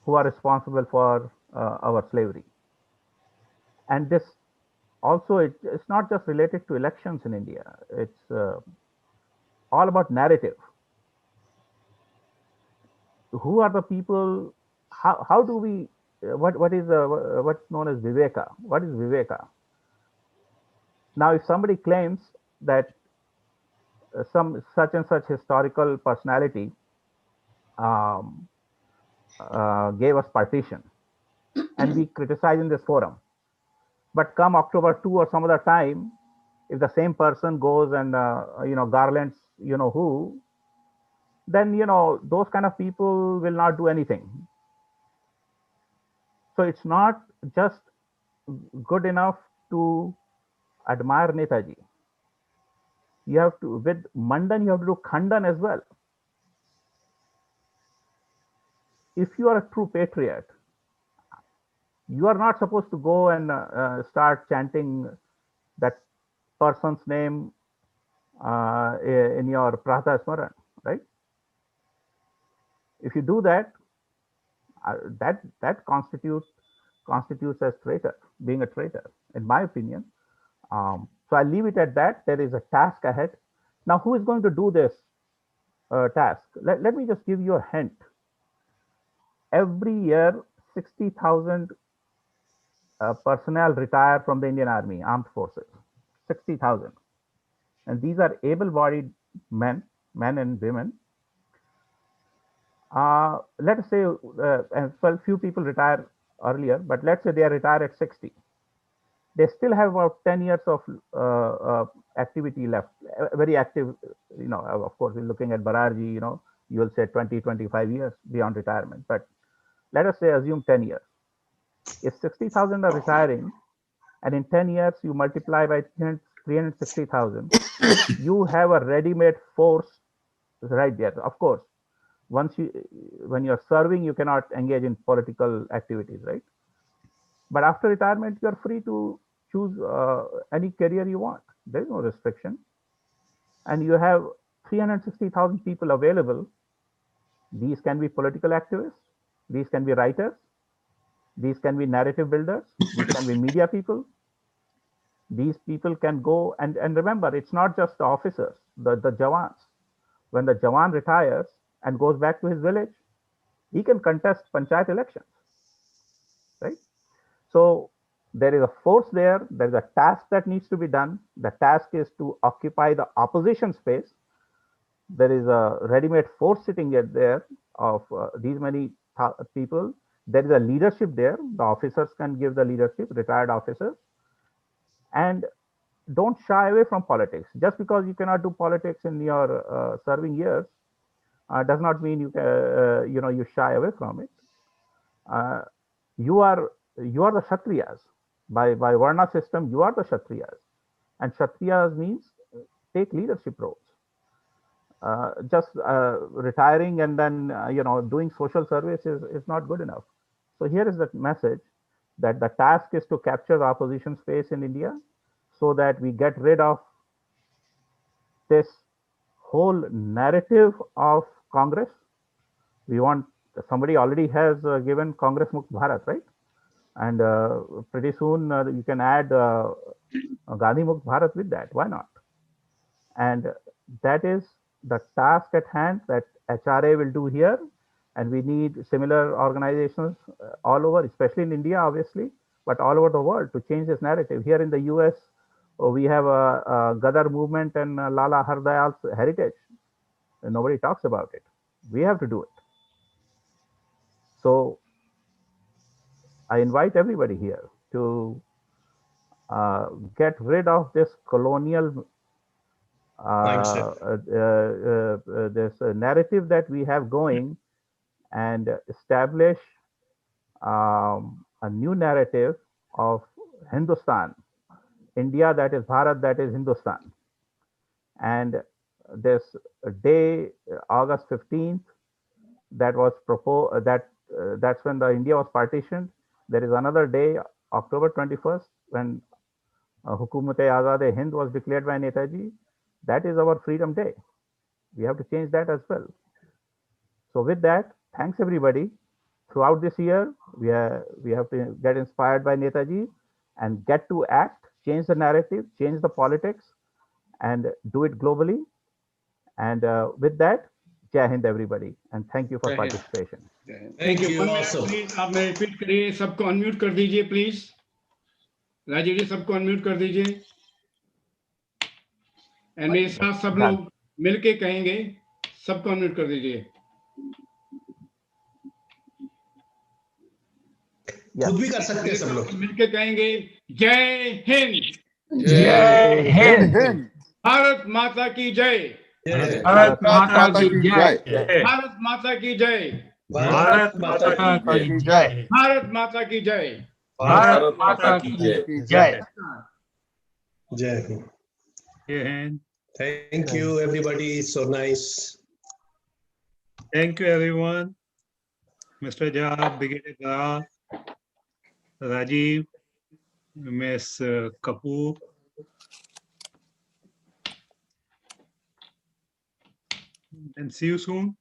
who are responsible for our slavery. And this also, it's not just related to elections in India. It's all about narrative. Who are the people? How do we? What is what's known as Viveka? What is Viveka? Now, if somebody claims that some such and such historical personality gave us partition, and we criticize in this forum, but come October 2 or some other time, if the same person goes and garlands who, then those kind of people will not do anything. So it's not just good enough to admire Netaji. You have to, with Mandan, you have to do Khandan as well. If you are a true patriot, you are not supposed to go and start chanting that person's name in your Prata Smaran, right? If you do that, that constitutes as traitor, being a traitor, in my opinion. So I leave it at that. There is a task ahead. Now, who is going to do this task? Let me just give you a hint. Every year, 60,000 personnel retire from the Indian Army, armed forces, 60,000. And these are able-bodied men and women. Let us say, well, few people retire earlier, but let's say they are retired at 60. They still have about 10 years of activity left, very active. Of course, we're looking at Bararji, you will say 20, 25 years beyond retirement. But let us say, assume 10 years. If 60,000 are retiring, and in 10 years you multiply by 360,000, you have a ready-made force right there. Of course, when you're serving, you cannot engage in political activities, right? But after retirement, you're free to choose any career you want. There is no restriction. And you have 360,000 people available. These can be political activists. These can be writers. These can be narrative builders. These can be media people. These people can go and remember, it's not just the officers, the Jawans. When the Jawan retires and goes back to his village, he can contest panchayat elections, right? So there is a force there. There is a task that needs to be done. The task is to occupy the opposition space. There is a ready-made force sitting there of these many people. There is a leadership there. The officers can give the leadership, retired officers. And don't shy away from politics. Just because you cannot do politics in your serving years does not mean you shy away from it. You are the Kshatriyas. By Varna system, you are the Kshatriyas. And Kshatriyas means take leadership roles. just retiring and then doing social service is not good enough. So here is the message that the task is to capture the opposition space in India so that we get rid of this whole narrative of Congress. We want, somebody already has given Congress Mukt Bharat, right? And pretty soon you can add Gandhi Mukt Bharat with that. Why not? And that is the task at hand that Aachaarya will do here. And we need similar organizations all over, especially in India, obviously, but all over the world to change this narrative. Here in the US, we have a Gadar movement and Lala Hardayal's heritage. And nobody talks about it. We have to do it. So I invite everybody here to get rid of this colonial this narrative that we have going and establish a new narrative of Hindustan, India that is Bharat, that is Hindustan. And this day, August 15th, that was proposed, that's when the India was partitioned. There is another day, October 21st, when Hukumat-e-Azad-e-Hind was declared by Netaji. That is our Freedom Day. We have to change that as well. So with that, thanks everybody. Throughout this year, we have to get inspired by Netaji and get to act, change the narrative, change the politics, and do it globally. And with that, Jai Hind everybody, and thank you for participation. Thank you. Please आप मैं repeat करिए, सबको unmute कर दीजिए please. Rajiv जी सबको unmute कर दीजिए. And मेरे साथ सब लोग मिलके कहेंगे, सबको अनम्यूट कर दीजिए. खुद भी कर सकते हैं सब लोग. मिलके कहेंगे, जय हिंद. जय हिंद. भारत माता की जय. भारत माता की जय. भारत माता की जय. भारत माता की जय. भारत माता की जय. भारत माता की जय. Jai Hind. Thank you, everybody. So nice. Thank you, everyone. Mr. Jha, Brigadier Gaur, Rajiv, Ms. Kapoor. And see you soon.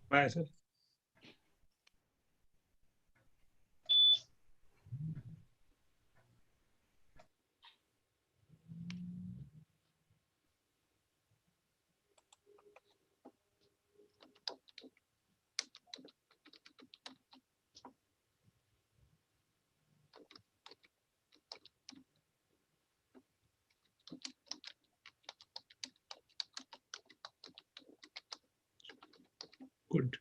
Bye, sir. Good.